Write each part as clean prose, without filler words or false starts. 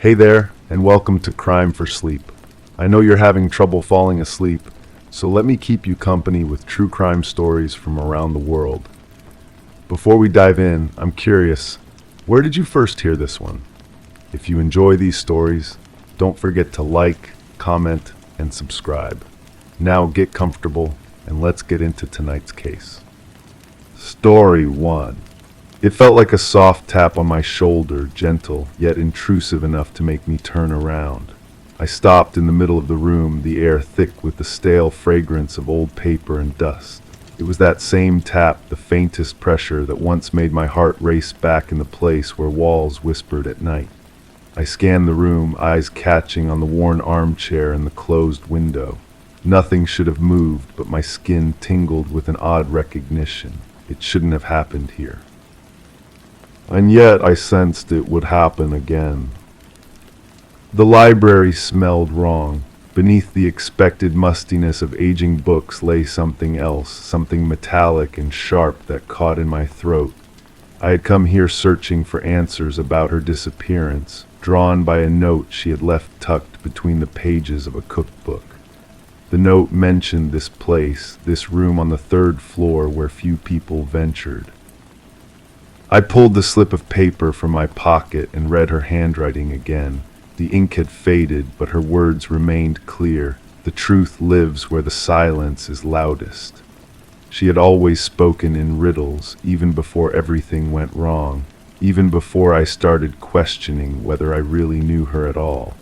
Hey there, and welcome to Crime for Sleep. I know you're having trouble falling asleep, so let me keep you company with true crime stories from around the world. Before we dive in, I'm curious, where did you first hear this one? If you enjoy these stories, don't forget to like, comment, and subscribe. Now get comfortable, and let's get into tonight's case. Story 1. It felt like a soft tap on my shoulder, gentle, yet intrusive enough to make me turn around. I stopped in the middle of the room, the air thick with the stale fragrance of old paper and dust. It was that same tap, the faintest pressure that once made my heart race back in the place where walls whispered at night. I scanned the room, eyes catching on the worn armchair and the closed window. Nothing should have moved, but my skin tingled with an odd recognition. It shouldn't have happened here. And yet I sensed it would happen again. The library smelled wrong. Beneath the expected mustiness of aging books lay something else, something metallic and sharp that caught in my throat. I had come here searching for answers about her disappearance, drawn by a note she had left tucked between the pages of a cookbook. The note mentioned this place, this room on the 3rd floor where few people ventured. I pulled the slip of paper from my pocket and read her handwriting again. The ink had faded, but her words remained clear. The truth lives where the silence is loudest. She had always spoken in riddles, even before everything went wrong, even before I started questioning whether I really knew her at all.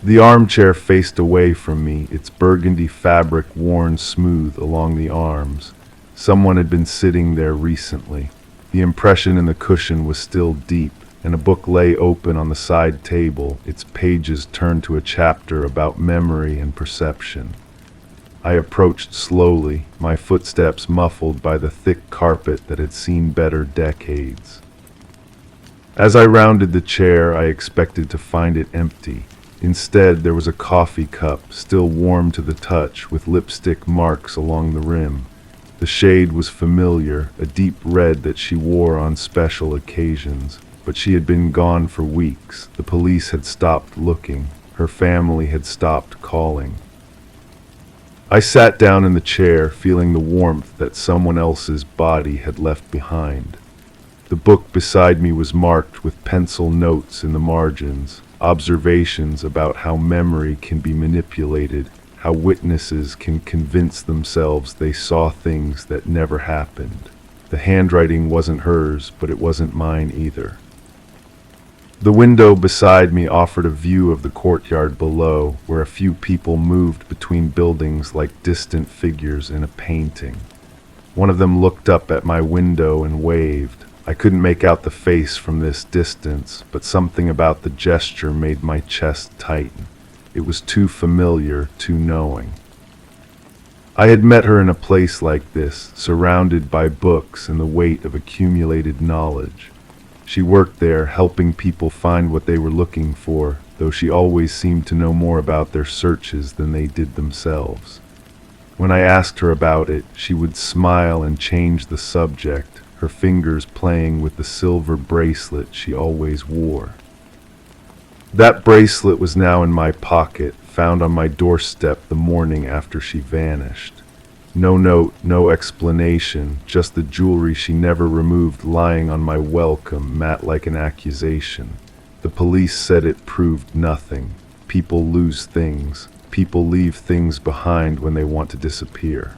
The armchair faced away from me, its burgundy fabric worn smooth along the arms. Someone had been sitting there recently. The impression in the cushion was still deep, and a book lay open on the side table, its pages turned to a chapter about memory and perception. I approached slowly, my footsteps muffled by the thick carpet that had seen better decades. As I rounded the chair, I expected to find it empty. Instead, there was a coffee cup, still warm to the touch, with lipstick marks along the rim. The shade was familiar, a deep red that she wore on special occasions, but she had been gone for weeks. The police had stopped looking. Her family had stopped calling. I sat down in the chair, feeling the warmth that someone else's body had left behind. The book beside me was marked with pencil notes in the margins, observations about how memory can be manipulated, how witnesses can convince themselves they saw things that never happened. The handwriting wasn't hers, but it wasn't mine either. The window beside me offered a view of the courtyard below, where a few people moved between buildings like distant figures in a painting. One of them looked up at my window and waved. I couldn't make out the face from this distance, but something about the gesture made my chest tighten. It was too familiar, too knowing. I had met her in a place like this, surrounded by books and the weight of accumulated knowledge. She worked there, helping people find what they were looking for, though she always seemed to know more about their searches than they did themselves. When I asked her about it, she would smile and change the subject, her fingers playing with the silver bracelet she always wore. That bracelet was now in my pocket, found on my doorstep the morning after she vanished. No note, no explanation, just the jewelry she never removed lying on my welcome mat like an accusation. The police said it proved nothing. People lose things. People leave things behind when they want to disappear.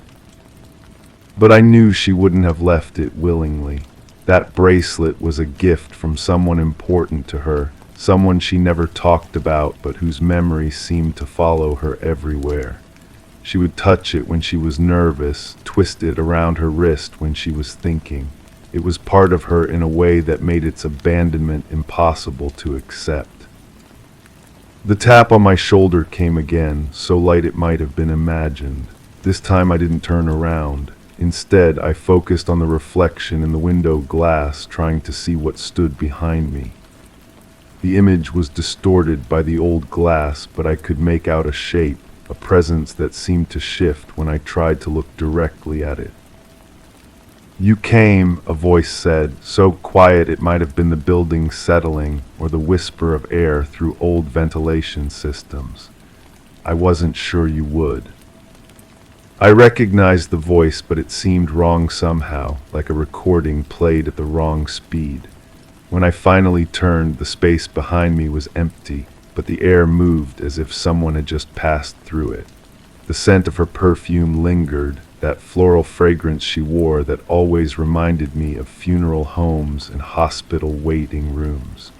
But I knew she wouldn't have left it willingly. That bracelet was a gift from someone important to her, someone she never talked about but whose memory seemed to follow her everywhere. She would touch it when she was nervous, twist it around her wrist when she was thinking. It was part of her in a way that made its abandonment impossible to accept. The tap on my shoulder came again, so light it might have been imagined. This time I didn't turn around. Instead, I focused on the reflection in the window glass, trying to see what stood behind me. The image was distorted by the old glass, but I could make out a shape, a presence that seemed to shift when I tried to look directly at it. "You came," a voice said, so quiet it might have been the building settling or the whisper of air through old ventilation systems. "I wasn't sure you would." I recognized the voice, but it seemed wrong somehow, like a recording played at the wrong speed. When I finally turned, the space behind me was empty, but the air moved as if someone had just passed through it. The scent of her perfume lingered, that floral fragrance she wore that always reminded me of funeral homes and hospital waiting rooms.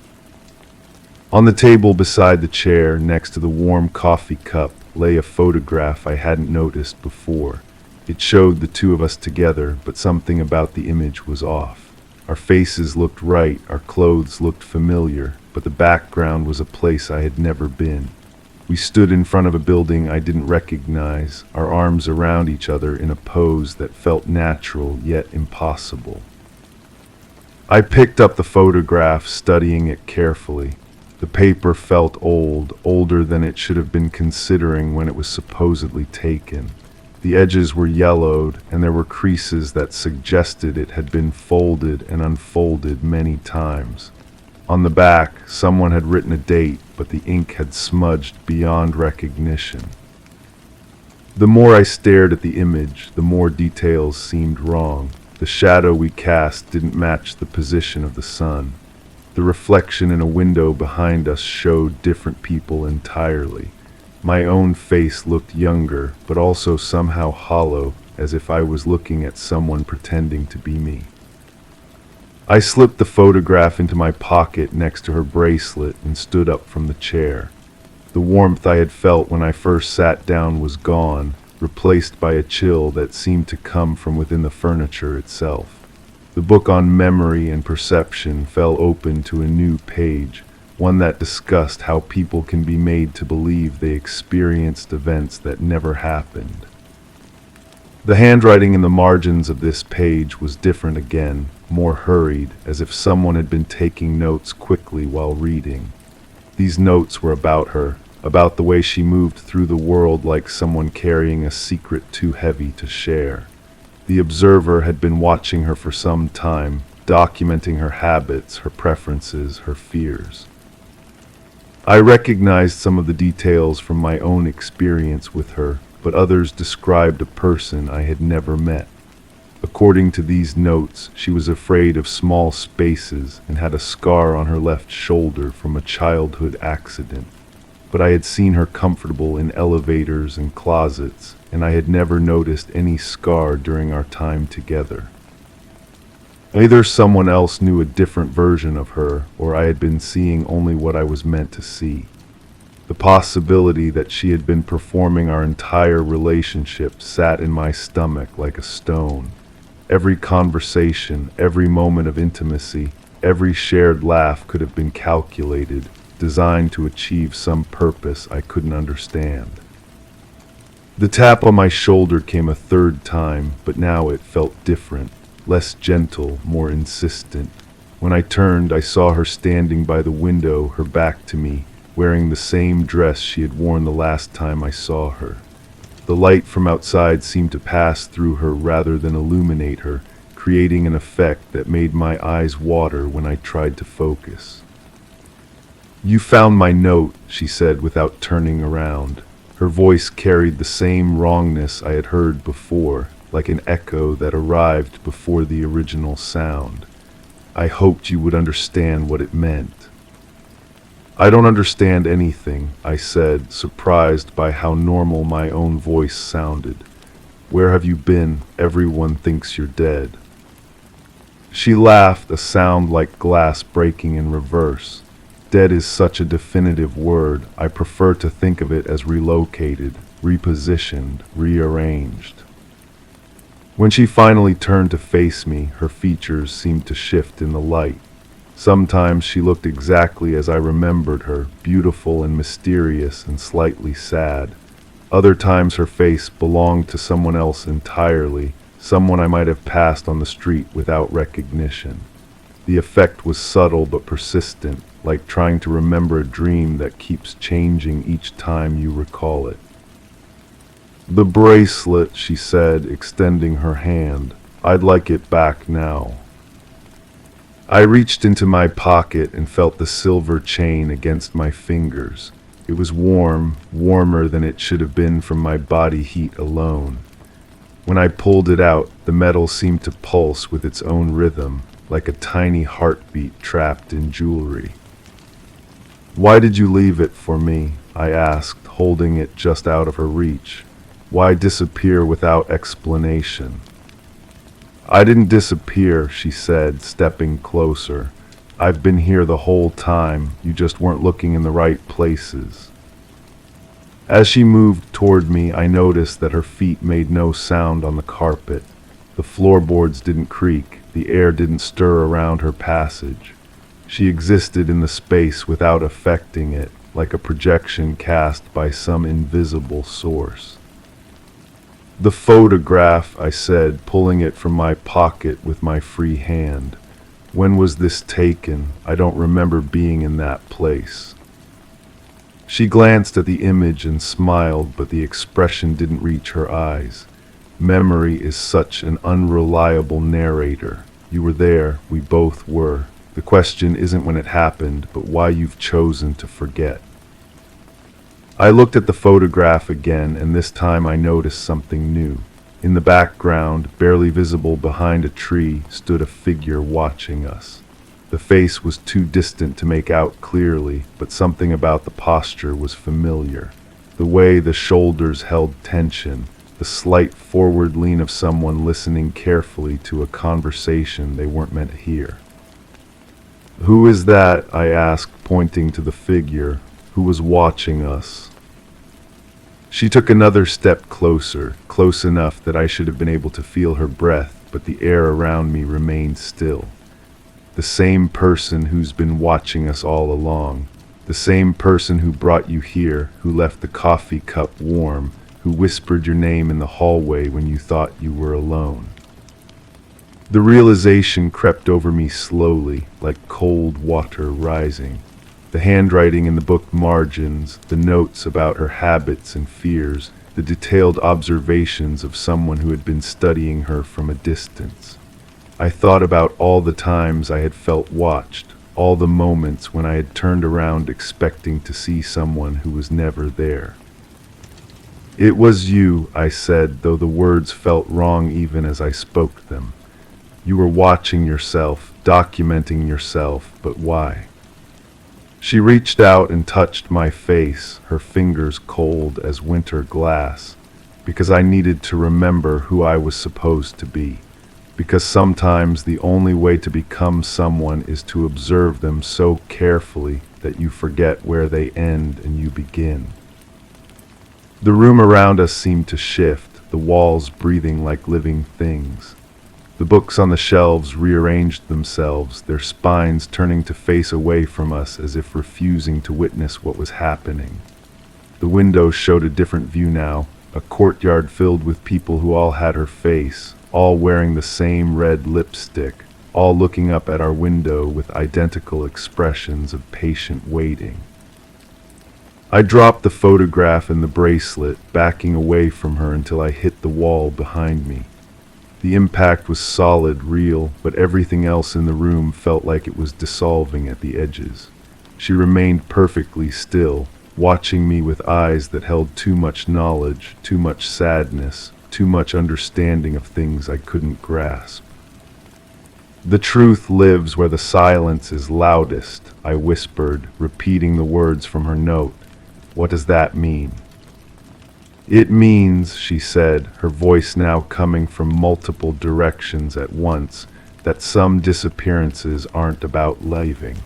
On the table beside the chair, next to the warm coffee cup, lay a photograph I hadn't noticed before. It showed the two of us together, but something about the image was off. Our faces looked right, our clothes looked familiar, but the background was a place I had never been. We stood in front of a building I didn't recognize, our arms around each other in a pose that felt natural yet impossible. I picked up the photograph, studying it carefully. The paper felt old, older than it should have been considering when it was supposedly taken. The edges were yellowed, and there were creases that suggested it had been folded and unfolded many times. On the back, someone had written a date, but the ink had smudged beyond recognition. The more I stared at the image, the more details seemed wrong. The shadow we cast didn't match the position of the sun. The reflection in a window behind us showed different people entirely. My own face looked younger, but also somehow hollow, as if I was looking at someone pretending to be me. I slipped the photograph into my pocket next to her bracelet and stood up from the chair. The warmth I had felt when I first sat down was gone, replaced by a chill that seemed to come from within the furniture itself. The book on memory and perception fell open to a new page, one that discussed how people can be made to believe they experienced events that never happened. The handwriting in the margins of this page was different again, more hurried, as if someone had been taking notes quickly while reading. These notes were about her, about the way she moved through the world like someone carrying a secret too heavy to share. The observer had been watching her for some time, documenting her habits, her preferences, her fears. I recognized some of the details from my own experience with her, but others described a person I had never met. According to these notes, she was afraid of small spaces and had a scar on her left shoulder from a childhood accident. But I had seen her comfortable in elevators and closets, and I had never noticed any scar during our time together. Either someone else knew a different version of her, or I had been seeing only what I was meant to see. The possibility that she had been performing our entire relationship sat in my stomach like a stone. Every conversation, every moment of intimacy, every shared laugh could have been calculated, designed to achieve some purpose I couldn't understand. The tap on my shoulder came a third time, but now it felt different, less gentle, more insistent. When I turned, I saw her standing by the window, her back to me, wearing the same dress she had worn the last time I saw her. The light from outside seemed to pass through her rather than illuminate her, creating an effect that made my eyes water when I tried to focus. "You found my note," she said without turning around. Her voice carried the same wrongness I had heard before, like an echo that arrived before the original sound. "I hoped you would understand what it meant." "I don't understand anything," I said, surprised by how normal my own voice sounded. "Where have you been? Everyone thinks you're dead." She laughed, a sound like glass breaking in reverse. Dead is such a definitive word. I prefer to think of it as relocated, repositioned, rearranged. When she finally turned to face me, her features seemed to shift in the light. Sometimes she looked exactly as I remembered her, beautiful and mysterious and slightly sad. Other times her face belonged to someone else entirely, someone I might have passed on the street without recognition. The effect was subtle but persistent, like trying to remember a dream that keeps changing each time you recall it. "The bracelet," she said, extending her hand. I'd like it back now. I reached into my pocket and felt the silver chain against my fingers. It was warm, warmer than it should have been from my body heat alone. When I pulled it out, the metal seemed to pulse with its own rhythm, like a tiny heartbeat trapped in jewelry. "Why did you leave it for me?" I asked, holding it just out of her reach. "Why disappear without explanation?" "I didn't disappear," she said, stepping closer. "I've been here the whole time. You just weren't looking in the right places." As she moved toward me, I noticed that her feet made no sound on the carpet. The floorboards didn't creak. The air didn't stir around her passage. She existed in the space without affecting it, like a projection cast by some invisible source. "The photograph," I said, pulling it from my pocket with my free hand. "When was this taken? I don't remember being in that place." She glanced at the image and smiled, but the expression didn't reach her eyes. Memory is such an unreliable narrator. You were there, we both were. The question isn't when it happened, but why you've chosen to forget. I looked at the photograph again, and this time I noticed something new. In the background, barely visible behind a tree, stood a figure watching us. The face was too distant to make out clearly, but something about the posture was familiar. The way the shoulders held tension, the slight forward lean of someone listening carefully to a conversation they weren't meant to hear. "Who is that?" I asked, pointing to the figure who was watching us. She took another step closer, close enough that I should have been able to feel her breath, but the air around me remained still. "The same person who's been watching us all along. The same person who brought you here, who left the coffee cup warm, who whispered your name in the hallway when you thought you were alone." The realization crept over me slowly, like cold water rising. The handwriting in the book margins, the notes about her habits and fears, the detailed observations of someone who had been studying her from a distance. I thought about all the times I had felt watched, all the moments when I had turned around expecting to see someone who was never there. "It was you," I said, though the words felt wrong even as I spoke them. "You were watching yourself, documenting yourself, but why?" She reached out and touched my face, her fingers cold as winter glass, because I needed to remember who I was supposed to be. Because sometimes the only way to become someone is to observe them so carefully that you forget where they end and you begin. The room around us seemed to shift, the walls breathing like living things. The books on the shelves rearranged themselves, their spines turning to face away from us as if refusing to witness what was happening. The windows showed a different view now, a courtyard filled with people who all had her face, all wearing the same red lipstick, all looking up at our window with identical expressions of patient waiting. I dropped the photograph and the bracelet, backing away from her until I hit the wall behind me. The impact was solid, real, but everything else in the room felt like it was dissolving at the edges. She remained perfectly still, watching me with eyes that held too much knowledge, too much sadness, too much understanding of things I couldn't grasp. "The truth lives where the silence is loudest," I whispered, repeating the words from her note. "What does that mean?" "It means," she said, her voice now coming from multiple directions at once, "that some disappearances aren't about leaving.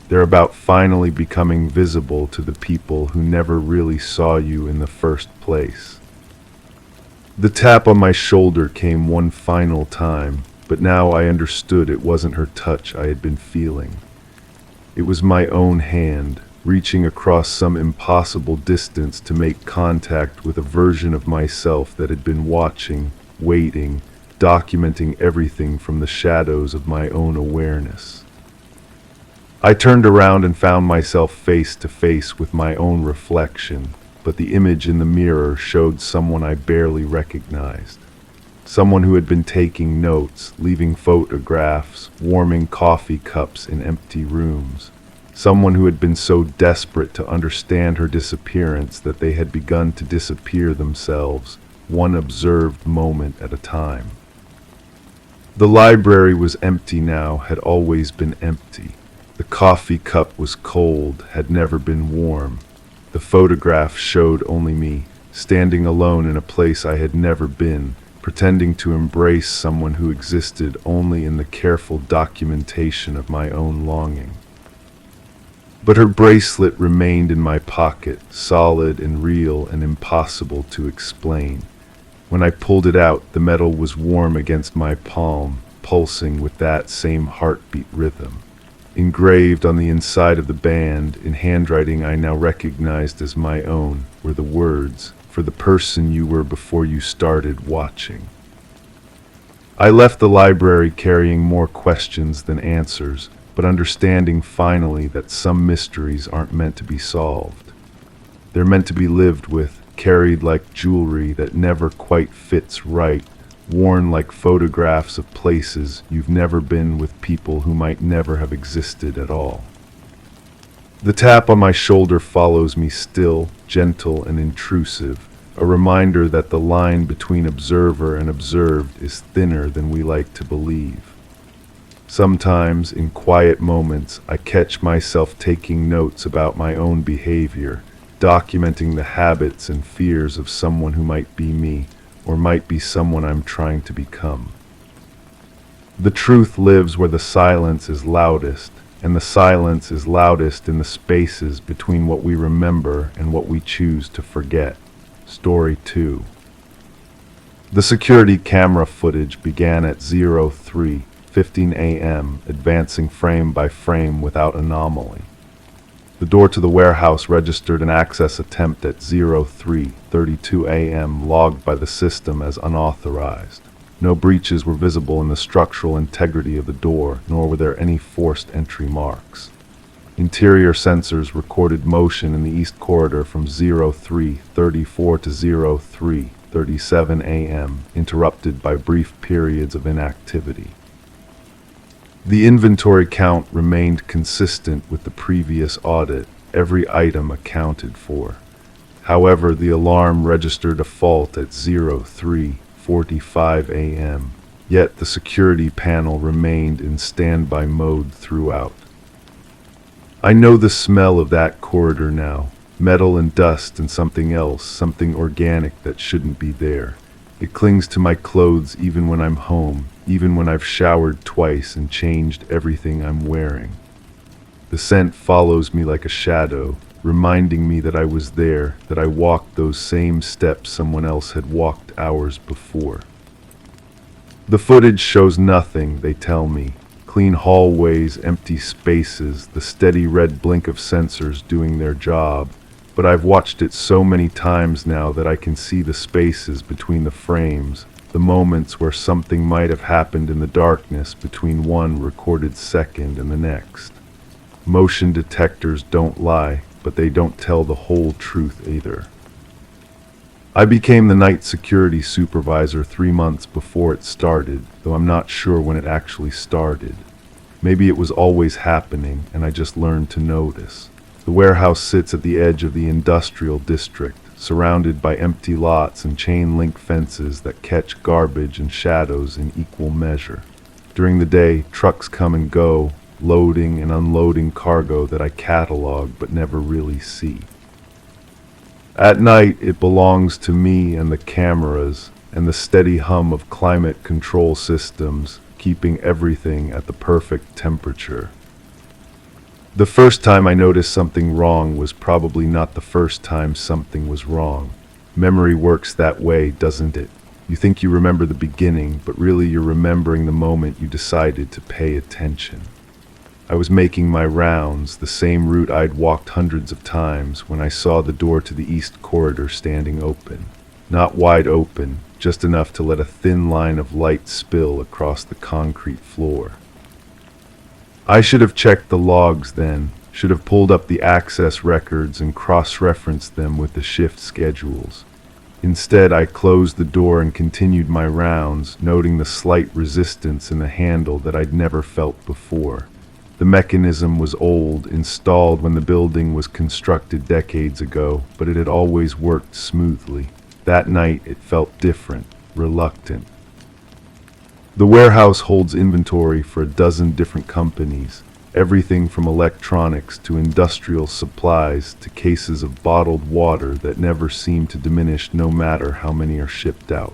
They're about finally becoming visible to the people who never really saw you in the first place." The tap on my shoulder came one final time, but now I understood it wasn't her touch I had been feeling. It was my own hand, reaching across some impossible distance to make contact with a version of myself that had been watching, waiting, documenting everything from the shadows of my own awareness. I turned around and found myself face to face with my own reflection, but the image in the mirror showed someone I barely recognized. Someone who had been taking notes, leaving photographs, warming coffee cups in empty rooms. Someone who had been so desperate to understand her disappearance that they had begun to disappear themselves, one observed moment at a time. The library was empty now, had always been empty. The coffee cup was cold, had never been warm. The photograph showed only me, standing alone in a place I had never been, pretending to embrace someone who existed only in the careful documentation of my own longing. But her bracelet remained in my pocket, solid and real and impossible to explain. When I pulled it out, the metal was warm against my palm, pulsing with that same heartbeat rhythm. Engraved on the inside of the band, in handwriting I now recognized as my own, were the words, "For the person you were before you started watching." I left the library carrying more questions than answers, but understanding finally that some mysteries aren't meant to be solved. They're meant to be lived with, carried like jewelry that never quite fits right, worn like photographs of places you've never been with people who might never have existed at all. The tap on my shoulder follows me still, gentle and intrusive, a reminder that the line between observer and observed is thinner than we like to believe. Sometimes, in quiet moments, I catch myself taking notes about my own behavior, documenting the habits and fears of someone who might be me, or might be someone I'm trying to become. The truth lives where the silence is loudest, and the silence is loudest in the spaces between what we remember and what we choose to forget. Story 2. The security camera footage began at 03:15 a.m., advancing frame by frame without anomaly. The door to the warehouse registered an access attempt at 03:32 a.m., logged by the system as unauthorized. No breaches were visible in the structural integrity of the door, nor were there any forced entry marks. Interior sensors recorded motion in the east corridor from 03:34 to 03:37 a.m., interrupted by brief periods of inactivity. The inventory count remained consistent with the previous audit, every item accounted for. However, the alarm registered a fault at 03:45 a.m., yet the security panel remained in standby mode throughout. I know the smell of that corridor now, metal and dust and something else, something organic that shouldn't be there. It clings to my clothes even when I'm home, even when I've showered twice and changed everything I'm wearing. The scent follows me like a shadow, reminding me that I was there, that I walked those same steps someone else had walked hours before. The footage shows nothing, they tell me. Clean hallways, empty spaces, the steady red blink of sensors doing their job. But I've watched it so many times now that I can see the spaces between the frames, the moments where something might have happened in the darkness between one recorded second and the next. Motion detectors don't lie, but they don't tell the whole truth either. I became the night security supervisor 3 months before it started, though I'm not sure when it actually started. Maybe it was always happening, and I just learned to notice. The warehouse sits at the edge of the industrial district, surrounded by empty lots and chain-link fences that catch garbage and shadows in equal measure. During the day, trucks come and go, loading and unloading cargo that I catalog but never really see. At night, it belongs to me and the cameras and the steady hum of climate control systems, keeping everything at the perfect temperature. The first time I noticed something wrong was probably not the first time something was wrong. Memory works that way, doesn't it? You think you remember the beginning, but really you're remembering the moment you decided to pay attention. I was making my rounds, the same route I'd walked hundreds of times, when I saw the door to the east corridor standing open. Not wide open, just enough to let a thin line of light spill across the concrete floor. I should have checked the logs then, should have pulled up the access records and cross-referenced them with the shift schedules. Instead, I closed the door and continued my rounds, noting the slight resistance in the handle that I'd never felt before. The mechanism was old, installed when the building was constructed decades ago, but it had always worked smoothly. That night, it felt different, reluctant. The warehouse holds inventory for a dozen different companies, everything from electronics to industrial supplies to cases of bottled water that never seem to diminish no matter how many are shipped out.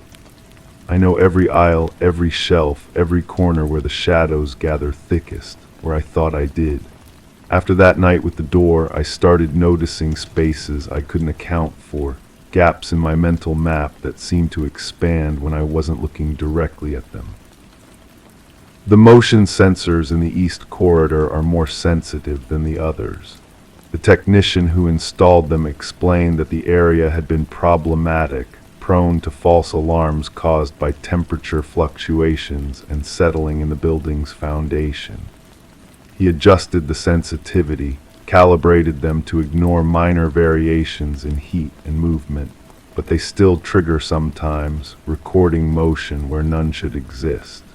I know every aisle, every shelf, every corner where the shadows gather thickest, where I thought I did. After that night with the door, I started noticing spaces I couldn't account for, gaps in my mental map that seemed to expand when I wasn't looking directly at them. The motion sensors in the East Corridor are more sensitive than the others. The technician who installed them explained that the area had been problematic, prone to false alarms caused by temperature fluctuations and settling in the building's foundation. He adjusted the sensitivity, calibrated them to ignore minor variations in heat and movement, but they still trigger sometimes, recording motion where none should exist.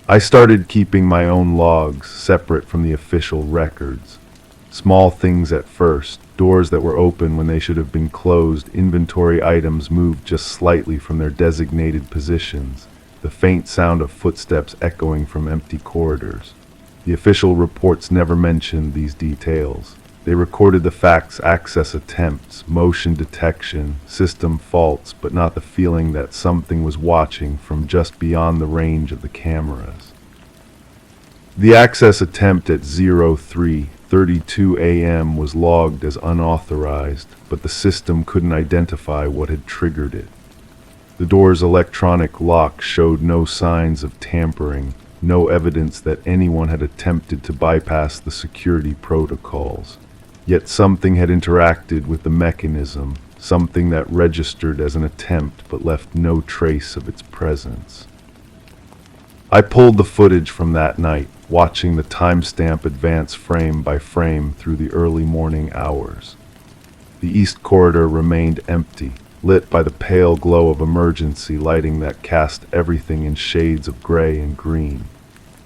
I started keeping my own logs separate from the official records. Small things at first, doors that were open when they should have been closed, inventory items moved just slightly from their designated positions, the faint sound of footsteps echoing from empty corridors. The official reports never mentioned these details. They recorded the facts: access attempts, motion detection, system faults, but not the feeling that something was watching from just beyond the range of the cameras. The access attempt at 03:32 a.m. was logged as unauthorized, but the system couldn't identify what had triggered it. The door's electronic lock showed no signs of tampering, no evidence that anyone had attempted to bypass the security protocols. Yet something had interacted with the mechanism, something that registered as an attempt but left no trace of its presence. I pulled the footage from that night, watching the timestamp advance frame by frame through the early morning hours. The East Corridor remained empty, lit by the pale glow of emergency lighting that cast everything in shades of gray and green.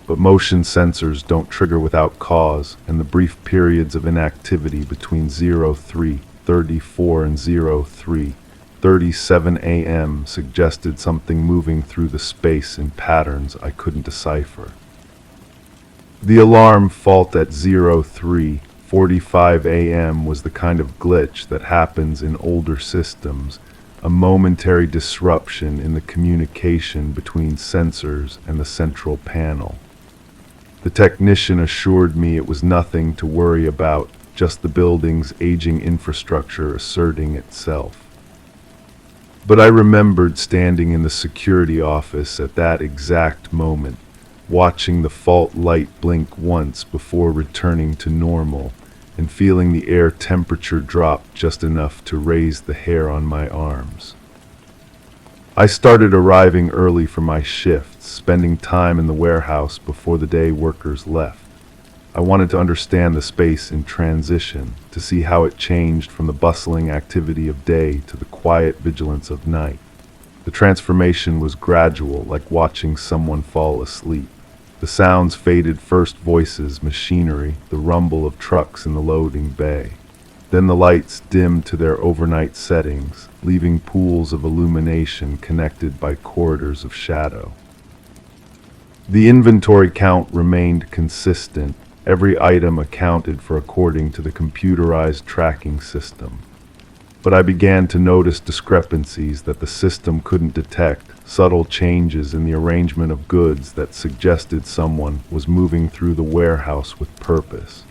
But motion sensors don't trigger without cause, and the brief periods of inactivity between 03:34 and 03:37 a.m. suggested something moving through the space in patterns I couldn't decipher. The alarm fault at 03:45 a.m. was the kind of glitch that happens in older systems, a momentary disruption in the communication between sensors and the central panel. The technician assured me it was nothing to worry about, just the building's aging infrastructure asserting itself. But I remembered standing in the security office at that exact moment, watching the fault light blink once before returning to normal, and feeling the air temperature drop just enough to raise the hair on my arms. I started arriving early for my shifts, spending time in the warehouse before the day workers left. I wanted to understand the space in transition, to see how it changed from the bustling activity of day to the quiet vigilance of night. The transformation was gradual, like watching someone fall asleep. The sounds faded: first voices, machinery, the rumble of trucks in the loading bay. Then the lights dimmed to their overnight settings, leaving pools of illumination connected by corridors of shadow. The inventory count remained consistent, every item accounted for according to the computerized tracking system. But I began to notice discrepancies that the system couldn't detect, subtle changes in the arrangement of goods that suggested someone was moving through the warehouse with purpose.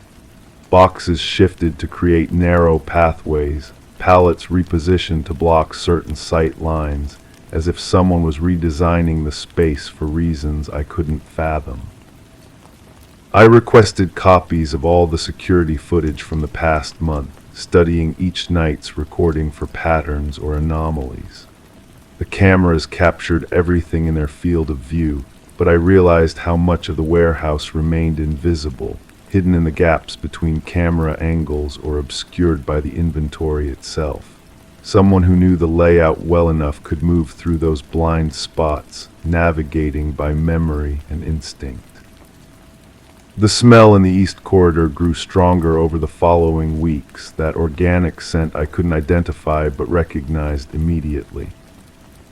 Boxes shifted to create narrow pathways, pallets repositioned to block certain sight lines, as if someone was redesigning the space for reasons I couldn't fathom. I requested copies of all the security footage from the past month, studying each night's recording for patterns or anomalies. The cameras captured everything in their field of view, but I realized how much of the warehouse remained invisible, hidden in the gaps between camera angles or obscured by the inventory itself. Someone who knew the layout well enough could move through those blind spots, navigating by memory and instinct. The smell in the east corridor grew stronger over the following weeks, that organic scent I couldn't identify but recognized immediately.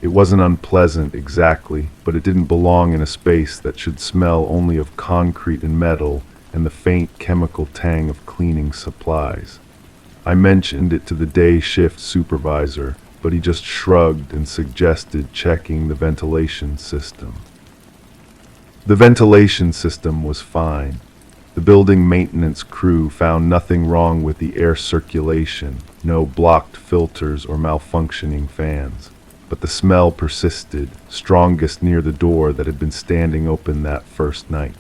It wasn't unpleasant exactly, but it didn't belong in a space that should smell only of concrete and metal and the faint chemical tang of cleaning supplies. I mentioned it to the day shift supervisor, but he just shrugged and suggested checking the ventilation system. The ventilation system was fine. The building maintenance crew found nothing wrong with the air circulation, no blocked filters or malfunctioning fans. But the smell persisted, strongest near the door that had been standing open that first night.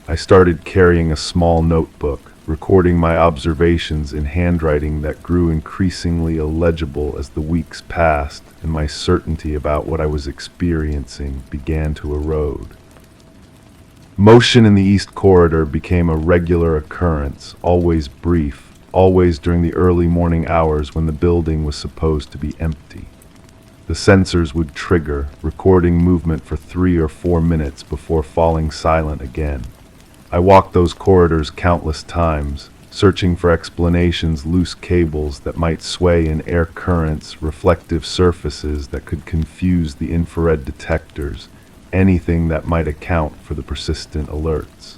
I started carrying a small notebook, recording my observations in handwriting that grew increasingly illegible as the weeks passed and my certainty about what I was experiencing began to erode. Motion in the east corridor became a regular occurrence, always brief, always during the early morning hours when the building was supposed to be empty. The sensors would trigger, recording movement for 3 or 4 minutes before falling silent again. I walked those corridors countless times, searching for explanations, loose cables that might sway in air currents, reflective surfaces that could confuse the infrared detectors, anything that might account for the persistent alerts.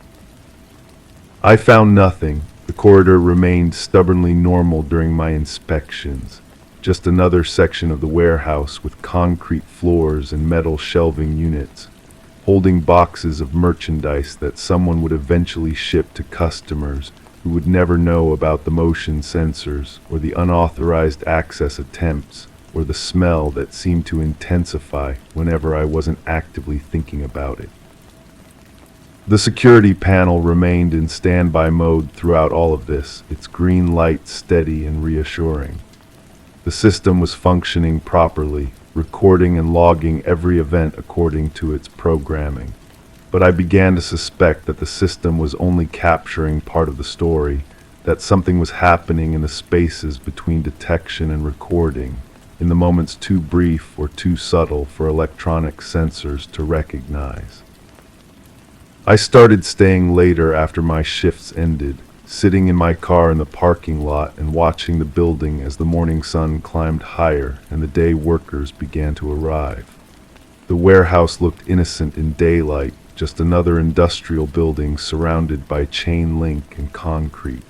I found nothing. The corridor remained stubbornly normal during my inspections. Just another section of the warehouse with concrete floors and metal shelving units, holding boxes of merchandise that someone would eventually ship to customers who would never know about the motion sensors or the unauthorized access attempts or the smell that seemed to intensify whenever I wasn't actively thinking about it. The security panel remained in standby mode throughout all of this, its green light steady and reassuring. The system was functioning properly, recording and logging every event according to its programming. But I began to suspect that the system was only capturing part of the story, that something was happening in the spaces between detection and recording, in the moments too brief or too subtle for electronic sensors to recognize. I started staying later after my shifts ended, sitting in my car in the parking lot and watching the building as the morning sun climbed higher and the day workers began to arrive. The warehouse looked innocent in daylight, just another industrial building surrounded by chain link and concrete.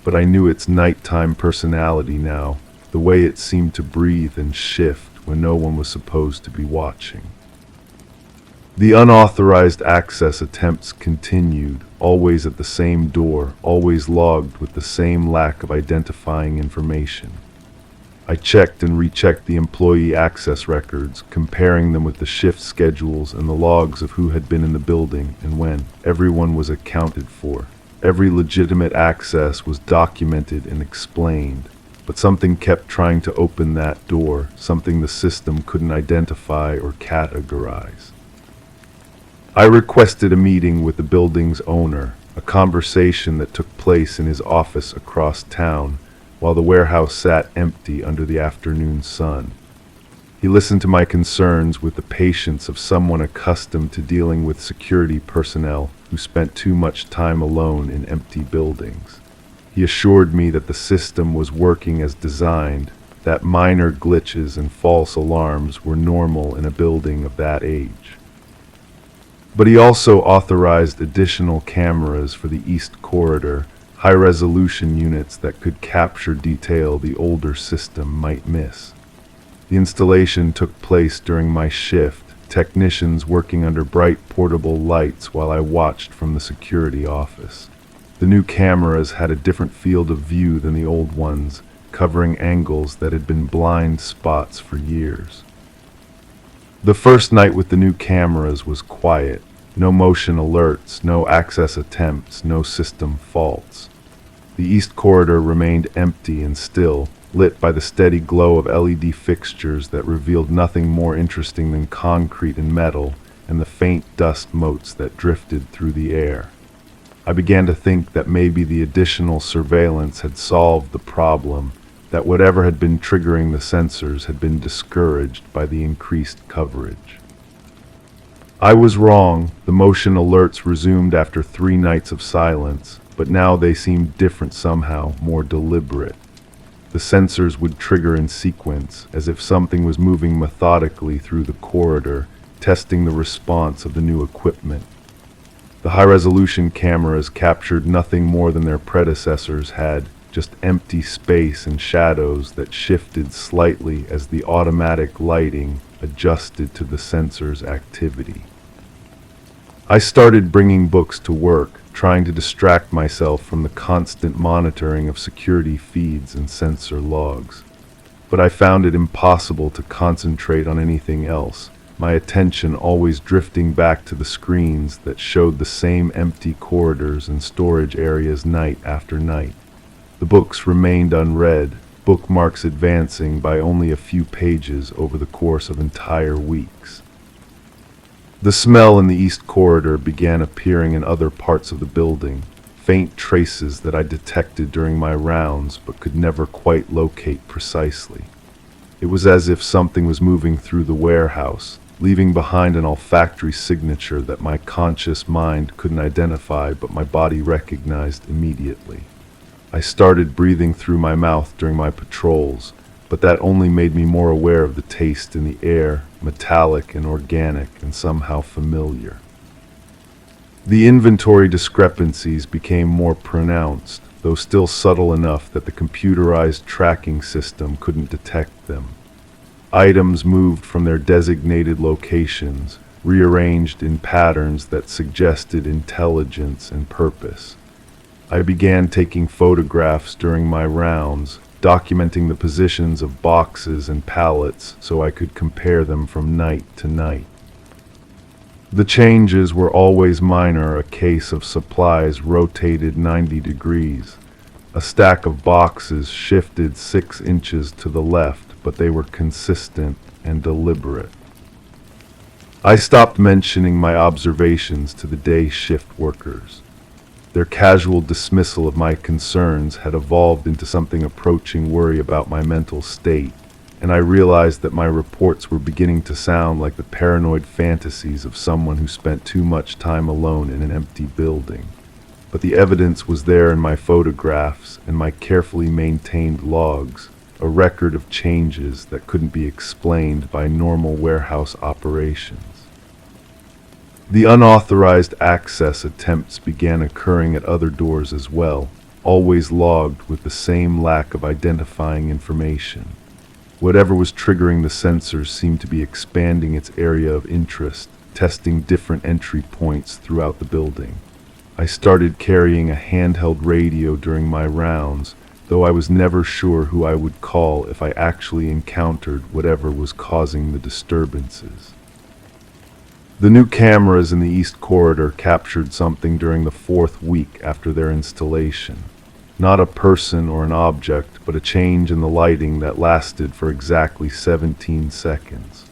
But I knew its nighttime personality now, the way it seemed to breathe and shift when no one was supposed to be watching. The unauthorized access attempts continued, always at the same door, always logged with the same lack of identifying information. I checked and rechecked the employee access records, comparing them with the shift schedules and the logs of who had been in the building and when. Everyone was accounted for. Every legitimate access was documented and explained. But something kept trying to open that door, something the system couldn't identify or categorize. I requested a meeting with the building's owner, a conversation that took place in his office across town while the warehouse sat empty under the afternoon sun. He listened to my concerns with the patience of someone accustomed to dealing with security personnel who spent too much time alone in empty buildings. He assured me that the system was working as designed, that minor glitches and false alarms were normal in a building of that age. But he also authorized additional cameras for the East Corridor, high-resolution units that could capture detail the older system might miss. The installation took place during my shift, technicians working under bright portable lights while I watched from the security office. The new cameras had a different field of view than the old ones, covering angles that had been blind spots for years. The first night with the new cameras was quiet. No motion alerts, no access attempts, no system faults. The East Corridor remained empty and still, lit by the steady glow of LED fixtures that revealed nothing more interesting than concrete and metal and the faint dust motes that drifted through the air. I began to think that maybe the additional surveillance had solved the problem, that whatever had been triggering the sensors had been discouraged by the increased coverage. I was wrong. The motion alerts resumed after 3 nights of silence, but now they seemed different somehow, more deliberate. The sensors would trigger in sequence, as if something was moving methodically through the corridor, testing the response of the new equipment. The high-resolution cameras captured nothing more than their predecessors had, just empty space and shadows that shifted slightly as the automatic lighting adjusted to the sensor's activity. I started bringing books to work, trying to distract myself from the constant monitoring of security feeds and sensor logs. But I found it impossible to concentrate on anything else, my attention always drifting back to the screens that showed the same empty corridors and storage areas night after night. The books remained unread, bookmarks advancing by only a few pages over the course of entire weeks. The smell in the east corridor began appearing in other parts of the building, faint traces that I detected during my rounds but could never quite locate precisely. It was as if something was moving through the warehouse, leaving behind an olfactory signature that my conscious mind couldn't identify but my body recognized immediately. I started breathing through my mouth during my patrols, but that only made me more aware of the taste in the air, metallic and organic and somehow familiar. The inventory discrepancies became more pronounced, though still subtle enough that the computerized tracking system couldn't detect them. Items moved from their designated locations, rearranged in patterns that suggested intelligence and purpose. I began taking photographs during my rounds, documenting the positions of boxes and pallets so I could compare them from night to night. The changes were always minor, a case of supplies rotated 90 degrees. A stack of boxes shifted 6 inches to the left, but they were consistent and deliberate. I stopped mentioning my observations to the day shift workers. Their casual dismissal of my concerns had evolved into something approaching worry about my mental state, and I realized that my reports were beginning to sound like the paranoid fantasies of someone who spent too much time alone in an empty building. But the evidence was there in my photographs and my carefully maintained logs, a record of changes that couldn't be explained by normal warehouse operations. The unauthorized access attempts began occurring at other doors as well, always logged with the same lack of identifying information. Whatever was triggering the sensors seemed to be expanding its area of interest, testing different entry points throughout the building. I started carrying a handheld radio during my rounds, though I was never sure who I would call if I actually encountered whatever was causing the disturbances. The new cameras in the East Corridor captured something during the 4th week after their installation. Not a person or an object, but a change in the lighting that lasted for exactly 17 seconds.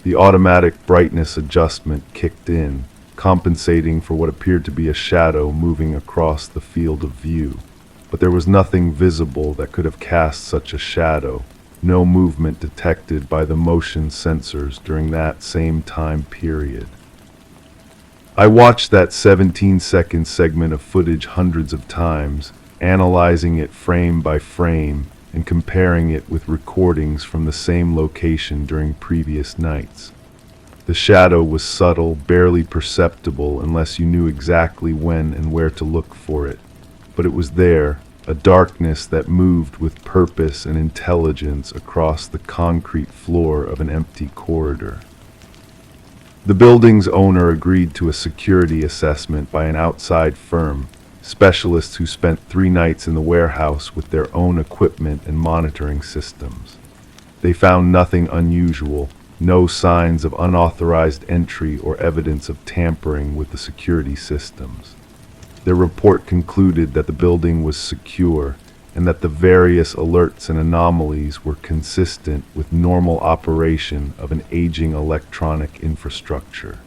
The automatic brightness adjustment kicked in, compensating for what appeared to be a shadow moving across the field of view. But there was nothing visible that could have cast such a shadow. No movement detected by the motion sensors during that same time period. I watched that 17-second segment of footage hundreds of times, analyzing it frame by frame and comparing it with recordings from the same location during previous nights. The shadow was subtle, barely perceptible unless you knew exactly when and where to look for it, but it was there. A darkness that moved with purpose and intelligence across the concrete floor of an empty corridor. The building's owner agreed to a security assessment by an outside firm, specialists who spent 3 nights in the warehouse with their own equipment and monitoring systems. They found nothing unusual, no signs of unauthorized entry or evidence of tampering with the security systems. Their report concluded that the building was secure and that the various alerts and anomalies were consistent with normal operation of an aging electronic infrastructure.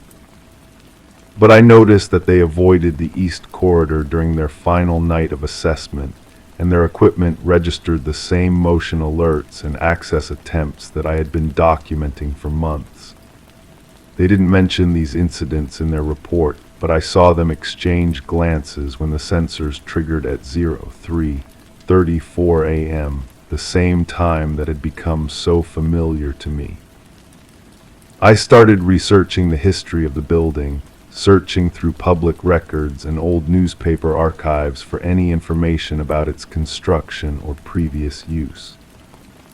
But I noticed that they avoided the East Corridor during their final night of assessment, and their equipment registered the same motion alerts and access attempts that I had been documenting for months. They didn't mention these incidents in their report, but I saw them exchange glances when the sensors triggered at 03:34 a.m., the same time that had become so familiar to me. I started researching the history of the building, searching through public records and old newspaper archives for any information about its construction or previous use.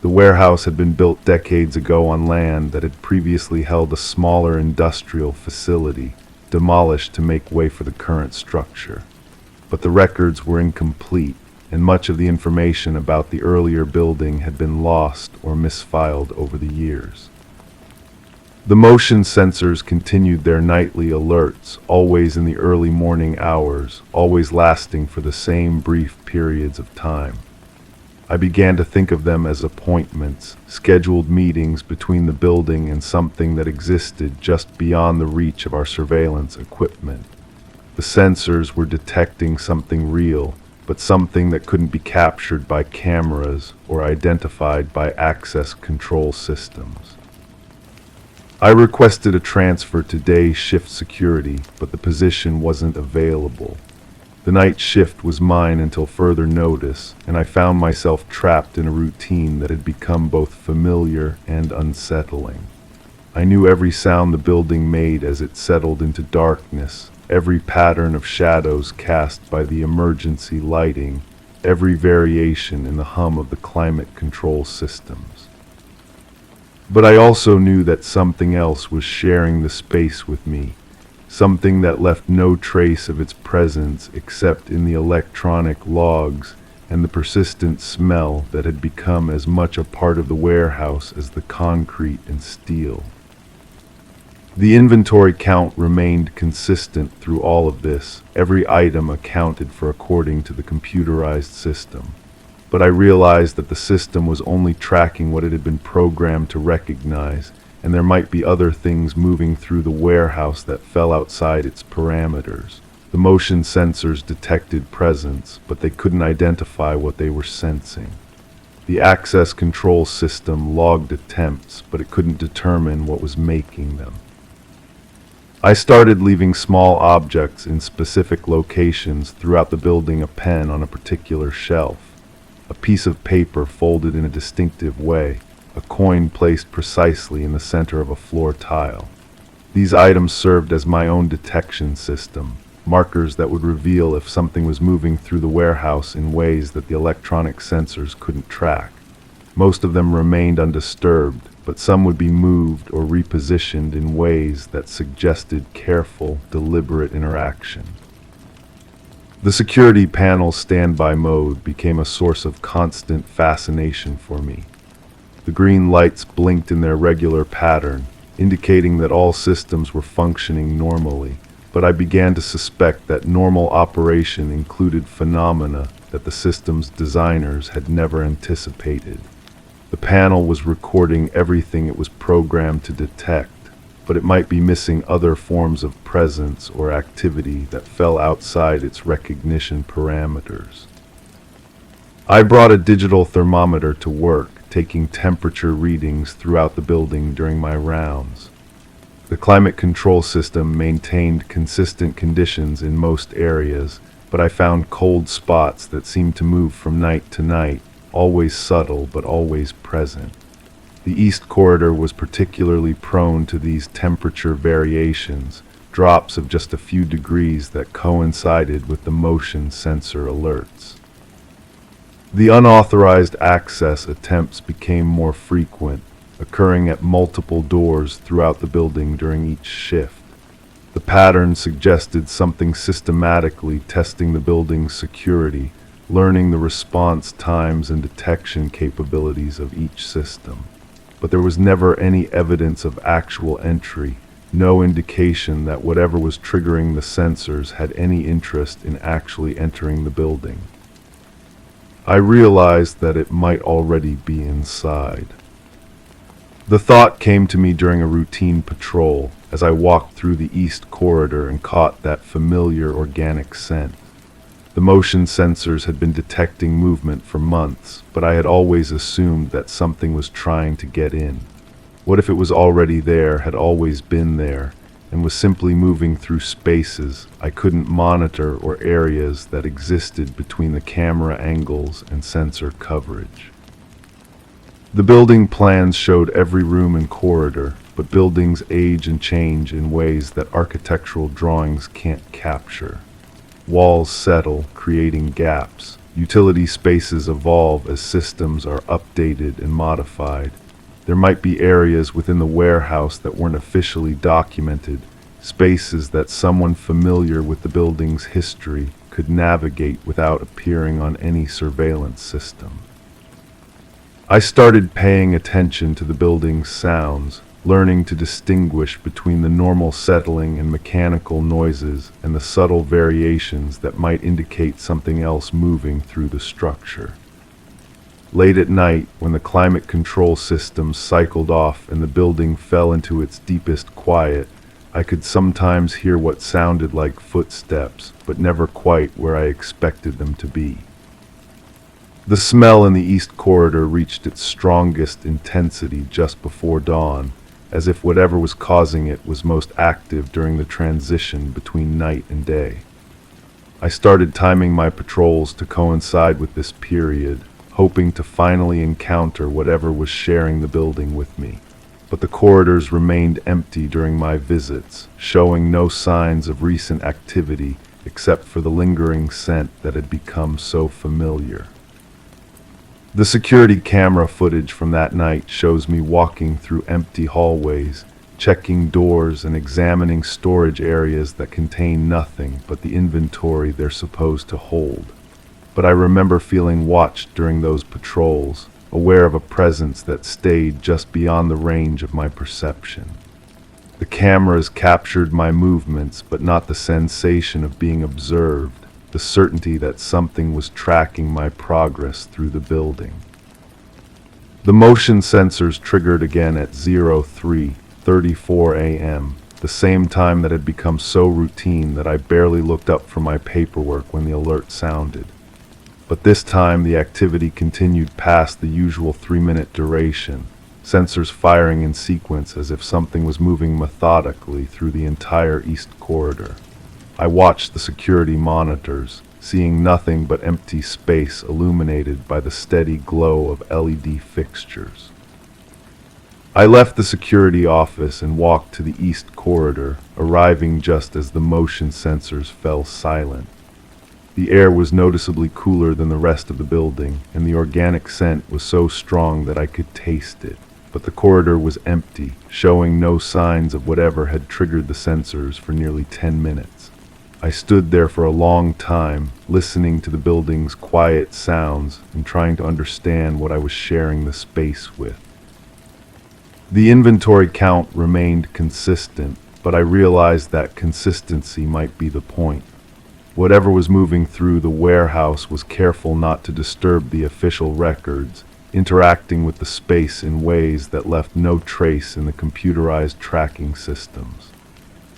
The warehouse had been built decades ago on land that had previously held a smaller industrial facility, demolished to make way for the current structure. But the records were incomplete, and much of the information about the earlier building had been lost or misfiled over the years. The motion sensors continued their nightly alerts, always in the early morning hours, always lasting for the same brief periods of time. I began to think of them as appointments, scheduled meetings between the building and something that existed just beyond the reach of our surveillance equipment. The sensors were detecting something real, but something that couldn't be captured by cameras or identified by access control systems. I requested a transfer to day shift security, but the position wasn't available. The night shift was mine until further notice, and I found myself trapped in a routine that had become both familiar and unsettling. I knew every sound the building made as it settled into darkness, every pattern of shadows cast by the emergency lighting, every variation in the hum of the climate control systems. But I also knew that something else was sharing the space with me, something that left no trace of its presence except in the electronic logs and the persistent smell that had become as much a part of the warehouse as the concrete and steel. The inventory count remained consistent through all of this, every item accounted for according to the computerized system. But I realized that the system was only tracking what it had been programmed to recognize, and there might be other things moving through the warehouse that fell outside its parameters. The motion sensors detected presence, but they couldn't identify what they were sensing. The access control system logged attempts, but it couldn't determine what was making them. I started leaving small objects in specific locations throughout the building, a pen on a particular shelf, a piece of paper folded in a distinctive way, a coin placed precisely in the center of a floor tile. These items served as my own detection system, markers that would reveal if something was moving through the warehouse in ways that the electronic sensors couldn't track. Most of them remained undisturbed, but some would be moved or repositioned in ways that suggested careful, deliberate interaction. The security panel's standby mode became a source of constant fascination for me. The green lights blinked in their regular pattern, indicating that all systems were functioning normally, but I began to suspect that normal operation included phenomena that the system's designers had never anticipated. The panel was recording everything it was programmed to detect, but it might be missing other forms of presence or activity that fell outside its recognition parameters. I brought a digital thermometer to work, taking temperature readings throughout the building during my rounds. The climate control system maintained consistent conditions in most areas, but I found cold spots that seemed to move from night to night, always subtle but always present. The east corridor was particularly prone to these temperature variations, drops of just a few degrees that coincided with the motion sensor alerts. The unauthorized access attempts became more frequent, occurring at multiple doors throughout the building during each shift. The pattern suggested something systematically testing the building's security, learning the response times and detection capabilities of each system. But there was never any evidence of actual entry, no indication that whatever was triggering the sensors had any interest in actually entering the building. I realized that it might already be inside. The thought came to me during a routine patrol as I walked through the east corridor and caught that familiar organic scent. The motion sensors had been detecting movement for months, but I had always assumed that something was trying to get in. What if it was already there, had always been there, and was simply moving through spaces I couldn't monitor or areas that existed between the camera angles and sensor coverage? The building plans showed every room and corridor, but buildings age and change in ways that architectural drawings can't capture. Walls settle, creating gaps. Utility spaces evolve as systems are updated and modified. There might be areas within the warehouse that weren't officially documented, spaces that someone familiar with the building's history could navigate without appearing on any surveillance system. I started paying attention to the building's sounds, learning to distinguish between the normal settling and mechanical noises and the subtle variations that might indicate something else moving through the structure. Late at night, when the climate control system cycled off and the building fell into its deepest quiet, I could sometimes hear what sounded like footsteps, but never quite where I expected them to be. The smell in the east corridor reached its strongest intensity just before dawn, as if whatever was causing it was most active during the transition between night and day. I started timing my patrols to coincide with this period, hoping to finally encounter whatever was sharing the building with me. But the corridors remained empty during my visits, showing no signs of recent activity except for the lingering scent that had become so familiar. The security camera footage from that night shows me walking through empty hallways, checking doors and examining storage areas that contain nothing but the inventory they're supposed to hold. But I remember feeling watched during those patrols, aware of a presence that stayed just beyond the range of my perception. The cameras captured my movements, but not the sensation of being observed, the certainty that something was tracking my progress through the building. The motion sensors triggered again at 03:34 a.m., the same time that had become so routine that I barely looked up from my paperwork when the alert sounded. But this time the activity continued past the usual 3-minute duration, sensors firing in sequence as if something was moving methodically through the entire east corridor. I watched the security monitors, seeing nothing but empty space illuminated by the steady glow of LED fixtures. I left the security office and walked to the east corridor, arriving just as the motion sensors fell silent. The air was noticeably cooler than the rest of the building, and the organic scent was so strong that I could taste it. But the corridor was empty, showing no signs of whatever had triggered the sensors for nearly 10 minutes. I stood there for a long time, listening to the building's quiet sounds and trying to understand what I was sharing the space with. The inventory count remained consistent, but I realized that consistency might be the point. Whatever was moving through the warehouse was careful not to disturb the official records, interacting with the space in ways that left no trace in the computerized tracking systems.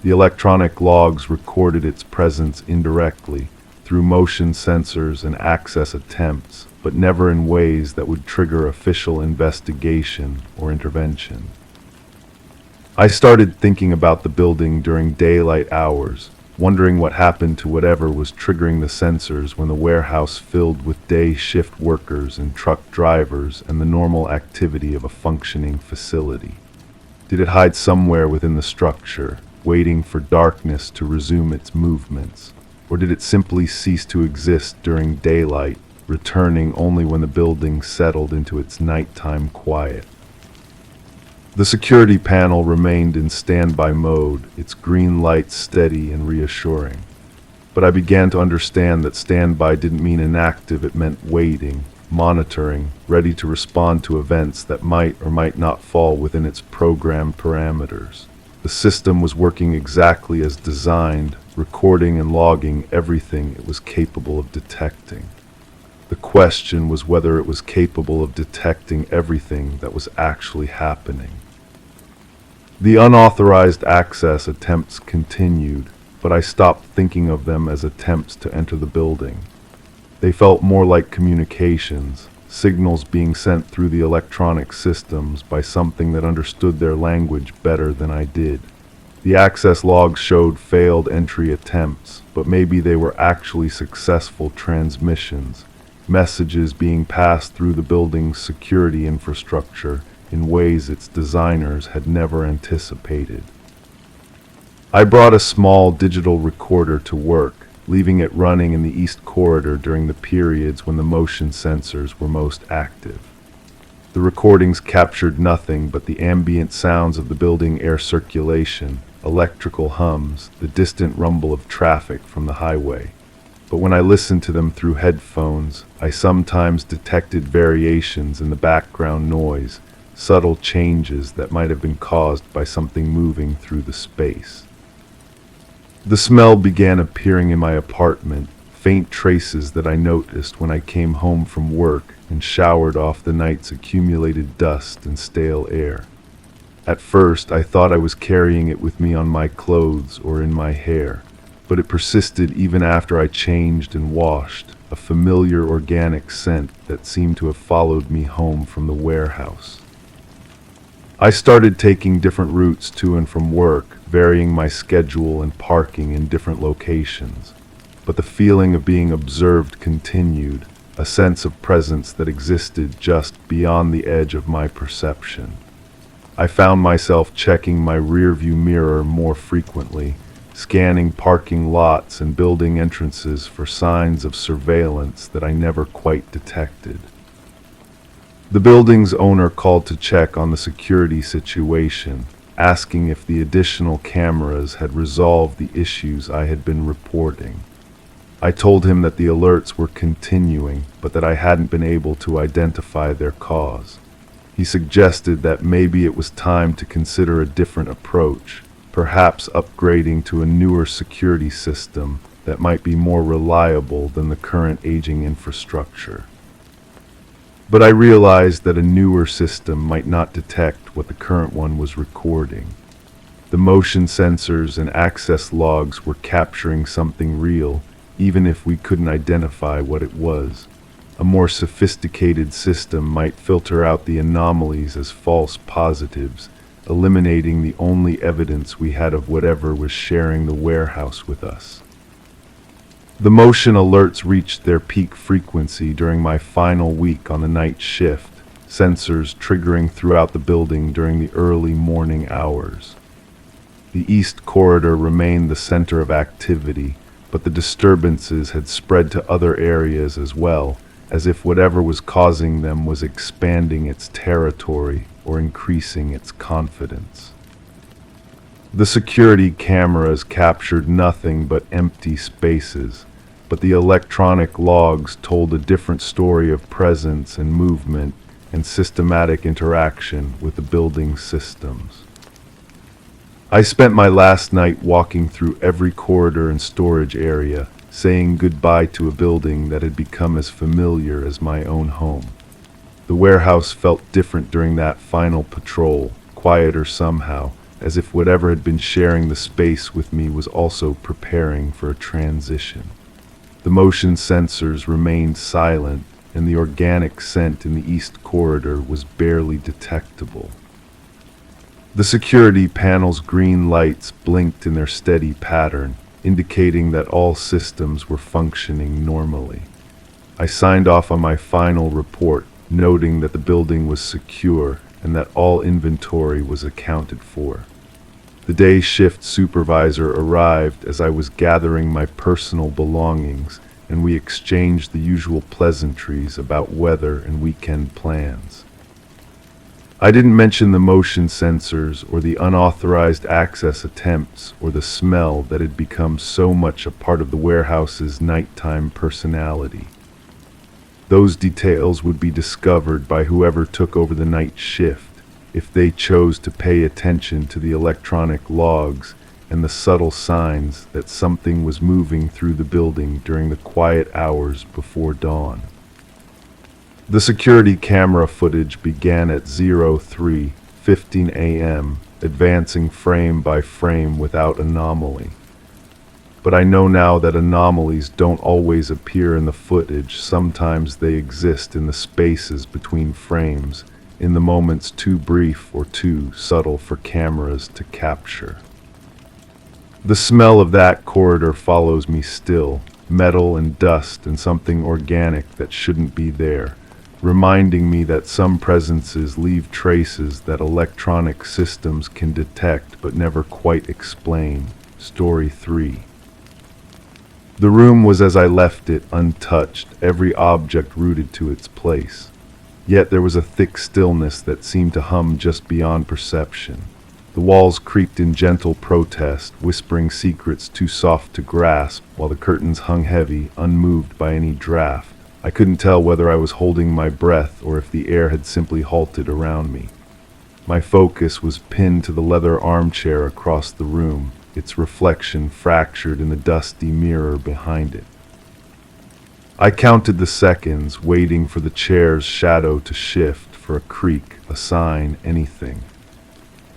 The electronic logs recorded its presence indirectly, through motion sensors and access attempts, but never in ways that would trigger official investigation or intervention. I started thinking about the building during daylight hours, wondering what happened to whatever was triggering the sensors when the warehouse filled with day shift workers and truck drivers and the normal activity of a functioning facility. Did it hide somewhere within the structure, waiting for darkness to resume its movements? Or did it simply cease to exist during daylight, returning only when the building settled into its nighttime quiet? The security panel remained in standby mode, its green light steady and reassuring. But I began to understand that standby didn't mean inactive, it meant waiting, monitoring, ready to respond to events that might or might not fall within its programmed parameters. The system was working exactly as designed, recording and logging everything it was capable of detecting. The question was whether it was capable of detecting everything that was actually happening. The unauthorized access attempts continued, but I stopped thinking of them as attempts to enter the building. They felt more like communications, signals being sent through the electronic systems by something that understood their language better than I did. The access logs showed failed entry attempts, but maybe they were actually successful transmissions, messages being passed through the building's security infrastructure in ways its designers had never anticipated. I brought a small digital recorder to work, leaving it running in the east corridor during the periods when the motion sensors were most active. The recordings captured nothing but the ambient sounds of the building air circulation, electrical hums, the distant rumble of traffic from the highway. But when I listened to them through headphones, I sometimes detected variations in the background noise, subtle changes that might have been caused by something moving through the space. The smell began appearing in my apartment, faint traces that I noticed when I came home from work and showered off the night's accumulated dust and stale air. At first, I thought I was carrying it with me on my clothes or in my hair, but it persisted even after I changed and washed, a familiar organic scent that seemed to have followed me home from the warehouse. I started taking different routes to and from work, varying my schedule and parking in different locations. But the feeling of being observed continued, a sense of presence that existed just beyond the edge of my perception. I found myself checking my rearview mirror more frequently, scanning parking lots and building entrances for signs of surveillance that I never quite detected. The building's owner called to check on the security situation, asking if the additional cameras had resolved the issues I had been reporting. I told him that the alerts were continuing, but that I hadn't been able to identify their cause. He suggested that maybe it was time to consider a different approach, perhaps upgrading to a newer security system that might be more reliable than the current aging infrastructure. But I realized that a newer system might not detect what the current one was recording. The motion sensors and access logs were capturing something real, even if we couldn't identify what it was. A more sophisticated system might filter out the anomalies as false positives, eliminating the only evidence we had of whatever was sharing the warehouse with us. The motion alerts reached their peak frequency during my final week on the night shift, sensors triggering throughout the building during the early morning hours. The east corridor remained the center of activity, but the disturbances had spread to other areas as well, as if whatever was causing them was expanding its territory or increasing its confidence. The security cameras captured nothing but empty spaces, but the electronic logs told a different story of presence and movement and systematic interaction with the building's systems. I spent my last night walking through every corridor and storage area, saying goodbye to a building that had become as familiar as my own home. The warehouse felt different during that final patrol, quieter somehow, as if whatever had been sharing the space with me was also preparing for a transition. The motion sensors remained silent, and the organic scent in the east corridor was barely detectable. The security panel's green lights blinked in their steady pattern, indicating that all systems were functioning normally. I signed off on my final report, noting that the building was secure and that all inventory was accounted for. The day shift supervisor arrived as I was gathering my personal belongings, and we exchanged the usual pleasantries about weather and weekend plans. I didn't mention the motion sensors or the unauthorized access attempts or the smell that had become so much a part of the warehouse's nighttime personality. Those details would be discovered by whoever took over the night shift, if they chose to pay attention to the electronic logs and the subtle signs that something was moving through the building during the quiet hours before dawn. The security camera footage began at 03:15 a.m., advancing frame by frame without anomaly. But I know now that anomalies don't always appear in the footage. Sometimes they exist in the spaces between frames, in the moments too brief or too subtle for cameras to capture. The smell of that corridor follows me still, metal and dust and something organic that shouldn't be there, reminding me that some presences leave traces that electronic systems can detect but never quite explain. Story 3. The room was as I left it, untouched, every object rooted to its place. Yet there was a thick stillness that seemed to hum just beyond perception. The walls creaked in gentle protest, whispering secrets too soft to grasp, while the curtains hung heavy, unmoved by any draft. I couldn't tell whether I was holding my breath or if the air had simply halted around me. My focus was pinned to the leather armchair across the room, its reflection fractured in the dusty mirror behind it. I counted the seconds, waiting for the chair's shadow to shift, for a creak, a sign, anything.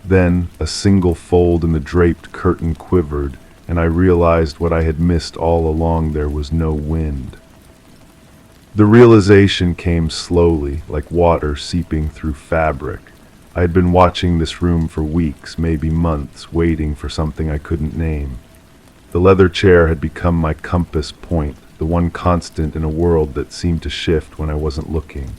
Then, a single fold in the draped curtain quivered, and I realized what I had missed all along: there was no wind. The realization came slowly, like water seeping through fabric. I had been watching this room for weeks, maybe months, waiting for something I couldn't name. The leather chair had become my compass point, the one constant in a world that seemed to shift when I wasn't looking.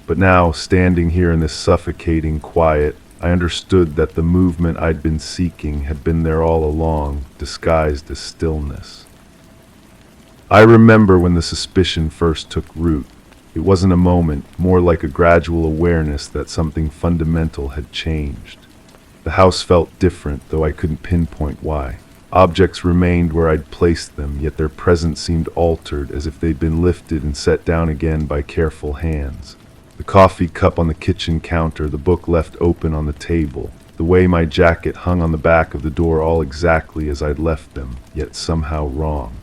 But now, standing here in this suffocating quiet, I understood that the movement I'd been seeking had been there all along, disguised as stillness. I remember when the suspicion first took root. It wasn't a moment, more like a gradual awareness that something fundamental had changed. The house felt different, though I couldn't pinpoint why. Objects remained where I'd placed them, yet their presence seemed altered, as if they'd been lifted and set down again by careful hands. The coffee cup on the kitchen counter, the book left open on the table, the way my jacket hung on the back of the door, all exactly as I'd left them, yet somehow wrong.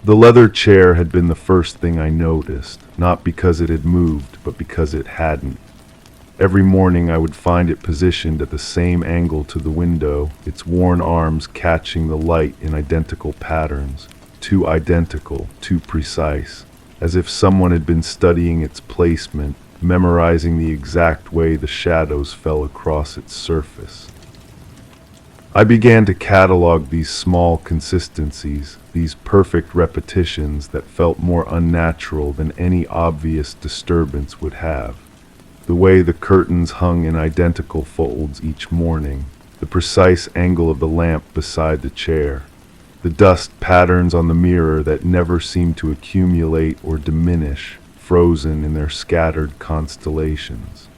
The leather chair had been the first thing I noticed, not because it had moved, but because it hadn't. Every morning I would find it positioned at the same angle to the window, its worn arms catching the light in identical patterns, too identical, too precise, as if someone had been studying its placement, memorizing the exact way the shadows fell across its surface. I began to catalog these small consistencies, these perfect repetitions that felt more unnatural than any obvious disturbance would have. The way the curtains hung in identical folds each morning, the precise angle of the lamp beside the chair, the dust patterns on the mirror that never seemed to accumulate or diminish, frozen in their scattered constellations.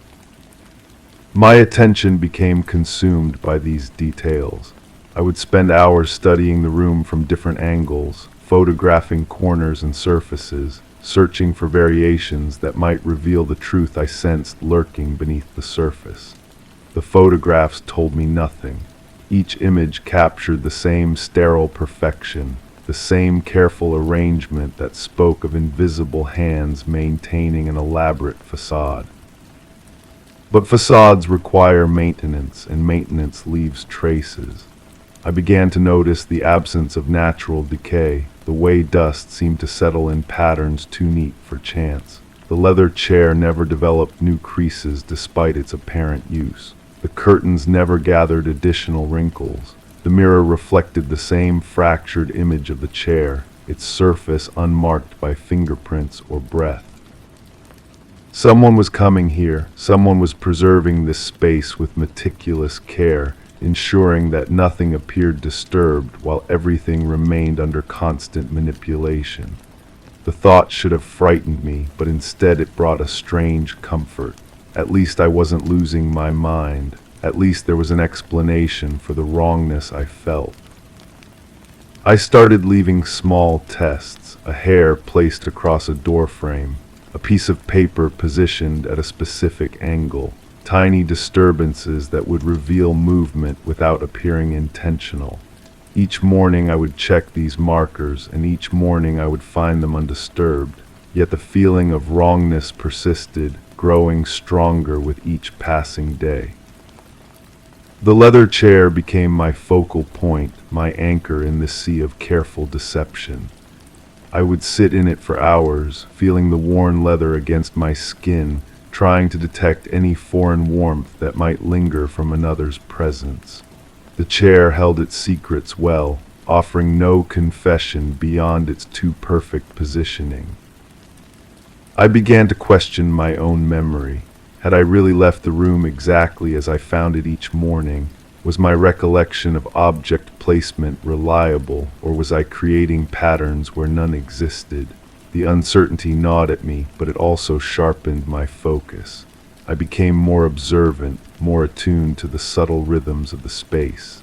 My attention became consumed by these details. I would spend hours studying the room from different angles, photographing corners and surfaces, searching for variations that might reveal the truth I sensed lurking beneath the surface. The photographs told me nothing. Each image captured the same sterile perfection, the same careful arrangement that spoke of invisible hands maintaining an elaborate facade. But facades require maintenance, and maintenance leaves traces. I began to notice the absence of natural decay, the way dust seemed to settle in patterns too neat for chance. The leather chair never developed new creases despite its apparent use. The curtains never gathered additional wrinkles. The mirror reflected the same fractured image of the chair, its surface unmarked by fingerprints or breath. Someone was coming here. Someone was preserving this space with meticulous care, ensuring that nothing appeared disturbed while everything remained under constant manipulation. The thought should have frightened me, but instead it brought a strange comfort. At least I wasn't losing my mind. At least there was an explanation for the wrongness I felt. I started leaving small tests, a hair placed across a doorframe, a piece of paper positioned at a specific angle, tiny disturbances that would reveal movement without appearing intentional. Each morning I would check these markers, and each morning I would find them undisturbed, yet the feeling of wrongness persisted, growing stronger with each passing day. The leather chair became my focal point, my anchor in this sea of careful deception. I would sit in it for hours, feeling the worn leather against my skin, trying to detect any foreign warmth that might linger from another's presence. The chair held its secrets well, offering no confession beyond its too perfect positioning. I began to question my own memory. Had I really left the room exactly as I found it each morning? Was my recollection of object placement reliable, or was I creating patterns where none existed? The uncertainty gnawed at me, but it also sharpened my focus. I became more observant, more attuned to the subtle rhythms of the space.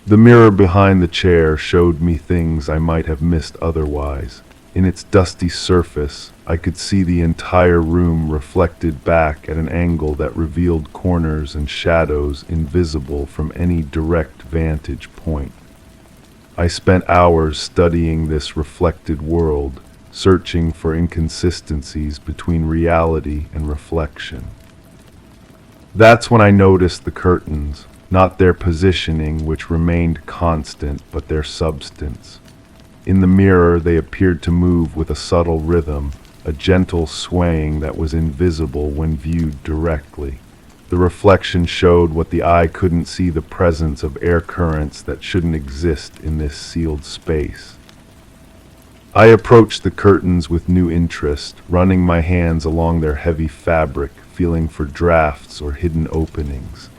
The mirror behind the chair showed me things I might have missed otherwise. In its dusty surface, I could see the entire room reflected back at an angle that revealed corners and shadows invisible from any direct vantage point. I spent hours studying this reflected world, searching for inconsistencies between reality and reflection. That's when I noticed the curtains, not their positioning, which remained constant, but their substance. In the mirror, they appeared to move with a subtle rhythm, a gentle swaying that was invisible when viewed directly. The reflection showed what the eye couldn't see: the presence of air currents that shouldn't exist in this sealed space. I approached the curtains with new interest, running my hands along their heavy fabric, feeling for drafts or hidden openings.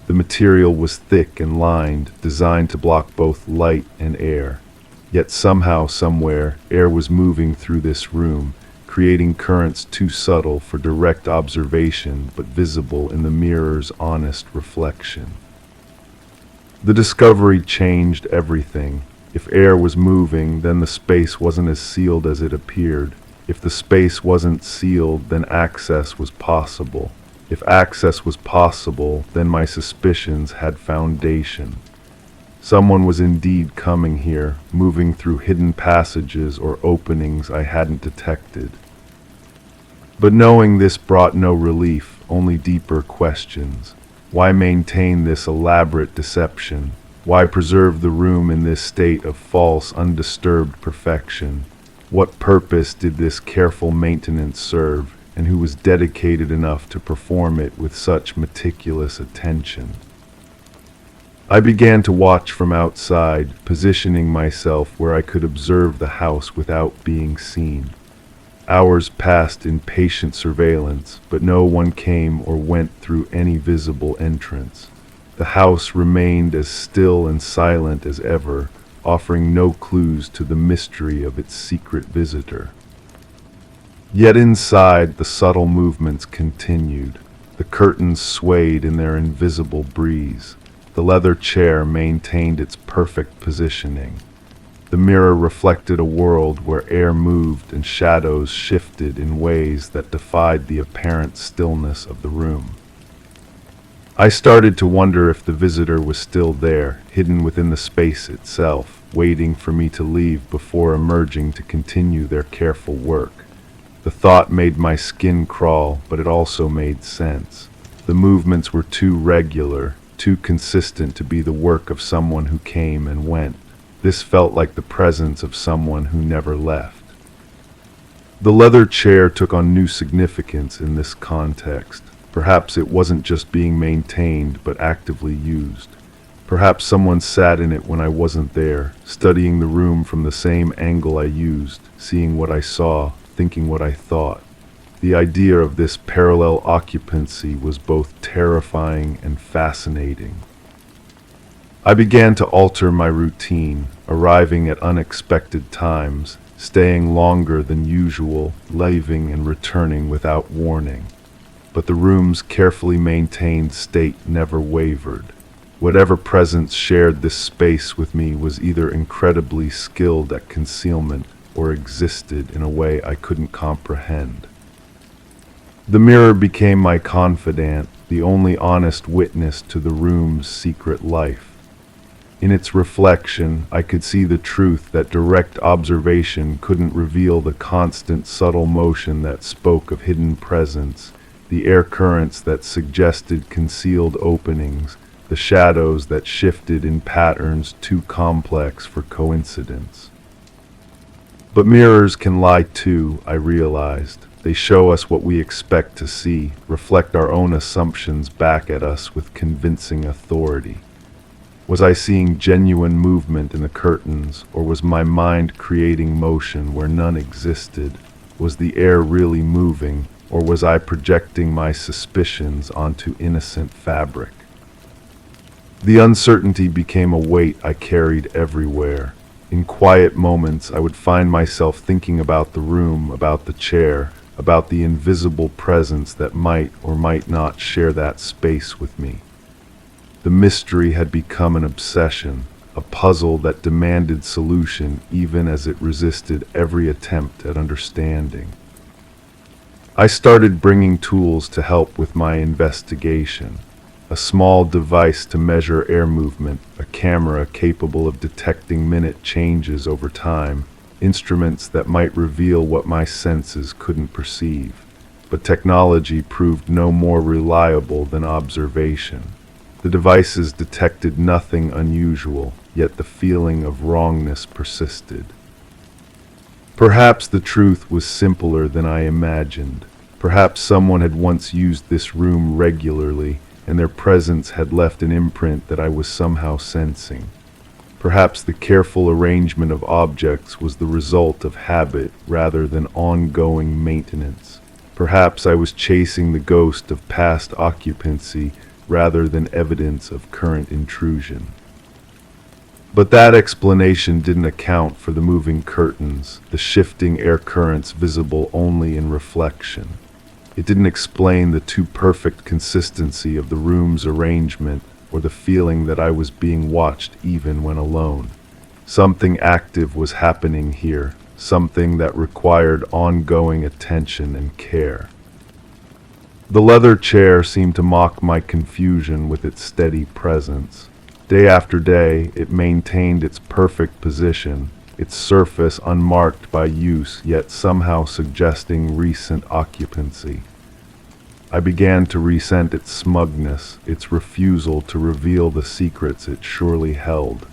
The material was thick and lined, designed to block both light and air. Yet somehow, somewhere, air was moving through this room, creating currents too subtle for direct observation, but visible in the mirror's honest reflection. The discovery changed everything. If air was moving, then the space wasn't as sealed as it appeared. If the space wasn't sealed, then access was possible. If access was possible, then my suspicions had foundation. Someone was indeed coming here, moving through hidden passages or openings I hadn't detected. But knowing this brought no relief, only deeper questions. Why maintain this elaborate deception? Why preserve the room in this state of false, undisturbed perfection? What purpose did this careful maintenance serve, and who was dedicated enough to perform it with such meticulous attention? I began to watch from outside, positioning myself where I could observe the house without being seen. Hours passed in patient surveillance, but no one came or went through any visible entrance. The house remained as still and silent as ever, offering no clues to the mystery of its secret visitor. Yet inside, the subtle movements continued. The curtains swayed in their invisible breeze. The leather chair maintained its perfect positioning. The mirror reflected a world where air moved and shadows shifted in ways that defied the apparent stillness of the room. I started to wonder if the visitor was still there, hidden within the space itself, waiting for me to leave before emerging to continue their careful work. The thought made my skin crawl, but it also made sense. The movements were too regular, too consistent to be the work of someone who came and went. This felt like the presence of someone who never left. The leather chair took on new significance in this context. Perhaps it wasn't just being maintained, but actively used. Perhaps someone sat in it when I wasn't there, studying the room from the same angle I used, seeing what I saw, thinking what I thought. The idea of this parallel occupancy was both terrifying and fascinating. I began to alter my routine, arriving at unexpected times, staying longer than usual, leaving and returning without warning. But the room's carefully maintained state never wavered. Whatever presence shared this space with me was either incredibly skilled at concealment or existed in a way I couldn't comprehend. The mirror became my confidant, the only honest witness to the room's secret life. In its reflection, I could see the truth that direct observation couldn't reveal the constant, subtle motion that spoke of hidden presence, the air currents that suggested concealed openings, the shadows that shifted in patterns too complex for coincidence. But mirrors can lie too, I realized. They show us what we expect to see, reflect our own assumptions back at us with convincing authority. Was I seeing genuine movement in the curtains, or was my mind creating motion where none existed? Was the air really moving, or was I projecting my suspicions onto innocent fabric? The uncertainty became a weight I carried everywhere. In quiet moments, I would find myself thinking about the room, about the chair, about the invisible presence that might or might not share that space with me. The mystery had become an obsession, a puzzle that demanded solution even as it resisted every attempt at understanding. I started bringing tools to help with my investigation. A small device to measure air movement, a camera capable of detecting minute changes over time, instruments that might reveal what my senses couldn't perceive. But technology proved no more reliable than observation. The devices detected nothing unusual, yet the feeling of wrongness persisted. Perhaps the truth was simpler than I imagined. Perhaps someone had once used this room regularly, and their presence had left an imprint that I was somehow sensing. Perhaps the careful arrangement of objects was the result of habit rather than ongoing maintenance. Perhaps I was chasing the ghost of past occupancy rather than evidence of current intrusion. But that explanation didn't account for the moving curtains, the shifting air currents visible only in reflection. It didn't explain the too perfect consistency of the room's arrangement or the feeling that I was being watched even when alone. Something active was happening here, something that required ongoing attention and care. The leather chair seemed to mock my confusion with its steady presence. Day after day, it maintained its perfect position, its surface unmarked by use, yet somehow suggesting recent occupancy. I began to resent its smugness, its refusal to reveal the secrets it surely held.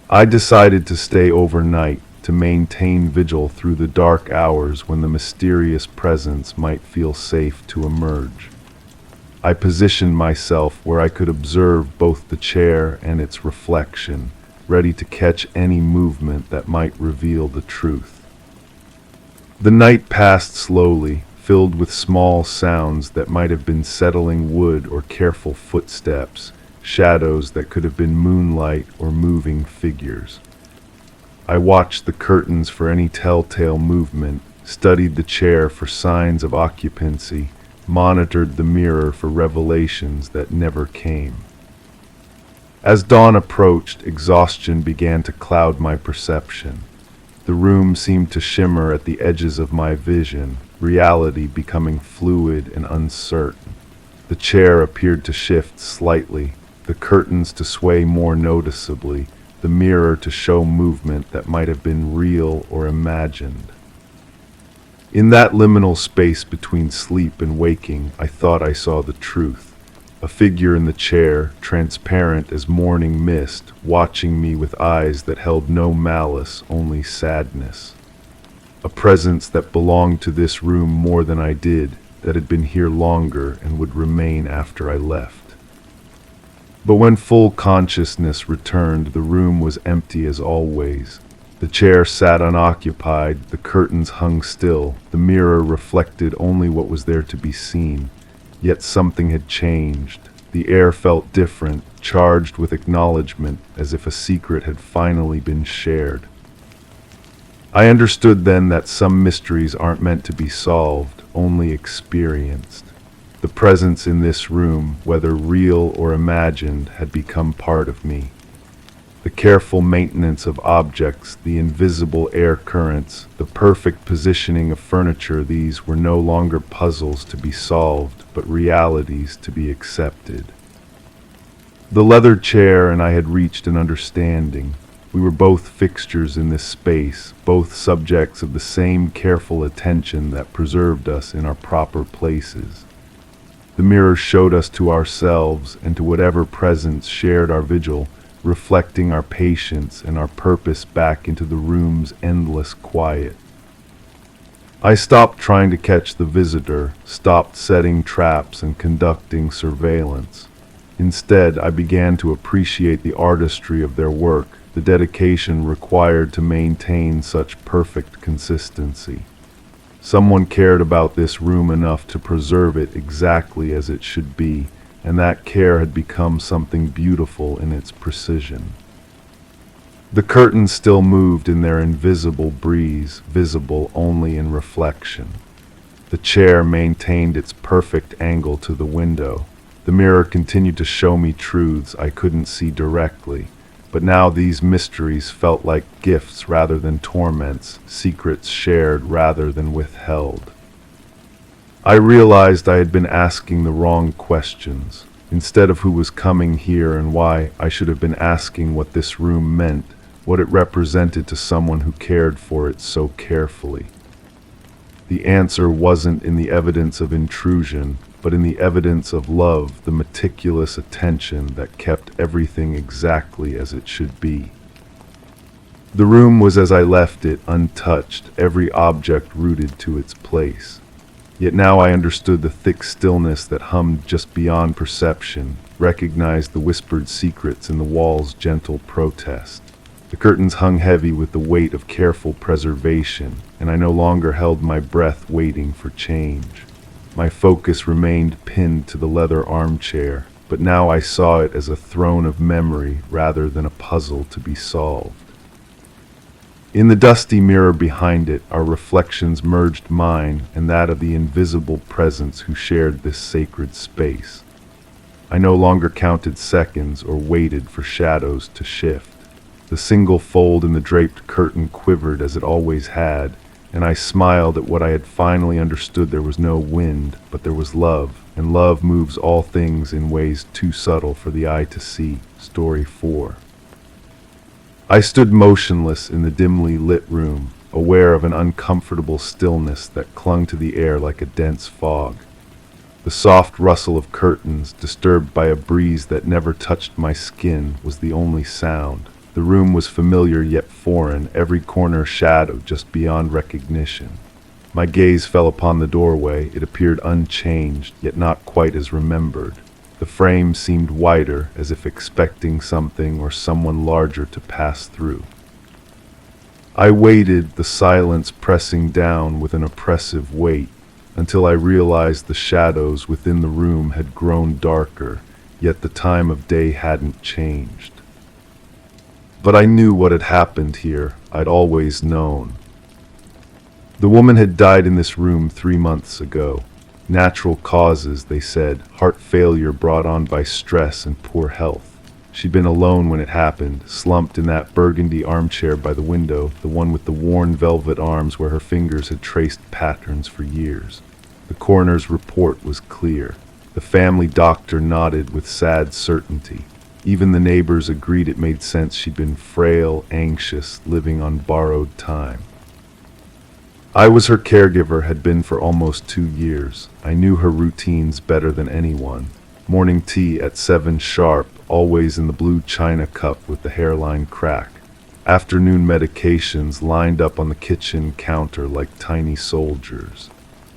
I decided to stay overnight, to maintain vigil through the dark hours when the mysterious presence might feel safe to emerge. I positioned myself where I could observe both the chair and its reflection, ready to catch any movement that might reveal the truth. The night passed slowly, filled with small sounds that might have been settling wood or careful footsteps, shadows that could have been moonlight or moving figures. I watched the curtains for any telltale movement, studied the chair for signs of occupancy, monitored the mirror for revelations that never came. As dawn approached, exhaustion began to cloud my perception. The room seemed to shimmer at the edges of my vision, reality becoming fluid and uncertain. The chair appeared to shift slightly, the curtains to sway more noticeably, the mirror to show movement that might have been real or imagined. In that liminal space between sleep and waking, I thought I saw the truth. A figure in the chair, transparent as morning mist, watching me with eyes that held no malice, only sadness. A presence that belonged to this room more than I did, that had been here longer and would remain after I left. But when full consciousness returned, the room was empty as always. The chair sat unoccupied, the curtains hung still, the mirror reflected only what was there to be seen. Yet something had changed. The air felt different, charged with acknowledgement, as if a secret had finally been shared. I understood then that some mysteries aren't meant to be solved, only experienced. The presence in this room, whether real or imagined, had become part of me. The careful maintenance of objects, the invisible air currents, the perfect positioning of furniture, these were no longer puzzles to be solved, but realities to be accepted. The leather chair and I had reached an understanding. We were both fixtures in this space, both subjects of the same careful attention that preserved us in our proper places. The mirror showed us to ourselves and to whatever presence shared our vigil, reflecting our patience and our purpose back into the room's endless quiet. I stopped trying to catch the visitor, stopped setting traps and conducting surveillance. Instead, I began to appreciate the artistry of their work, the dedication required to maintain such perfect consistency. Someone cared about this room enough to preserve it exactly as it should be, and that care had become something beautiful in its precision. The curtains still moved in their invisible breeze, visible only in reflection. The chair maintained its perfect angle to the window. The mirror continued to show me truths I couldn't see directly, but now these mysteries felt like gifts rather than torments, secrets shared rather than withheld. I realized I had been asking the wrong questions. Instead of who was coming here and why, I should have been asking what this room meant, what it represented to someone who cared for it so carefully. The answer wasn't in the evidence of intrusion, but in the evidence of love, the meticulous attention that kept everything exactly as it should be. The room was as I left it, untouched, every object rooted to its place. Yet now I understood the thick stillness that hummed just beyond perception, recognized the whispered secrets in the wall's gentle protest. The curtains hung heavy with the weight of careful preservation, and I no longer held my breath waiting for change. My focus remained pinned to the leather armchair, but now I saw it as a throne of memory rather than a puzzle to be solved. In the dusty mirror behind it, our reflections merged mine and that of the invisible presence who shared this sacred space. I no longer counted seconds or waited for shadows to shift. The single fold in the draped curtain quivered as it always had, and I smiled at what I had finally understood. There was no wind, but there was love, and love moves all things in ways too subtle for the eye to see. Story 4. I stood motionless in the dimly lit room, aware of an uncomfortable stillness that clung to the air like a dense fog. The soft rustle of curtains, disturbed by a breeze that never touched my skin, was the only sound. The room was familiar yet foreign, every corner shadowed just beyond recognition. My gaze fell upon the doorway. It appeared unchanged, yet not quite as remembered. The frame seemed wider, as if expecting something or someone larger to pass through. I waited, the silence pressing down with an oppressive weight, until I realized the shadows within the room had grown darker, yet the time of day hadn't changed. But I knew what had happened here. I'd always known. The woman had died in this room 3 months ago. Natural causes, they said, heart failure brought on by stress and poor health. She'd been alone when it happened, slumped in that burgundy armchair by the window, the one with the worn velvet arms where her fingers had traced patterns for years. The coroner's report was clear. The family doctor nodded with sad certainty. Even the neighbors agreed it made sense. She'd been frail, anxious, living on borrowed time. I was her caregiver, had been for almost 2 years. I knew her routines better than anyone. Morning tea at 7 sharp, always in the blue china cup with the hairline crack. Afternoon medications lined up on the kitchen counter like tiny soldiers.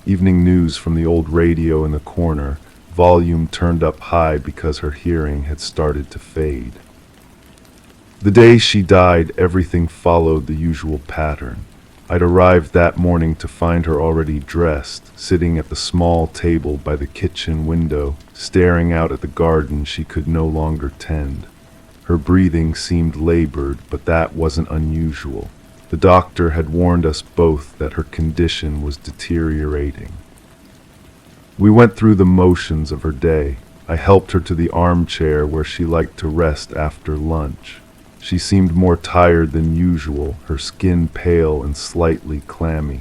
Evening news from the old radio in the corner, volume turned up high because her hearing had started to fade. The day she died, everything followed the usual pattern. I'd arrived that morning to find her already dressed, sitting at the small table by the kitchen window, staring out at the garden she could no longer tend. Her breathing seemed labored, but that wasn't unusual. The doctor had warned us both that her condition was deteriorating. We went through the motions of her day. I helped her to the armchair where she liked to rest after lunch. She seemed more tired than usual, her skin pale and slightly clammy.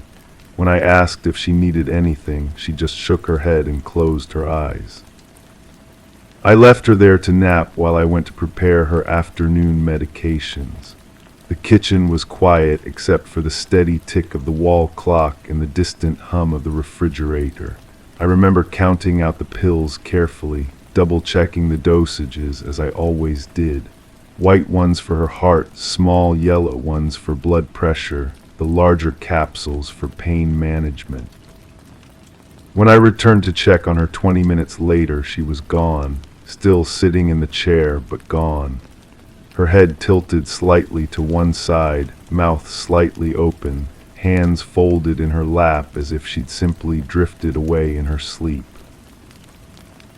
When I asked if she needed anything, she just shook her head and closed her eyes. I left her there to nap while I went to prepare her afternoon medications. The kitchen was quiet except for the steady tick of the wall clock and the distant hum of the refrigerator. I remember counting out the pills carefully, double-checking the dosages as I always did. White ones for her heart, small yellow ones for blood pressure, the larger capsules for pain management. When I returned to check on her 20 minutes later, she was gone, still sitting in the chair, but gone. Her head tilted slightly to one side, mouth slightly open, hands folded in her lap as if she'd simply drifted away in her sleep.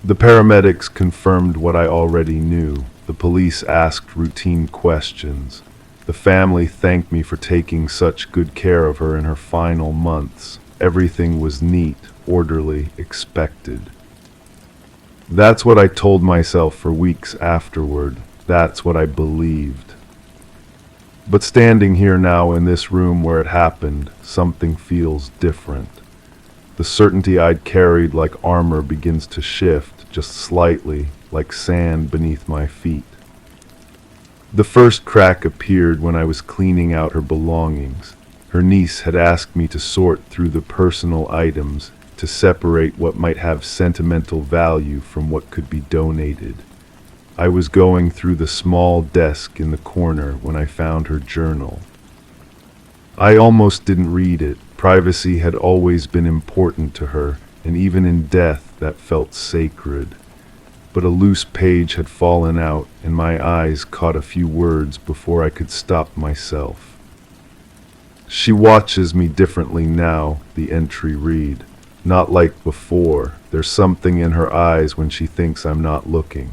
The paramedics confirmed what I already knew. The police asked routine questions. The family thanked me for taking such good care of her in her final months. Everything was neat, orderly, expected. That's what I told myself for weeks afterward. That's what I believed. But standing here now in this room where it happened, something feels different. The certainty I'd carried like armor begins to shift, just slightly, like sand beneath my feet. The first crack appeared when I was cleaning out her belongings. Her niece had asked me to sort through the personal items, to separate what might have sentimental value from what could be donated. I was going through the small desk in the corner when I found her journal. I almost didn't read it. Privacy had always been important to her, and even in death that felt sacred. But a loose page had fallen out, and my eyes caught a few words before I could stop myself. She watches me differently now, the entry read. Not like before. There's something in her eyes when she thinks I'm not looking.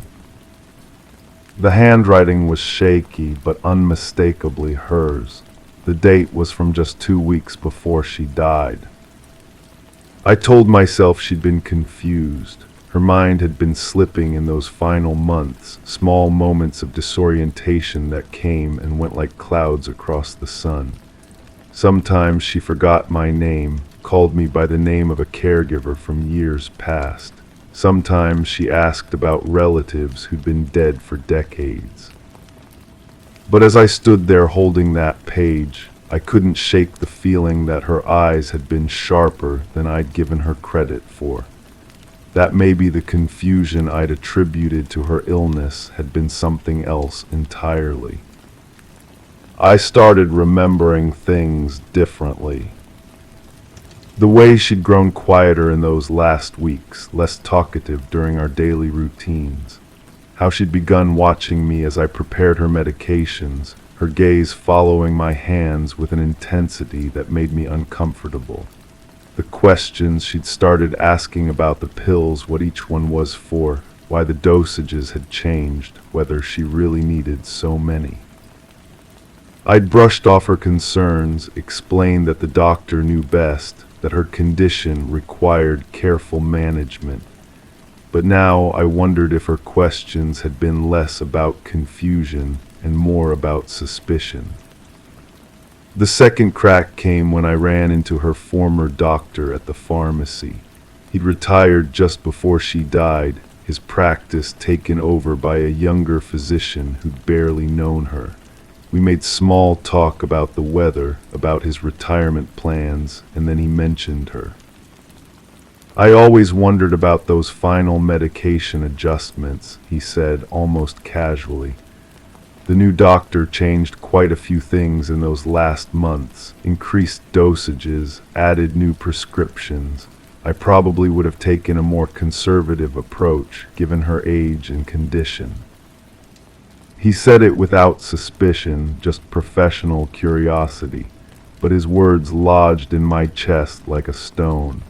The handwriting was shaky, but unmistakably hers. The date was from just 2 weeks before she died. I told myself she'd been confused. Her mind had been slipping in those final months, small moments of disorientation that came and went like clouds across the sun. Sometimes she forgot my name, called me by the name of a caregiver from years past. Sometimes she asked about relatives who'd been dead for decades. But as I stood there holding that page, I couldn't shake the feeling that her eyes had been sharper than I'd given her credit for. That maybe the confusion I'd attributed to her illness had been something else entirely. I started remembering things differently. The way she'd grown quieter in those last weeks, less talkative during our daily routines. How she'd begun watching me as I prepared her medications, her gaze following my hands with an intensity that made me uncomfortable. The questions she'd started asking about the pills, what each one was for, why the dosages had changed, whether she really needed so many. I'd brushed off her concerns, explained that the doctor knew best, that her condition required careful management. But now I wondered if her questions had been less about confusion and more about suspicion. The second crack came when I ran into her former doctor at the pharmacy. He'd retired just before she died, his practice taken over by a younger physician who'd barely known her. We made small talk about the weather, about his retirement plans, and then he mentioned her. I always wondered about those final medication adjustments, he said, almost casually. The new doctor changed quite a few things in those last months, increased dosages, added new prescriptions. I probably would have taken a more conservative approach, given her age and condition. He said it without suspicion, just professional curiosity, but his words lodged in my chest like a stone.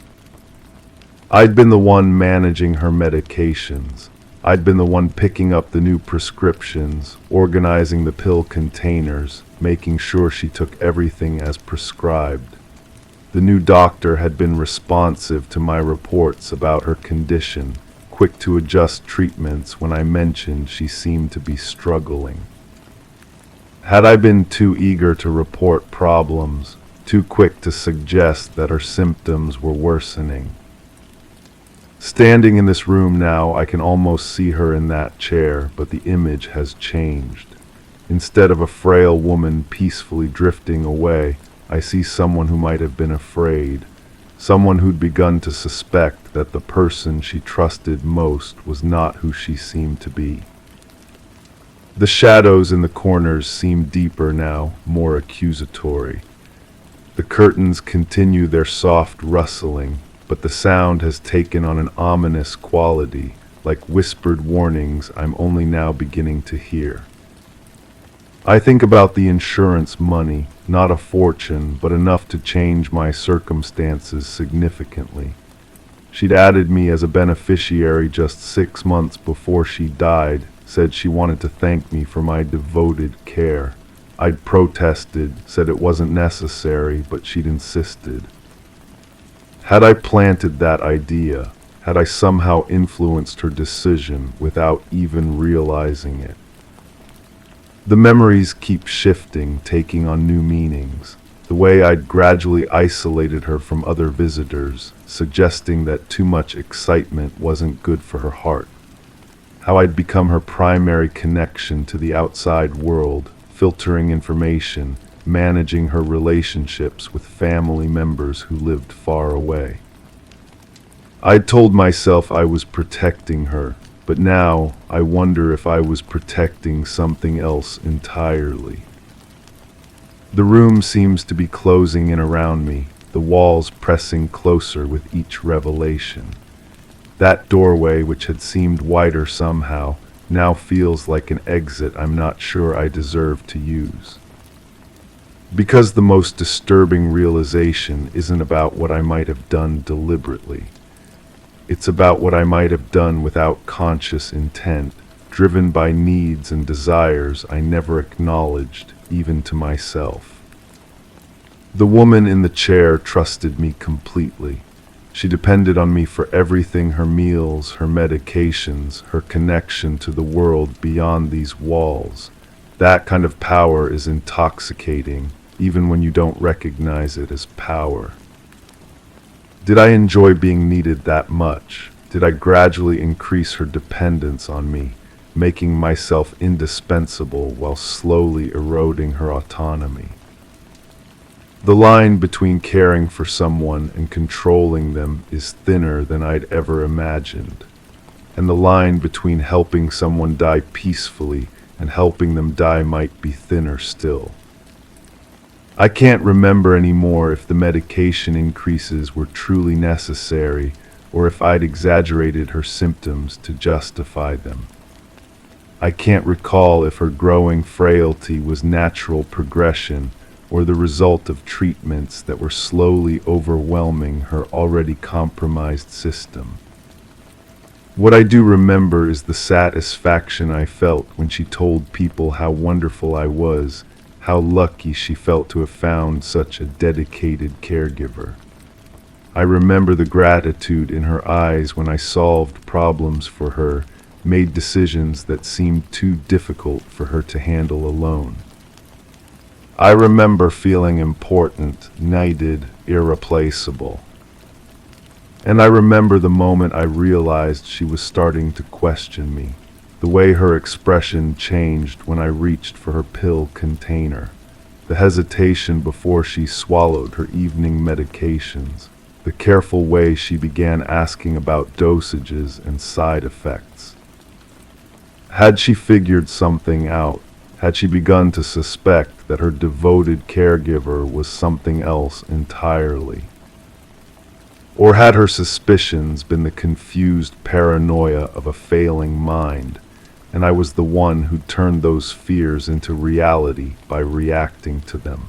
I'd been the one managing her medications. I'd been the one picking up the new prescriptions, organizing the pill containers, making sure she took everything as prescribed. The new doctor had been responsive to my reports about her condition, quick to adjust treatments when I mentioned she seemed to be struggling. Had I been too eager to report problems, too quick to suggest that her symptoms were worsening? Standing in this room now, I can almost see her in that chair, but the image has changed. Instead of a frail woman peacefully drifting away, I see someone who might have been afraid, someone who'd begun to suspect that the person she trusted most was not who she seemed to be. The shadows in the corners seem deeper now, more accusatory. The curtains continue their soft rustling, but the sound has taken on an ominous quality, like whispered warnings I'm only now beginning to hear. I think about the insurance money, not a fortune, but enough to change my circumstances significantly. She'd added me as a beneficiary just 6 months before she died, said she wanted to thank me for my devoted care. I'd protested, said it wasn't necessary, but she'd insisted. Had I planted that idea? Had I somehow influenced her decision without even realizing it? The memories keep shifting, taking on new meanings. The way I'd gradually isolated her from other visitors, suggesting that too much excitement wasn't good for her heart. How I'd become her primary connection to the outside world, filtering information, managing her relationships with family members who lived far away. I'd told myself I was protecting her, but now I wonder if I was protecting something else entirely. The room seems to be closing in around me, the walls pressing closer with each revelation. That doorway, which had seemed wider somehow, now feels like an exit I'm not sure I deserve to use. Because the most disturbing realization isn't about what I might have done deliberately. It's about what I might have done without conscious intent, driven by needs and desires I never acknowledged, even to myself. The woman in the chair trusted me completely. She depended on me for everything: her meals, her medications, her connection to the world beyond these walls. That kind of power is intoxicating, even when you don't recognize it as power. Did I enjoy being needed that much? Did I gradually increase her dependence on me, making myself indispensable while slowly eroding her autonomy? The line between caring for someone and controlling them is thinner than I'd ever imagined. And the line between helping someone die peacefully and helping them die might be thinner still. I can't remember anymore if the medication increases were truly necessary or if I'd exaggerated her symptoms to justify them. I can't recall if her growing frailty was natural progression or the result of treatments that were slowly overwhelming her already compromised system. What I do remember is the satisfaction I felt when she told people how wonderful I was, how lucky she felt to have found such a dedicated caregiver. I remember the gratitude in her eyes when I solved problems for her, made decisions that seemed too difficult for her to handle alone. I remember feeling important, knighted, irreplaceable. And I remember the moment I realized she was starting to question me, the way her expression changed when I reached for her pill container, the hesitation before she swallowed her evening medications, the careful way she began asking about dosages and side effects. Had she figured something out? Had she begun to suspect that her devoted caregiver was something else entirely? Or had her suspicions been the confused paranoia of a failing mind, and I was the one who turned those fears into reality by reacting to them?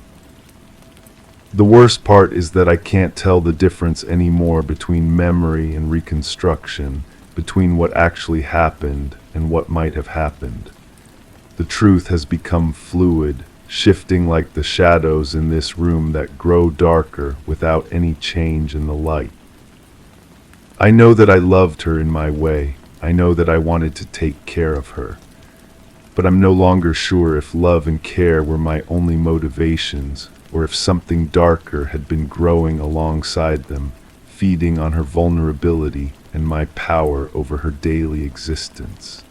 The worst part is that I can't tell the difference anymore between memory and reconstruction, between what actually happened and what might have happened. The truth has become fluid, shifting like the shadows in this room that grow darker without any change in the light. I know that I loved her in my way. I know that I wanted to take care of her. But I'm no longer sure if love and care were my only motivations, or if something darker had been growing alongside them, feeding on her vulnerability and my power over her daily existence.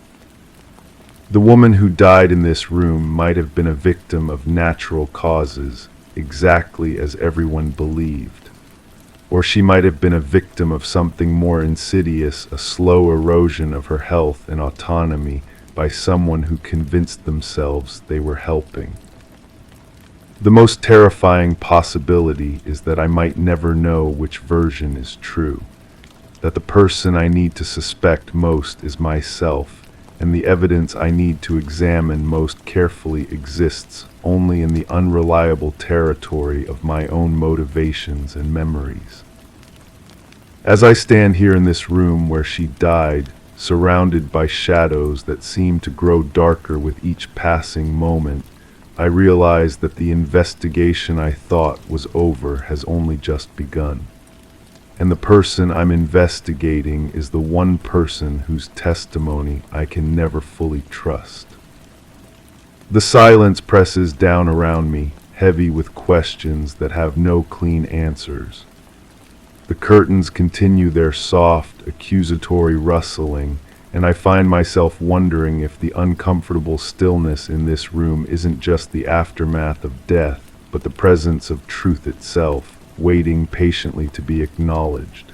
The woman who died in this room might have been a victim of natural causes, exactly as everyone believed. Or she might have been a victim of something more insidious, a slow erosion of her health and autonomy by someone who convinced themselves they were helping. The most terrifying possibility is that I might never know which version is true, that the person I need to suspect most is myself, and the evidence I need to examine most carefully exists only in the unreliable territory of my own motivations and memories. As I stand here in this room where she died, surrounded by shadows that seem to grow darker with each passing moment, I realize that the investigation I thought was over has only just begun. And the person I'm investigating is the one person whose testimony I can never fully trust. The silence presses down around me, heavy with questions that have no clean answers. The curtains continue their soft, accusatory rustling, and I find myself wondering if the uncomfortable stillness in this room isn't just the aftermath of death, but the presence of truth itself, waiting patiently to be acknowledged.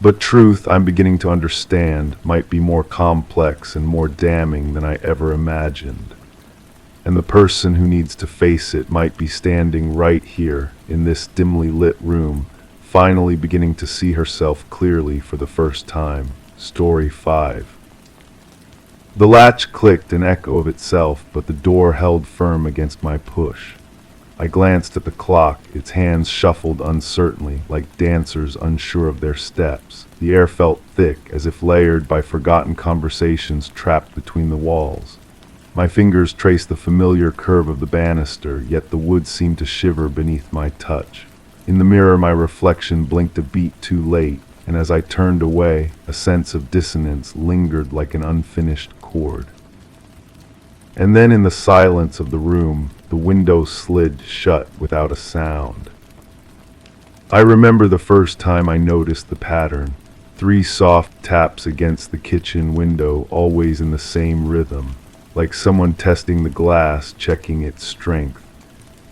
But truth, I'm beginning to understand, might be more complex and more damning than I ever imagined. And the person who needs to face it might be standing right here, in this dimly lit room, finally beginning to see herself clearly for the first time. Story 5. The latch clicked an echo of itself, but the door held firm against my push. I glanced at the clock, its hands shuffled uncertainly, like dancers unsure of their steps. The air felt thick, as if layered by forgotten conversations trapped between the walls. My fingers traced the familiar curve of the banister, yet the wood seemed to shiver beneath my touch. In the mirror, my reflection blinked a beat too late, and as I turned away, a sense of dissonance lingered like an unfinished chord. And then in the silence of the room, the window slid shut without a sound. I remember the first time I noticed the pattern. 3 soft taps against the kitchen window, always in the same rhythm, like someone testing the glass, checking its strength.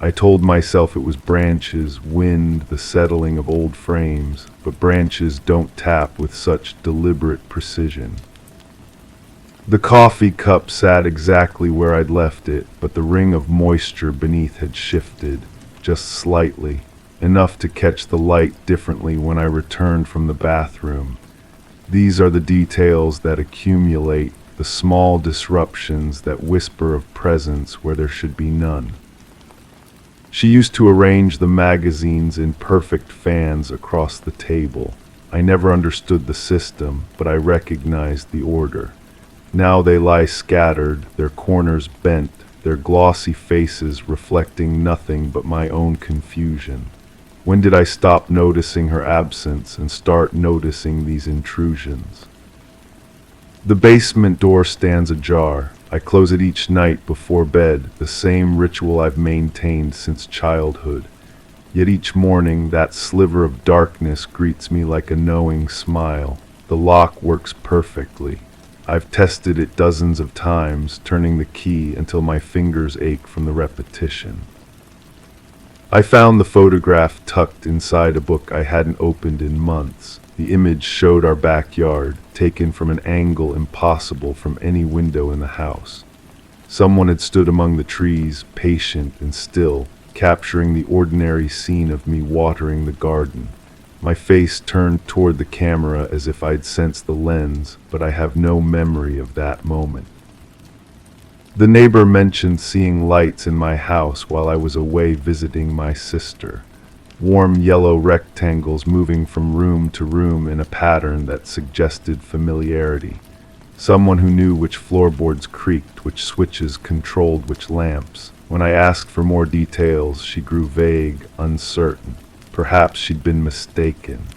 I told myself it was branches, wind, the settling of old frames, but branches don't tap with such deliberate precision. The coffee cup sat exactly where I'd left it, but the ring of moisture beneath had shifted, just slightly, enough to catch the light differently when I returned from the bathroom. These are the details that accumulate, the small disruptions that whisper of presence where there should be none. She used to arrange the magazines in perfect fans across the table. I never understood the system, but I recognized the order. Now they lie scattered, their corners bent, their glossy faces reflecting nothing but my own confusion. When did I stop noticing her absence and start noticing these intrusions? The basement door stands ajar. I close it each night before bed, the same ritual I've maintained since childhood. Yet each morning, that sliver of darkness greets me like a knowing smile. The lock works perfectly. I've tested it dozens of times, turning the key until my fingers ache from the repetition. I found the photograph tucked inside a book I hadn't opened in months. The image showed our backyard, taken from an angle impossible from any window in the house. Someone had stood among the trees, patient and still, capturing the ordinary scene of me watering the garden. My face turned toward the camera as if I'd sensed the lens, but I have no memory of that moment. The neighbor mentioned seeing lights in my house while I was away visiting my sister. Warm yellow rectangles moving from room to room in a pattern that suggested familiarity. Someone who knew which floorboards creaked, which switches controlled which lamps. When I asked for more details, she grew vague, uncertain. Perhaps she'd been mistaken.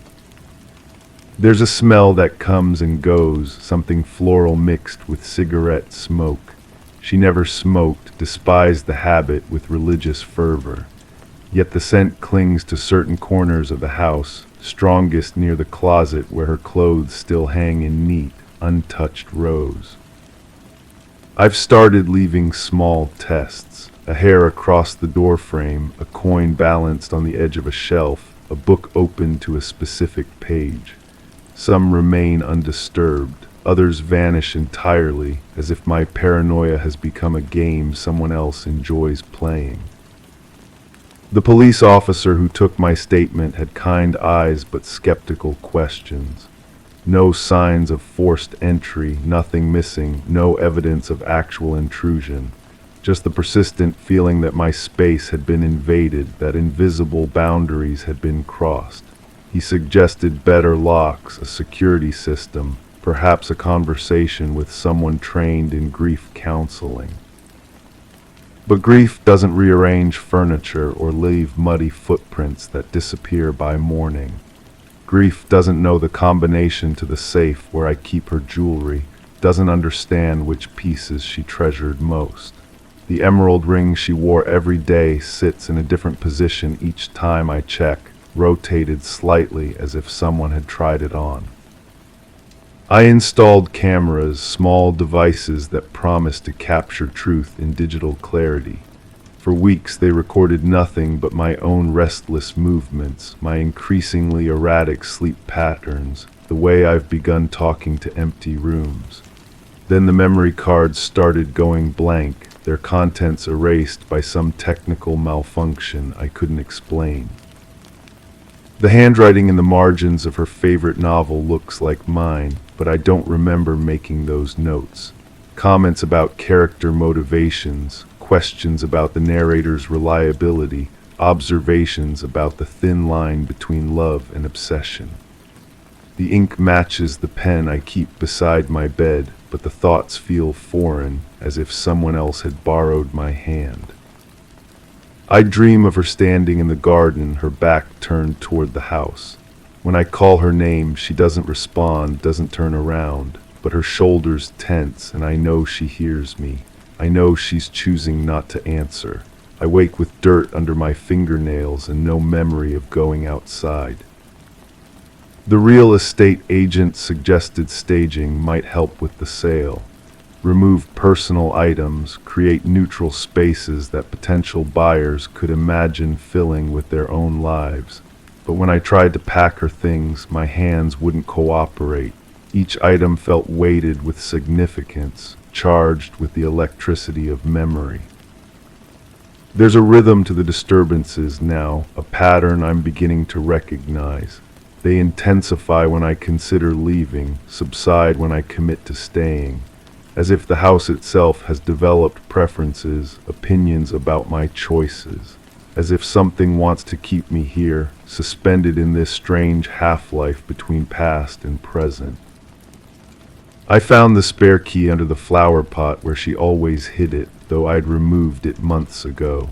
There's a smell that comes and goes, something floral mixed with cigarette smoke. She never smoked, despised the habit with religious fervor. Yet the scent clings to certain corners of the house, strongest near the closet where her clothes still hang in neat, untouched rows. I've started leaving small tests. A hair across the doorframe, a coin balanced on the edge of a shelf, a book open to a specific page. Some remain undisturbed, others vanish entirely, as if my paranoia has become a game someone else enjoys playing. The police officer who took my statement had kind eyes but skeptical questions. No signs of forced entry, nothing missing, no evidence of actual intrusion. Just the persistent feeling that my space had been invaded, that invisible boundaries had been crossed. He suggested better locks, a security system, perhaps a conversation with someone trained in grief counseling. But grief doesn't rearrange furniture or leave muddy footprints that disappear by morning. Grief doesn't know the combination to the safe where I keep her jewelry, doesn't understand which pieces she treasured most. The emerald ring she wore every day sits in a different position each time I check, rotated slightly as if someone had tried it on. I installed cameras, small devices that promised to capture truth in digital clarity. For weeks they recorded nothing but my own restless movements, my increasingly erratic sleep patterns, the way I've begun talking to empty rooms. Then the memory cards started going blank, their contents erased by some technical malfunction I couldn't explain. The handwriting in the margins of her favorite novel looks like mine, but I don't remember making those notes. Comments about character motivations, questions about the narrator's reliability, observations about the thin line between love and obsession. The ink matches the pen I keep beside my bed, but the thoughts feel foreign, as if someone else had borrowed my hand. I dream of her standing in the garden, her back turned toward the house. When I call her name, she doesn't respond, doesn't turn around, but her shoulders tense, and I know she hears me. I know she's choosing not to answer. I wake with dirt under my fingernails and no memory of going outside. The real estate agent suggested staging might help with the sale. Remove personal items, create neutral spaces that potential buyers could imagine filling with their own lives. But when I tried to pack her things, my hands wouldn't cooperate. Each item felt weighted with significance, charged with the electricity of memory. There's a rhythm to the disturbances now, a pattern I'm beginning to recognize. They intensify when I consider leaving, subside when I commit to staying, as if the house itself has developed preferences, opinions about my choices, as if something wants to keep me here, suspended in this strange half-life between past and present. I found the spare key under the flower pot where she always hid it, though I'd removed it months ago.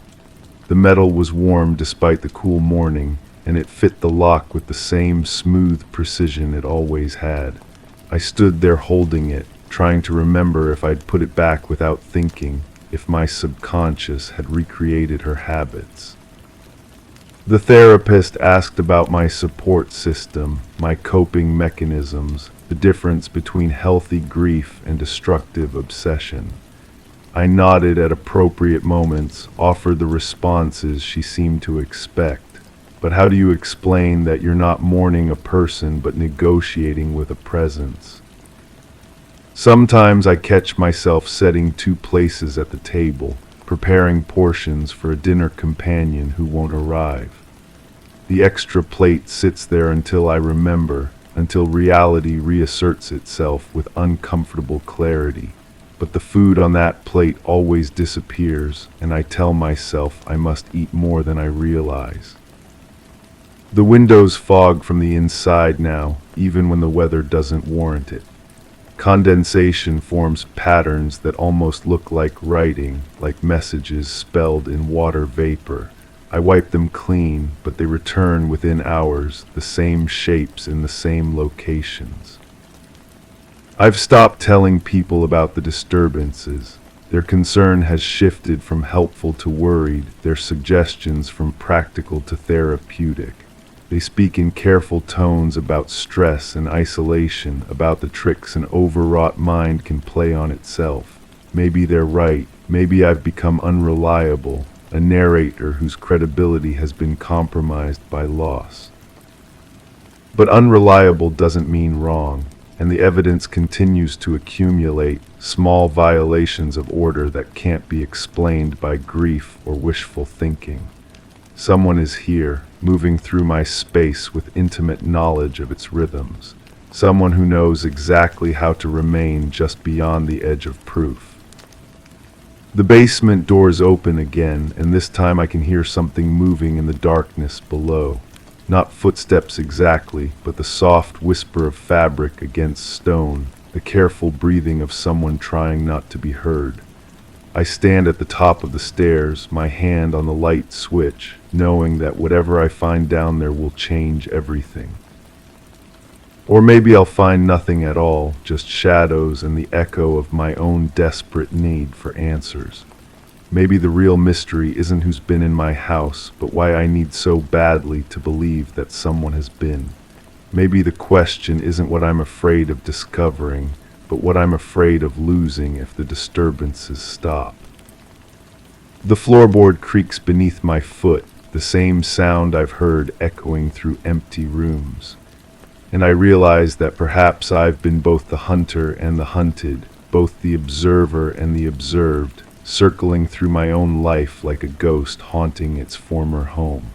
The metal was warm despite the cool morning, and it fit the lock with the same smooth precision it always had. I stood there holding it, trying to remember if I'd put it back without thinking, if my subconscious had recreated her habits. The therapist asked about my support system, my coping mechanisms, the difference between healthy grief and destructive obsession. I nodded at appropriate moments, offered the responses she seemed to expect. But how do you explain that you're not mourning a person but negotiating with a presence? Sometimes I catch myself setting two places at the table, preparing portions for a dinner companion who won't arrive. The extra plate sits there until I remember, until reality reasserts itself with uncomfortable clarity. But the food on that plate always disappears, and I tell myself I must eat more than I realize. The windows fog from the inside now, even when the weather doesn't warrant it. Condensation forms patterns that almost look like writing, like messages spelled in water vapor. I wipe them clean, but they return within hours, the same shapes in the same locations. I've stopped telling people about the disturbances. Their concern has shifted from helpful to worried, their suggestions from practical to therapeutic. They speak in careful tones about stress and isolation, about the tricks an overwrought mind can play on itself. Maybe they're right. Maybe I've become unreliable, a narrator whose credibility has been compromised by loss. But unreliable doesn't mean wrong, and the evidence continues to accumulate, small violations of order that can't be explained by grief or wishful thinking. Someone is here, moving through my space with intimate knowledge of its rhythms. Someone who knows exactly how to remain just beyond the edge of proof. The basement doors open again, and this time I can hear something moving in the darkness below. Not footsteps exactly, but the soft whisper of fabric against stone, the careful breathing of someone trying not to be heard. I stand at the top of the stairs, my hand on the light switch, knowing that whatever I find down there will change everything. Or maybe I'll find nothing at all, just shadows and the echo of my own desperate need for answers. Maybe the real mystery isn't who's been in my house, but why I need so badly to believe that someone has been. Maybe the question isn't what I'm afraid of discovering, but what I'm afraid of losing if the disturbances stop. The floorboard creaks beneath my foot, the same sound I've heard echoing through empty rooms. And I realize that perhaps I've been both the hunter and the hunted, both the observer and the observed, circling through my own life like a ghost haunting its former home.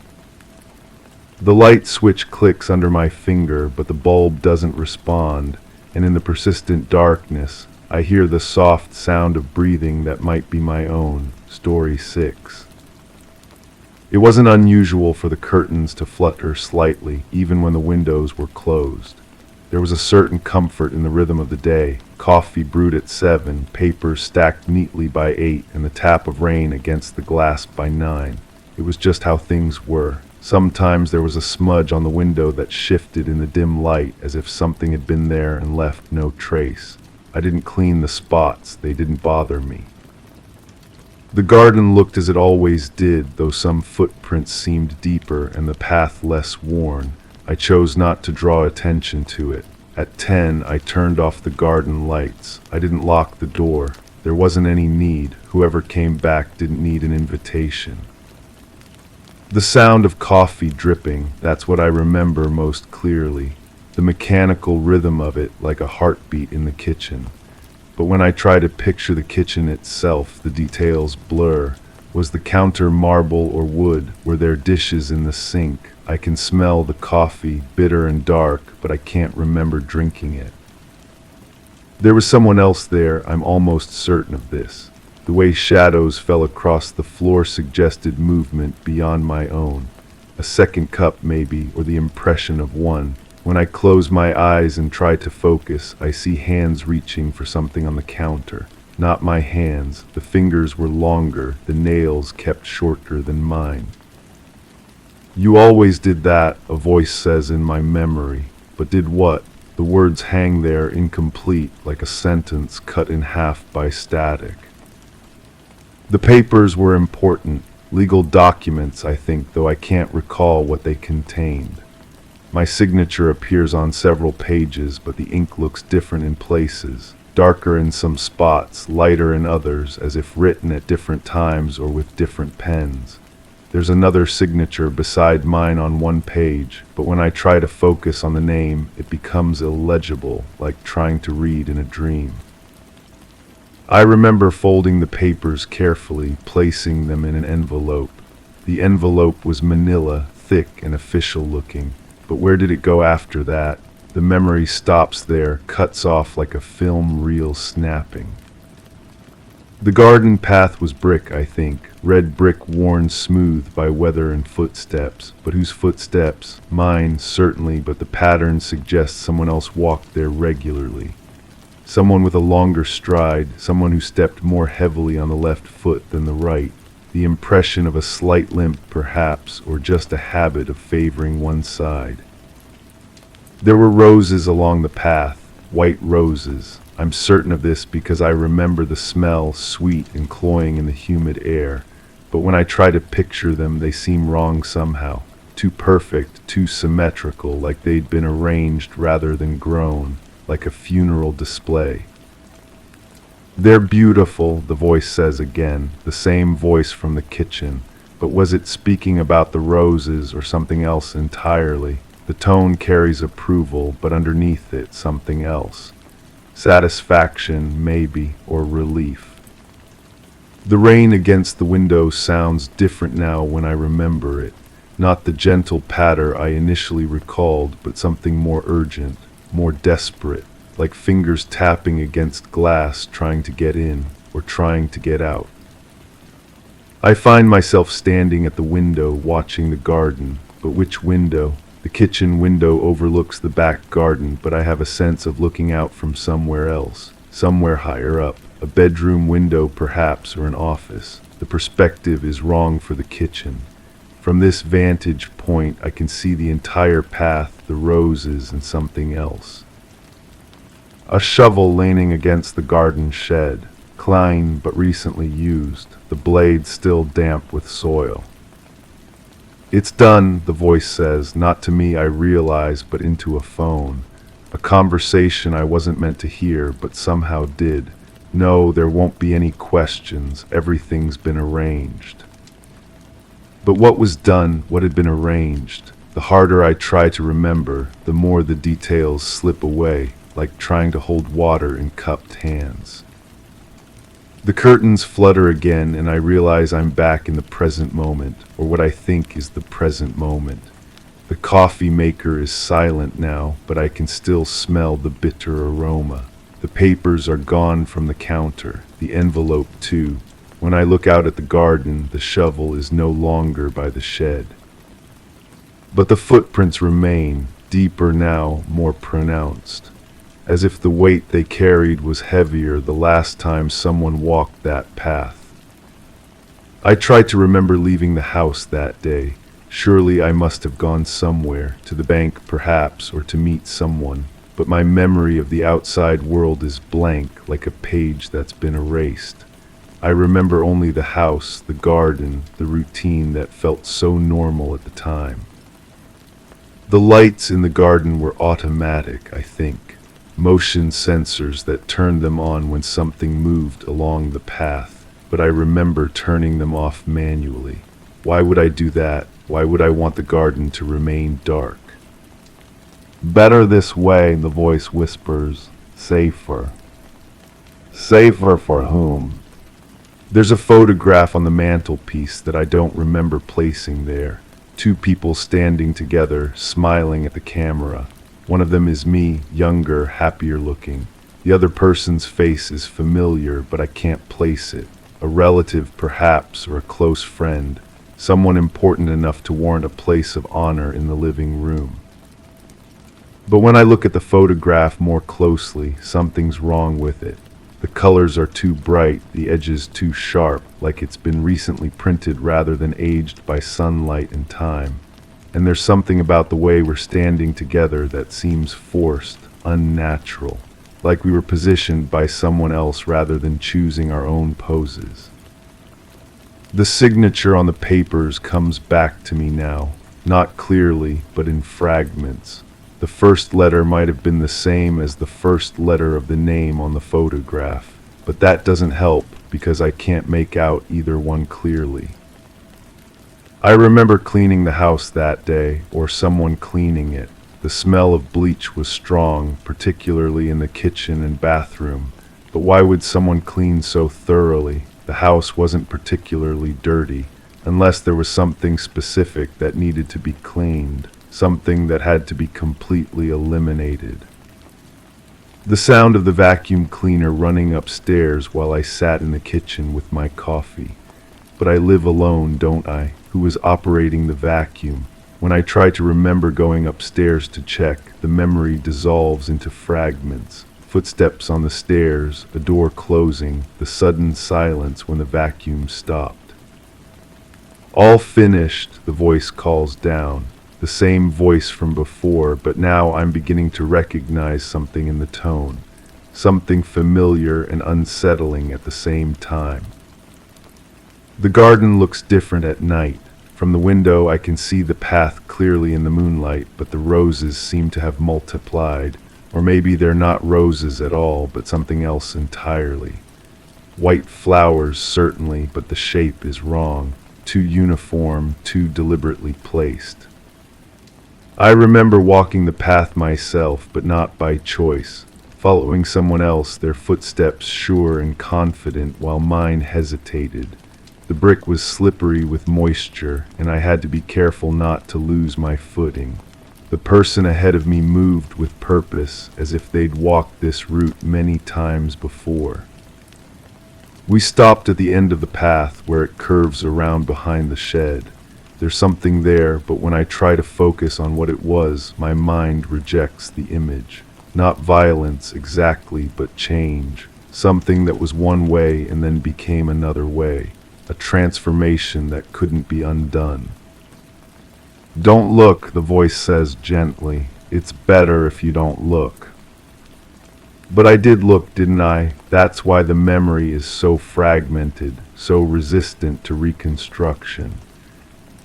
The light switch clicks under my finger, but the bulb doesn't respond, and in the persistent darkness, I hear the soft sound of breathing that might be my own. Story 6. It wasn't unusual for the curtains to flutter slightly, even when the windows were closed. There was a certain comfort in the rhythm of the day, coffee brewed at 7, papers stacked neatly by 8, and the tap of rain against the glass by 9. It was just how things were. Sometimes there was a smudge on the window that shifted in the dim light as if something had been there and left no trace. I didn't clean the spots, they didn't bother me. The garden looked as it always did, though some footprints seemed deeper and the path less worn. I chose not to draw attention to it. At 10, I turned off the garden lights. I didn't lock the door. There wasn't any need. Whoever came back didn't need an invitation. The sound of coffee dripping, that's what I remember most clearly. The mechanical rhythm of it, like a heartbeat in the kitchen. But when I try to picture the kitchen itself, the details blur. Was the counter marble or wood? Were there dishes in the sink? I can smell the coffee, bitter and dark, but I can't remember drinking it. There was someone else there, I'm almost certain of this. The way shadows fell across the floor suggested movement beyond my own. A second cup maybe, or the impression of one. When I close my eyes and try to focus, I see hands reaching for something on the counter. Not my hands. The fingers were longer, the nails kept shorter than mine. "You always did that," a voice says in my memory. But did what? The words hang there incomplete, like a sentence cut in half by static. The papers were important. Legal documents, I think, though I can't recall what they contained. My signature appears on several pages, but the ink looks different in places, darker in some spots, lighter in others, as if written at different times or with different pens. There's another signature beside mine on one page, but when I try to focus on the name, it becomes illegible, like trying to read in a dream. I remember folding the papers carefully, placing them in an envelope. The envelope was manila, thick and official looking. But where did it go after that? The memory stops there, cuts off like a film reel snapping. The garden path was brick, I think, red brick worn smooth by weather and footsteps. But whose footsteps? Mine, certainly, but the pattern suggests someone else walked there regularly. Someone with a longer stride, someone who stepped more heavily on the left foot than the right. The impression of a slight limp, perhaps, or just a habit of favoring one side. There were roses along the path, white roses. I'm certain of this because I remember the smell, sweet and cloying in the humid air. But when I try to picture them, they seem wrong somehow. Too perfect, too symmetrical, like they'd been arranged rather than grown, like a funeral display. "They're beautiful," the voice says again, the same voice from the kitchen. But was it speaking about the roses or something else entirely? The tone carries approval, but underneath it, something else. Satisfaction, maybe, or relief. The rain against the window sounds different now when I remember it. Not the gentle patter I initially recalled, but something more urgent, more desperate, like fingers tapping against glass trying to get in or trying to get out. I find myself standing at the window watching the garden, but which window? The kitchen window overlooks the back garden, but I have a sense of looking out from somewhere else, somewhere higher up. A bedroom window perhaps, or an office. The perspective is wrong for the kitchen. From this vantage point I can see the entire path, the roses, and something else. A shovel leaning against the garden shed, clean but recently used, the blade still damp with soil. "It's done," the voice says, not to me I realize, but into a phone. A conversation I wasn't meant to hear, but somehow did. "No, there won't be any questions. Everything's been arranged." But what was done, what had been arranged? The harder I try to remember, the more the details slip away, like trying to hold water in cupped hands. The curtains flutter again, and I realize I'm back in the present moment, or what I think is the present moment. The coffee maker is silent now, but I can still smell the bitter aroma. The papers are gone from the counter, the envelope too. When I look out at the garden, the shovel is no longer by the shed. But the footprints remain, deeper now, more pronounced, as if the weight they carried was heavier the last time someone walked that path. I tried to remember leaving the house that day. Surely I must have gone somewhere, to the bank perhaps, or to meet someone. But my memory of the outside world is blank, like a page that's been erased. I remember only the house, the garden, the routine that felt so normal at the time. The lights in the garden were automatic, I think. Motion sensors that turned them on when something moved along the path, but I remember turning them off manually. Why would I do that? Why would I want the garden to remain dark? "Better this way," the voice whispers. "Safer." Safer for whom? There's a photograph on the mantelpiece that I don't remember placing there. Two people standing together, smiling at the camera. One of them is me, younger, happier looking. The other person's face is familiar, but I can't place it. A relative, perhaps, or a close friend. Someone important enough to warrant a place of honor in the living room. But when I look at the photograph more closely, something's wrong with it. The colors are too bright, the edges too sharp, like it's been recently printed rather than aged by sunlight and time. And there's something about the way we're standing together that seems forced, unnatural, like we were positioned by someone else rather than choosing our own poses. The signature on the papers comes back to me now, not clearly, but in fragments. The first letter might have been the same as the first letter of the name on the photograph, but that doesn't help because I can't make out either one clearly. I remember cleaning the house that day, or someone cleaning it. The smell of bleach was strong, particularly in the kitchen and bathroom. But why would someone clean so thoroughly? The house wasn't particularly dirty, unless there was something specific that needed to be cleaned. Something that had to be completely eliminated. The sound of the vacuum cleaner running upstairs while I sat in the kitchen with my coffee. But I live alone, don't I? Who was operating the vacuum? When I try to remember going upstairs to check, the memory dissolves into fragments. Footsteps on the stairs, a door closing, the sudden silence when the vacuum stopped. "All finished," the voice calls down. The same voice from before, but now I'm beginning to recognize something in the tone. Something familiar and unsettling at the same time. The garden looks different at night. From the window I can see the path clearly in the moonlight, but the roses seem to have multiplied. Or maybe they're not roses at all, but something else entirely. White flowers, certainly, but the shape is wrong. Too uniform, too deliberately placed. I remember walking the path myself, but not by choice, following someone else, their footsteps sure and confident while mine hesitated. The brick was slippery with moisture, and I had to be careful not to lose my footing. The person ahead of me moved with purpose, as if they'd walked this route many times before. We stopped at the end of the path where it curves around behind the shed. There's something there, but when I try to focus on what it was, my mind rejects the image. Not violence exactly, but change. Something that was one way and then became another way. A transformation that couldn't be undone. "Don't look," the voice says gently. "It's better if you don't look." But I did look, didn't I? That's why the memory is so fragmented, so resistant to reconstruction.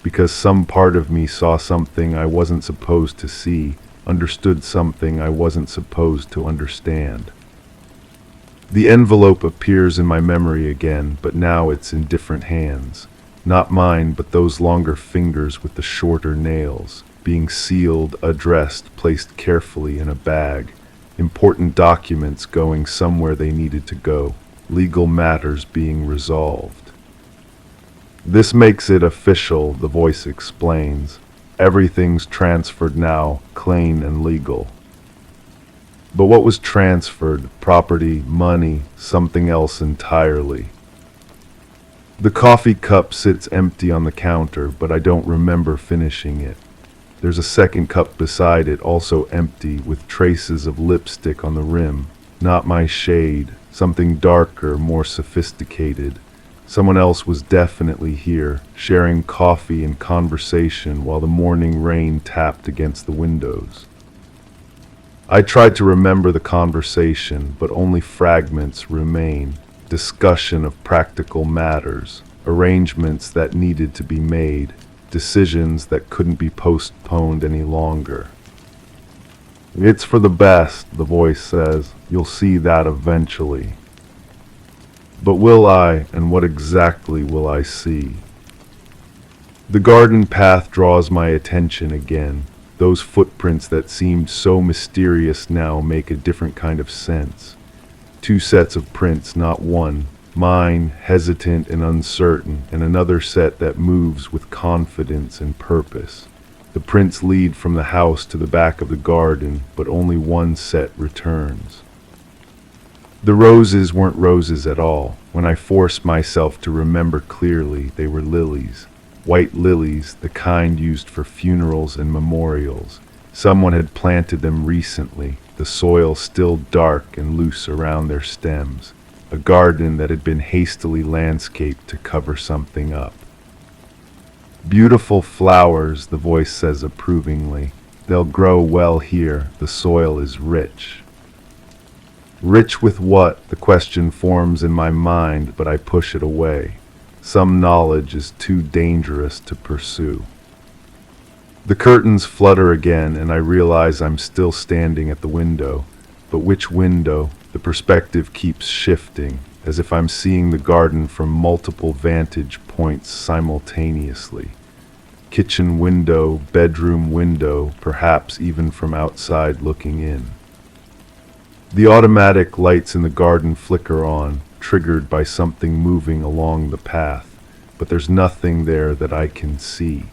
Because some part of me saw something I wasn't supposed to see, understood something I wasn't supposed to understand. The envelope appears in my memory again, but now it's in different hands. Not mine, but those longer fingers with the shorter nails, being sealed, addressed, placed carefully in a bag. Important documents going somewhere they needed to go, legal matters being resolved. "This makes it official," the voice explains. "Everything's transferred now, clean and legal." But what was transferred? Property, money, something else entirely. The coffee cup sits empty on the counter, but I don't remember finishing it. There's a second cup beside it, also empty, with traces of lipstick on the rim. Not my shade, something darker, more sophisticated. Someone else was definitely here, sharing coffee and conversation while the morning rain tapped against the windows. I tried to remember the conversation, but only fragments remain. Discussion of practical matters, arrangements that needed to be made, decisions that couldn't be postponed any longer. "It's for the best," the voice says. "You'll see that eventually." But will I, and what exactly will I see? The garden path draws my attention again. Those footprints that seemed so mysterious now make a different kind of sense. Two sets of prints, not one. Mine, hesitant and uncertain, and another set that moves with confidence and purpose. The prints lead from the house to the back of the garden, but only one set returns. The roses weren't roses at all. When I forced myself to remember clearly, they were lilies. White lilies, the kind used for funerals and memorials. Someone had planted them recently, the soil still dark and loose around their stems. A garden that had been hastily landscaped to cover something up. "Beautiful flowers," the voice says approvingly. "They'll grow well here. The soil is rich." Rich with what? The question forms in my mind, but I push it away. Some knowledge is too dangerous to pursue. The curtains flutter again, and I realize I'm still standing at the window. But which window? The perspective keeps shifting, as if I'm seeing the garden from multiple vantage points simultaneously. Kitchen window, bedroom window, perhaps even from outside looking in. The automatic lights in the garden flicker on, triggered by something moving along the path, but there's nothing there that I can see.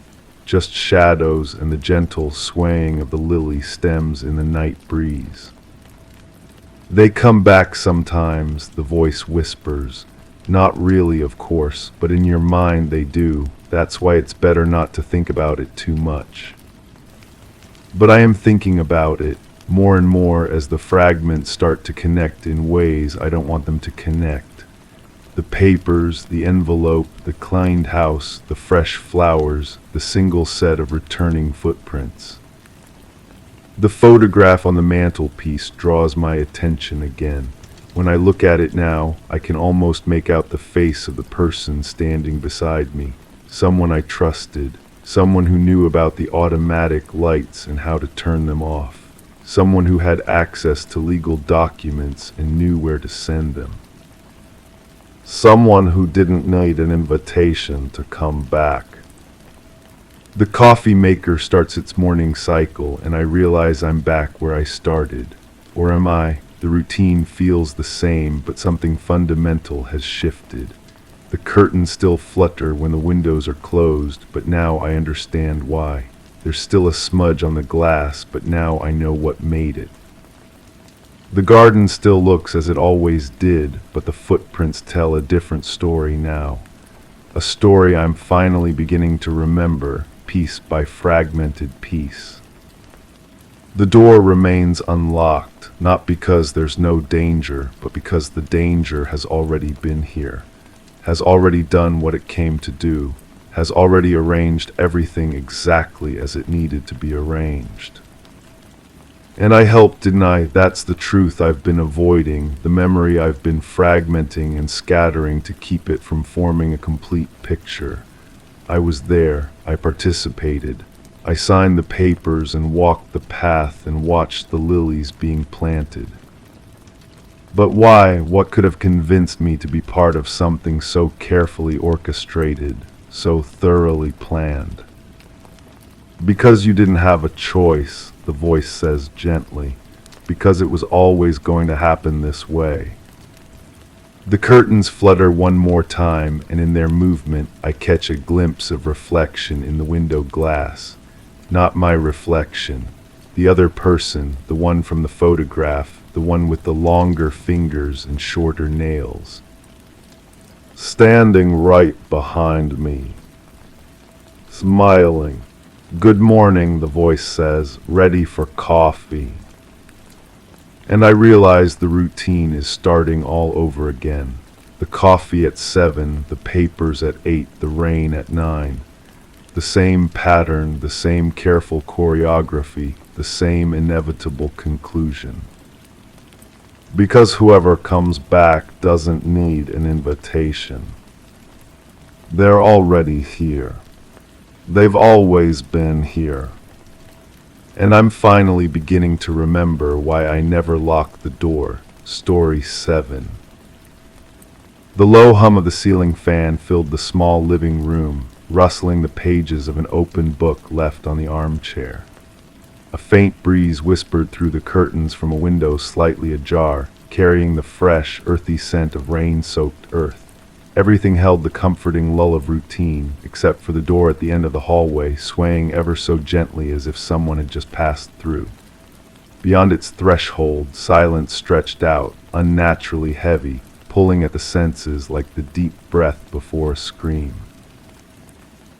Just shadows and the gentle swaying of the lily stems in the night breeze. "They come back sometimes," the voice whispers. "Not really, of course, but in your mind they do. That's why it's better not to think about it too much." But I am thinking about it, more and more as the fragments start to connect in ways I don't want them to connect. The papers, the envelope, the cleaned house, the fresh flowers, the single set of returning footprints. The photograph on the mantelpiece draws my attention again. When I look at it now, I can almost make out the face of the person standing beside me. Someone I trusted. Someone who knew about the automatic lights and how to turn them off. Someone who had access to legal documents and knew where to send them. someone who didn't need an invitation to come back. The coffee maker starts its morning cycle, and I realize I'm back where I started. Or am I? The routine feels the same, but something fundamental has shifted. The curtains still flutter when the windows are closed, but now I understand why. There's still a smudge on the glass, but now I know what made it. The garden still looks as it always did, but the footprints tell a different story now. A story I'm finally beginning to remember, piece by fragmented piece. The door remains unlocked, not because there's no danger, but because the danger has already been here, has already done what it came to do, has already arranged everything exactly as it needed to be arranged. And I helped, didn't I? That's the truth I've been avoiding, the memory I've been fragmenting and scattering to keep it from forming a complete picture. I was there, I participated. I signed the papers and walked the path and watched the lilies being planted. But why? What could have convinced me to be part of something so carefully orchestrated, so thoroughly planned? Because you didn't have a choice, the voice says gently, because it was always going to happen this way. The curtains flutter one more time, and in their movement I catch a glimpse of reflection in the window glass. Not my reflection, the other person, the one from the photograph, the one with the longer fingers and shorter nails. Standing right behind me, smiling. "Good morning," the voice says, "ready for coffee." And I realize the routine is starting all over again. The coffee at 7, the papers at 8, the rain at 9. The same pattern, the same careful choreography, the same inevitable conclusion. Because whoever comes back doesn't need an invitation. They're already here. They've always been here. And I'm finally beginning to remember why I never locked the door. Story 7. The low hum of the ceiling fan filled the small living room, rustling the pages of an open book left on the armchair. A faint breeze whispered through the curtains from a window slightly ajar, carrying the fresh, earthy scent of rain-soaked earth. Everything held the comforting lull of routine, except for the door at the end of the hallway, swaying ever so gently as if someone had just passed through. Beyond its threshold, silence stretched out, unnaturally heavy, pulling at the senses like the deep breath before a scream.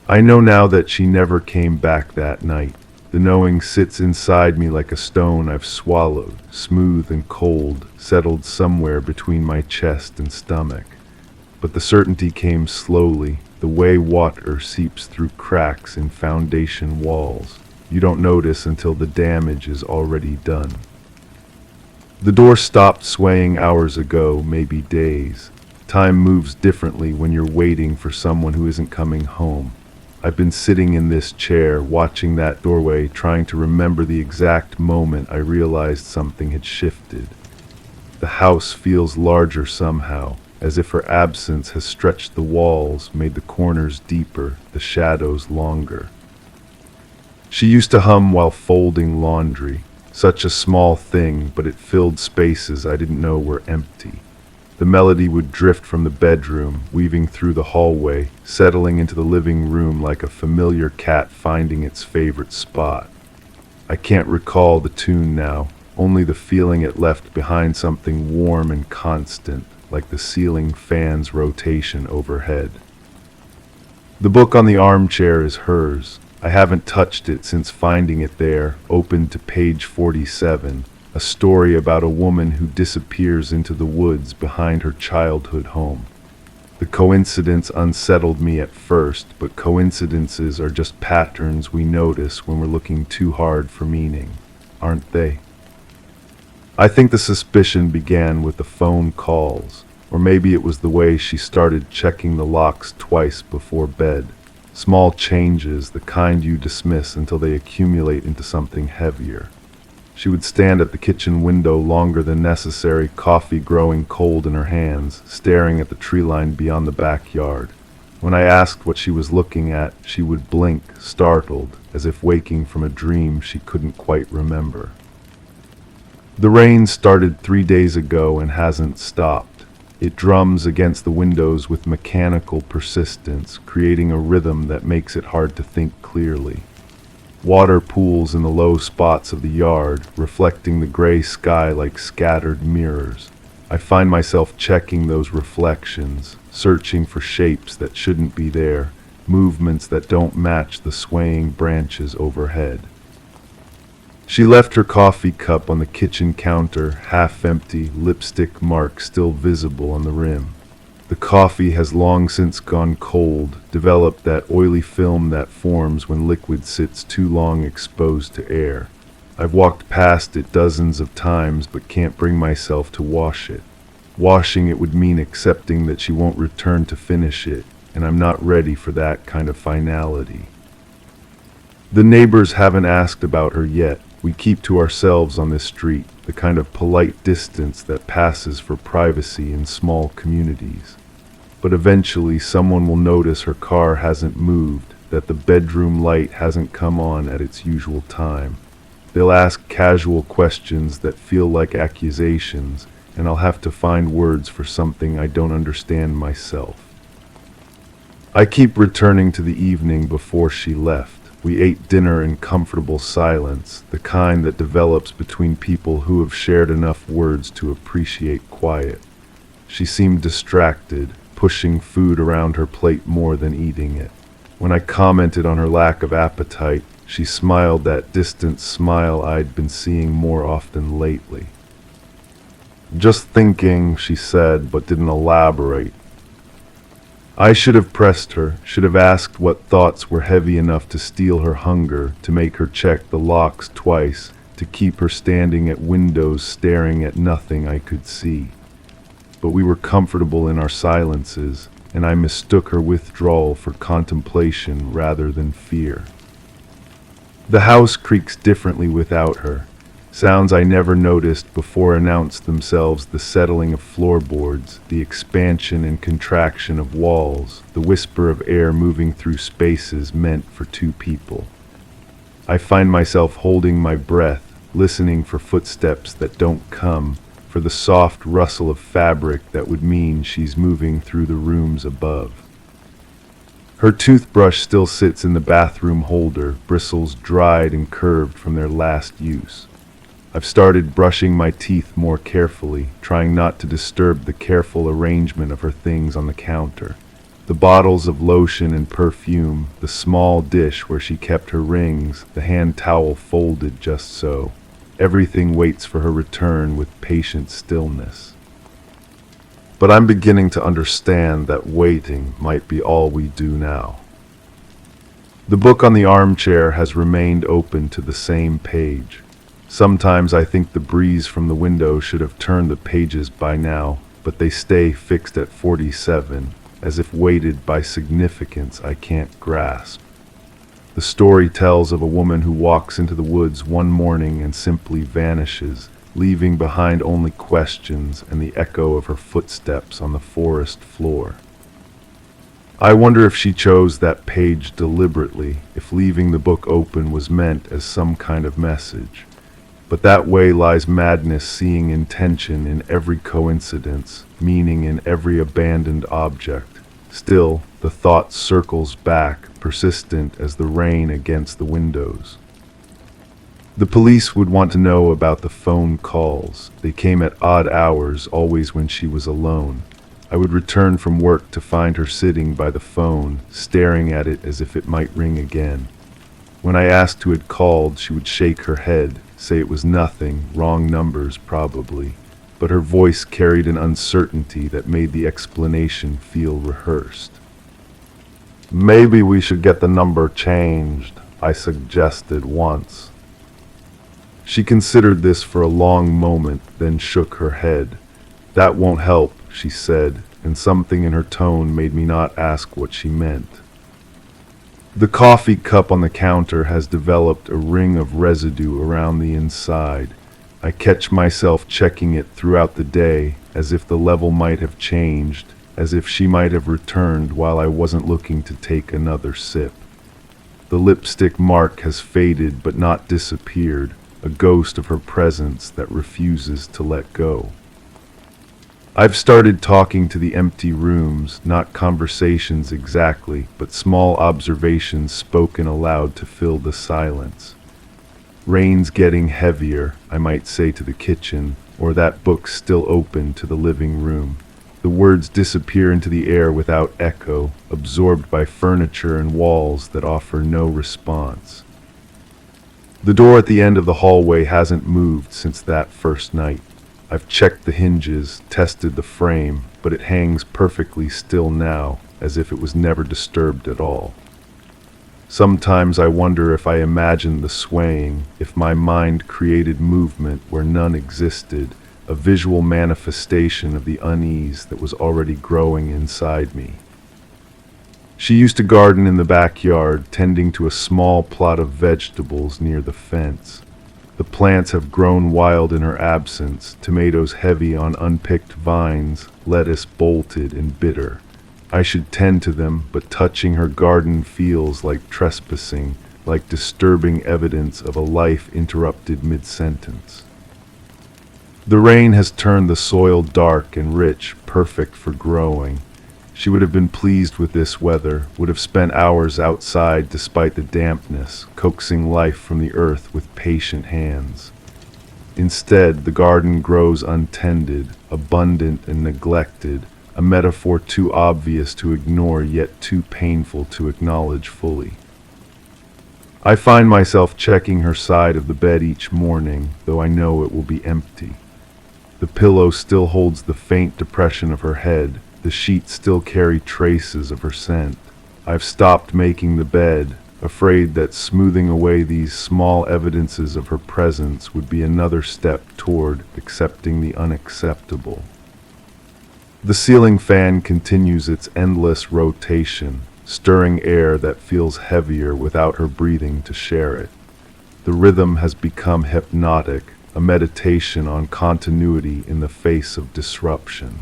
I know now that she never came back that night. The knowing sits inside me like a stone I've swallowed, smooth and cold, settled somewhere between my chest and stomach. But the certainty came slowly, the way water seeps through cracks in foundation walls. You don't notice until the damage is already done. The door stopped swaying hours ago, maybe days. Time moves differently when you're waiting for someone who isn't coming home. I've been sitting in this chair, watching that doorway, trying to remember the exact moment I realized something had shifted. The house feels larger somehow, as if her absence has stretched the walls, made the corners deeper, the shadows longer. She used to hum while folding laundry, such a small thing, but it filled spaces I didn't know were empty. The melody would drift from the bedroom, weaving through the hallway, settling into the living room like a familiar cat finding its favorite spot. I can't recall the tune now, only the feeling it left behind, something warm and constant, like the ceiling fan's rotation overhead. The book on the armchair is hers. I haven't touched it since finding it there, open to page 47, a story about a woman who disappears into the woods behind her childhood home. The coincidence unsettled me at first, but coincidences are just patterns we notice when we're looking too hard for meaning, aren't they? I think the suspicion began with the phone calls, or maybe it was the way she started checking the locks twice before bed. Small changes, the kind you dismiss until they accumulate into something heavier. She would stand at the kitchen window longer than necessary, coffee growing cold in her hands, staring at the tree line beyond the backyard. When I asked what she was looking at, she would blink, startled, as if waking from a dream she couldn't quite remember. The rain started 3 days ago and hasn't stopped. It drums against the windows with mechanical persistence, creating a rhythm that makes it hard to think clearly. Water pools in the low spots of the yard, reflecting the gray sky like scattered mirrors. I find myself checking those reflections, searching for shapes that shouldn't be there, movements that don't match the swaying branches overhead. She left her coffee cup on the kitchen counter, half empty, lipstick mark still visible on the rim. The coffee has long since gone cold, developed that oily film that forms when liquid sits too long exposed to air. I've walked past it dozens of times but can't bring myself to wash it. Washing it would mean accepting that she won't return to finish it, and I'm not ready for that kind of finality. The neighbors haven't asked about her yet. We keep to ourselves on this street, the kind of polite distance that passes for privacy in small communities. But eventually someone will notice her car hasn't moved, that the bedroom light hasn't come on at its usual time. They'll ask casual questions that feel like accusations, and I'll have to find words for something I don't understand myself. I keep returning to the evening before she left. We ate dinner in comfortable silence, the kind that develops between people who have shared enough words to appreciate quiet. She seemed distracted, pushing food around her plate more than eating it. When I commented on her lack of appetite, she smiled that distant smile I'd been seeing more often lately. "Just thinking," she said, but didn't elaborate. I should have pressed her, should have asked what thoughts were heavy enough to steal her hunger, to make her check the locks twice, to keep her standing at windows staring at nothing I could see. But we were comfortable in our silences, and I mistook her withdrawal for contemplation rather than fear. The house creaks differently without her. Sounds I never noticed before announced themselves: the settling of floorboards, the expansion and contraction of walls, the whisper of air moving through spaces meant for two people. I find myself holding my breath, listening for footsteps that don't come, for the soft rustle of fabric that would mean she's moving through the rooms above. Her toothbrush still sits in the bathroom holder, bristles dried and curved from their last use. I've started brushing my teeth more carefully, trying not to disturb the careful arrangement of her things on the counter. The bottles of lotion and perfume, the small dish where she kept her rings, the hand towel folded just so. Everything waits for her return with patient stillness. But I'm beginning to understand that waiting might be all we do now. The book on the armchair has remained open to the same page. Sometimes I think the breeze from the window should have turned the pages by now, but they stay fixed at 47, as if weighted by significance I can't grasp. The story tells of a woman who walks into the woods one morning and simply vanishes, leaving behind only questions and the echo of her footsteps on the forest floor. I wonder if she chose that page deliberately, if leaving the book open was meant as some kind of message. But that way lies madness, seeing intention in every coincidence, meaning in every abandoned object. Still, the thought circles back, persistent as the rain against the windows. The police would want to know about the phone calls. They came at odd hours, always when she was alone. I would return from work to find her sitting by the phone, staring at it as if it might ring again. When I asked who had called, she would shake her head, say it was nothing, wrong numbers probably, but her voice carried an uncertainty that made the explanation feel rehearsed. "Maybe we should get the number changed," I suggested once. She considered this for a long moment, then shook her head. "That won't help," she said, and something in her tone made me not ask what she meant. The coffee cup on the counter has developed a ring of residue around the inside. I catch myself checking it throughout the day, as if the level might have changed, as if she might have returned while I wasn't looking to take another sip. The lipstick mark has faded but not disappeared, a ghost of her presence that refuses to let go. I've started talking to the empty rooms, not conversations exactly, but small observations spoken aloud to fill the silence. Rain's getting heavier, I might say to the kitchen, or that book's still open to the living room. The words disappear into the air without echo, absorbed by furniture and walls that offer no response. The door at the end of the hallway hasn't moved since that first night. I've checked the hinges, tested the frame, but it hangs perfectly still now, as if it was never disturbed at all. Sometimes I wonder if I imagined the swaying, if my mind created movement where none existed, a visual manifestation of the unease that was already growing inside me. She used to garden in the backyard, tending to a small plot of vegetables near the fence. The plants have grown wild in her absence, tomatoes heavy on unpicked vines, lettuce bolted and bitter. I should tend to them, but touching her garden feels like trespassing, like disturbing evidence of a life interrupted mid-sentence. The rain has turned the soil dark and rich, perfect for growing. She would have been pleased with this weather, would have spent hours outside despite the dampness, coaxing life from the earth with patient hands. Instead, the garden grows untended, abundant and neglected, a metaphor too obvious to ignore yet too painful to acknowledge fully. I find myself checking her side of the bed each morning, though I know it will be empty. The pillow still holds the faint depression of her head. The sheets still carry traces of her scent. I've stopped making the bed, afraid that smoothing away these small evidences of her presence would be another step toward accepting the unacceptable. The ceiling fan continues its endless rotation, stirring air that feels heavier without her breathing to share it. The rhythm has become hypnotic, a meditation on continuity in the face of disruption.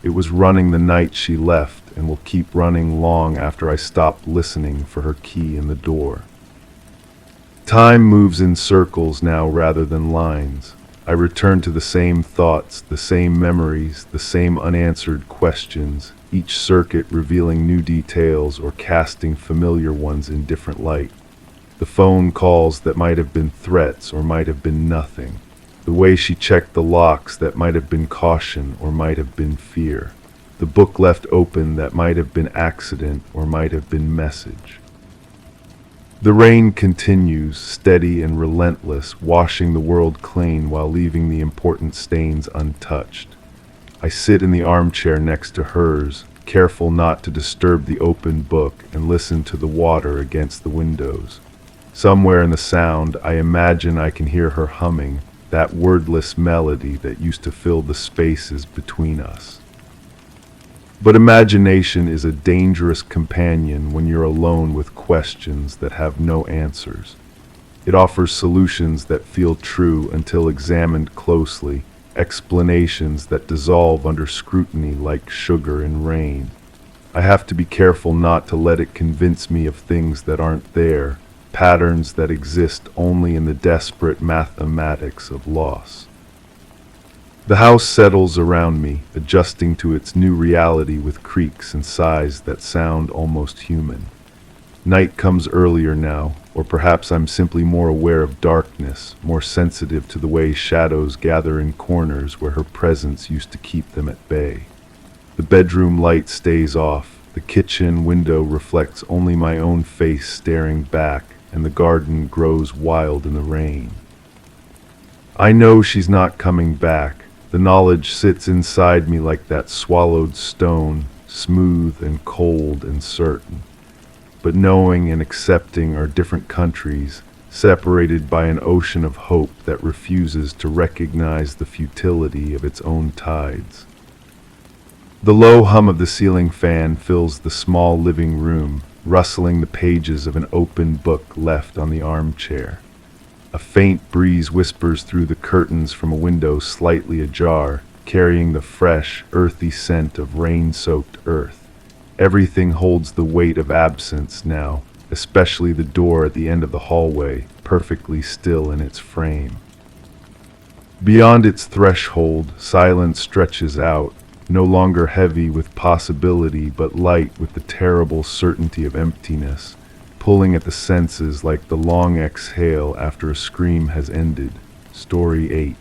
It was running the night she left and will keep running long after I stop listening for her key in the door. Time moves in circles now rather than lines. I return to the same thoughts, the same memories, the same unanswered questions, each circuit revealing new details or casting familiar ones in different light. The phone calls that might have been threats or might have been nothing. The way she checked the locks that might have been caution or might have been fear. The book left open that might have been accident or might have been message. The rain continues, steady and relentless, washing the world clean while leaving the important stains untouched. I sit in the armchair next to hers, careful not to disturb the open book, and listen to the water against the windows. Somewhere in the sound, I imagine I can hear her humming, that wordless melody that used to fill the spaces between us. But imagination is a dangerous companion when you're alone with questions that have no answers. It offers solutions that feel true until examined closely, explanations that dissolve under scrutiny like sugar in rain. I have to be careful not to let it convince me of things that aren't there, patterns that exist only in the desperate mathematics of loss. The house settles around me, adjusting to its new reality with creaks and sighs that sound almost human. Night comes earlier now, or perhaps I'm simply more aware of darkness, more sensitive to the way shadows gather in corners where her presence used to keep them at bay. The bedroom light stays off, the kitchen window reflects only my own face staring back, and the garden grows wild in the rain. I know she's not coming back. The knowledge sits inside me like that swallowed stone, smooth and cold and certain. But knowing and accepting are different countries, separated by an ocean of hope that refuses to recognize the futility of its own tides. The low hum of the ceiling fan fills the small living room, rustling the pages of an open book left on the armchair. A faint breeze whispers through the curtains from a window slightly ajar, carrying the fresh, earthy scent of rain-soaked earth. Everything holds the weight of absence now, especially the door at the end of the hallway, perfectly still in its frame. Beyond its threshold, silence stretches out, no longer heavy with possibility but light with the terrible certainty of emptiness, pulling at the senses like the long exhale after a scream has ended. Story 8.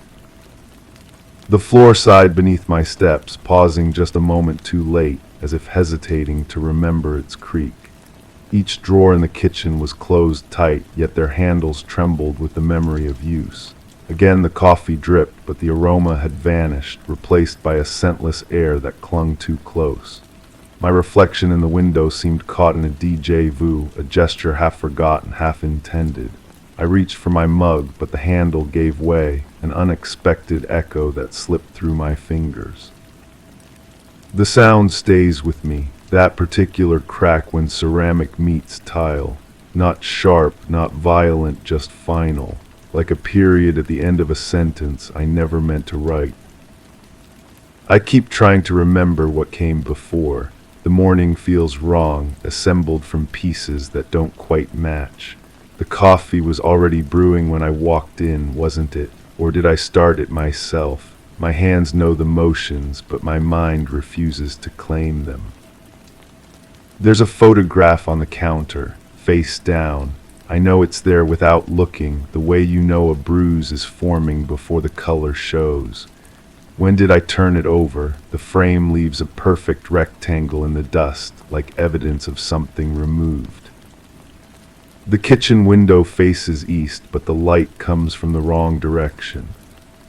The floor sighed beneath my steps, pausing just a moment too late, as if hesitating to remember its creak. Each drawer in the kitchen was closed tight, yet their handles trembled with the memory of use. Again the coffee dripped, but the aroma had vanished, replaced by a scentless air that clung too close. My reflection in the window seemed caught in a déjà vu, a gesture half forgotten, half intended. I reached for my mug, but the handle gave way, an unexpected echo that slipped through my fingers. The sound stays with me, that particular crack when ceramic meets tile. Not sharp, not violent, just final, like a period at the end of a sentence I never meant to write. I keep trying to remember what came before. The morning feels wrong, assembled from pieces that don't quite match. The coffee was already brewing when I walked in, wasn't it? Or did I start it myself? My hands know the motions, but my mind refuses to claim them. There's a photograph on the counter, face down. I know it's there without looking, the way you know a bruise is forming before the color shows. When did I turn it over? The frame leaves a perfect rectangle in the dust, like evidence of something removed. The kitchen window faces east, but the light comes from the wrong direction.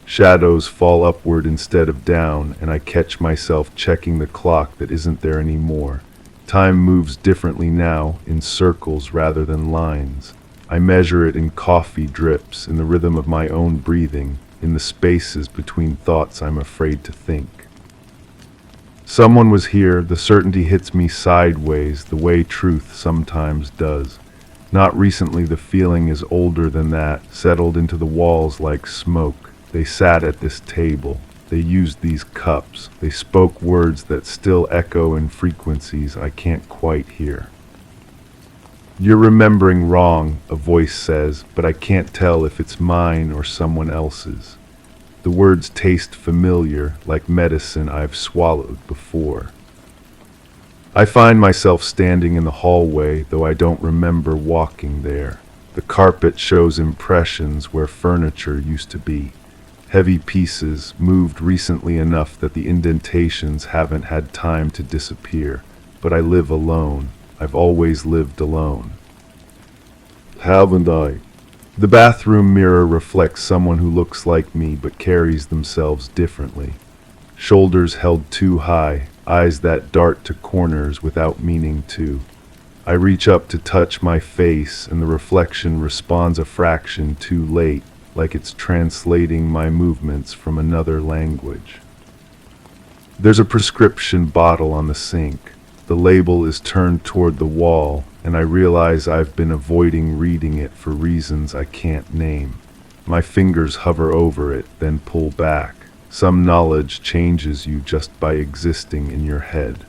Shadows fall upward instead of down, and I catch myself checking the clock that isn't there anymore. Time moves differently now, in circles rather than lines. I measure it in coffee drips, in the rhythm of my own breathing, in the spaces between thoughts I'm afraid to think. Someone was here, the certainty hits me sideways, the way truth sometimes does. Not recently, the feeling is older than that, settled into the walls like smoke. They sat at this table. They used these cups. They spoke words that still echo in frequencies I can't quite hear. You're remembering wrong, a voice says, but I can't tell if it's mine or someone else's. The words taste familiar, like medicine I've swallowed before. I find myself standing in the hallway, though I don't remember walking there. The carpet shows impressions where furniture used to be. Heavy pieces, moved recently enough that the indentations haven't had time to disappear. But I live alone. I've always lived alone. Haven't I? The bathroom mirror reflects someone who looks like me but carries themselves differently. Shoulders held too high, eyes that dart to corners without meaning to. I reach up to touch my face, and the reflection responds a fraction too late, like it's translating my movements from another language. There's a prescription bottle on the sink. The label is turned toward the wall, and I realize I've been avoiding reading it for reasons I can't name. My fingers hover over it, then pull back. Some knowledge changes you just by existing in your head.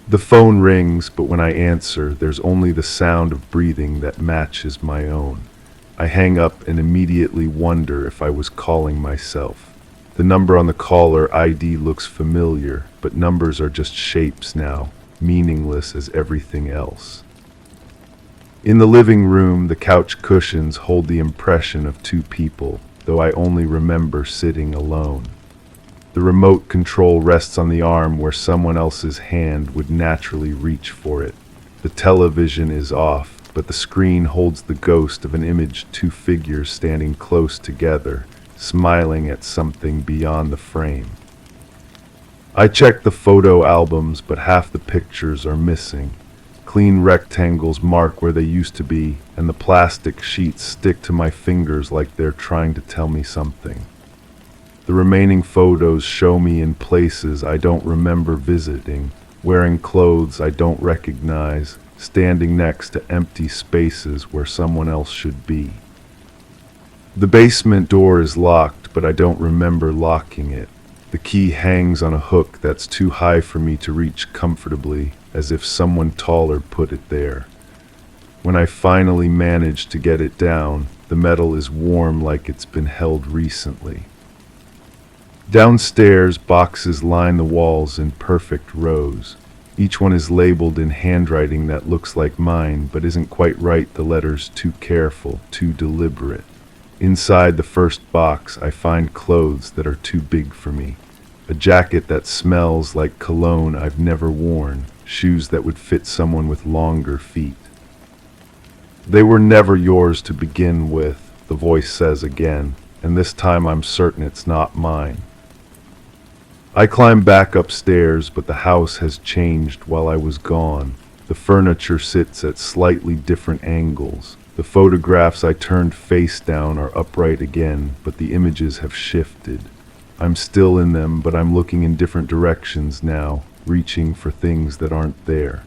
The phone rings, but when I answer, there's only the sound of breathing that matches my own. I hang up and immediately wonder if I was calling myself. The number on the caller ID looks familiar, but numbers are just shapes now, meaningless as everything else. In the living room, the couch cushions hold the impression of two people, though I only remember sitting alone. The remote control rests on the arm where someone else's hand would naturally reach for it. The television is off, but the screen holds the ghost of an image, two figures standing close together, smiling at something beyond the frame. I check the photo albums, but half the pictures are missing. Clean rectangles mark where they used to be, and the plastic sheets stick to my fingers like they're trying to tell me something. The remaining photos show me in places I don't remember visiting, wearing clothes I don't recognize, standing next to empty spaces where someone else should be. The basement door is locked, but I don't remember locking it. The key hangs on a hook that's too high for me to reach comfortably, as if someone taller put it there. When I finally manage to get it down, the metal is warm like it's been held recently. Downstairs, boxes line the walls in perfect rows. Each one is labeled in handwriting that looks like mine, but isn't quite right. The letters too careful, too deliberate. Inside the first box, I find clothes that are too big for me. A jacket that smells like cologne I've never worn. Shoes that would fit someone with longer feet. They were never yours to begin with, the voice says again, and this time I'm certain it's not mine. I climb back upstairs, but the house has changed while I was gone. The furniture sits at slightly different angles. The photographs I turned face down are upright again, but the images have shifted. I'm still in them, but I'm looking in different directions now, reaching for things that aren't there.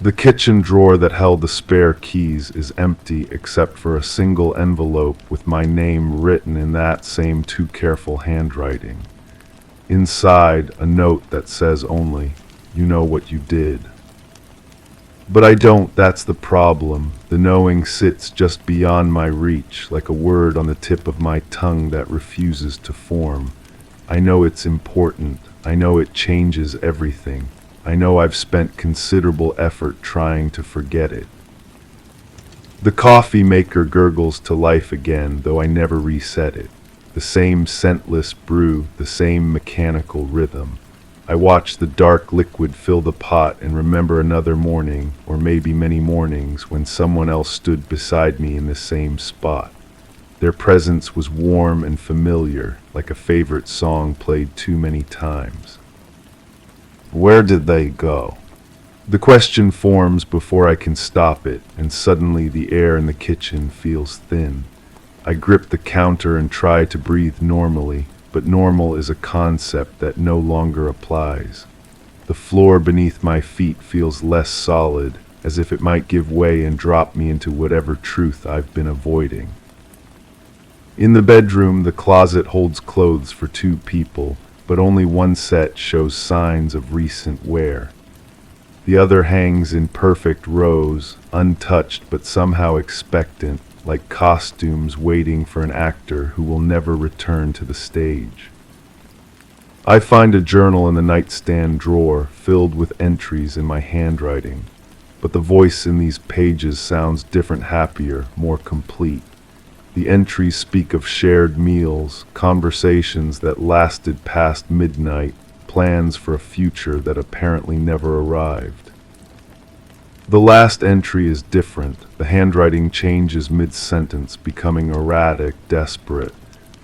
The kitchen drawer that held the spare keys is empty except for a single envelope with my name written in that same too careful handwriting. Inside, a note that says only, "You know what you did." But I don't, that's the problem. The knowing sits just beyond my reach, like a word on the tip of my tongue that refuses to form. I know it's important. I know it changes everything. I know I've spent considerable effort trying to forget it. The coffee maker gurgles to life again, though I never reset it. The same scentless brew, the same mechanical rhythm. I watch the dark liquid fill the pot and remember another morning, or maybe many mornings, when someone else stood beside me in the same spot. Their presence was warm and familiar, like a favorite song played too many times. Where did they go? The question forms before I can stop it, and suddenly the air in the kitchen feels thin. I grip the counter and try to breathe normally, but normal is a concept that no longer applies. The floor beneath my feet feels less solid, as if it might give way and drop me into whatever truth I've been avoiding. In the bedroom, the closet holds clothes for two people, but only one set shows signs of recent wear. The other hangs in perfect rows, untouched but somehow expectant, like costumes waiting for an actor who will never return to the stage. I find a journal in the nightstand drawer filled with entries in my handwriting, but the voice in these pages sounds different, happier, more complete. The entries speak of shared meals, conversations that lasted past midnight, plans for a future that apparently never arrived. The last entry is different. The handwriting changes mid-sentence, becoming erratic, desperate.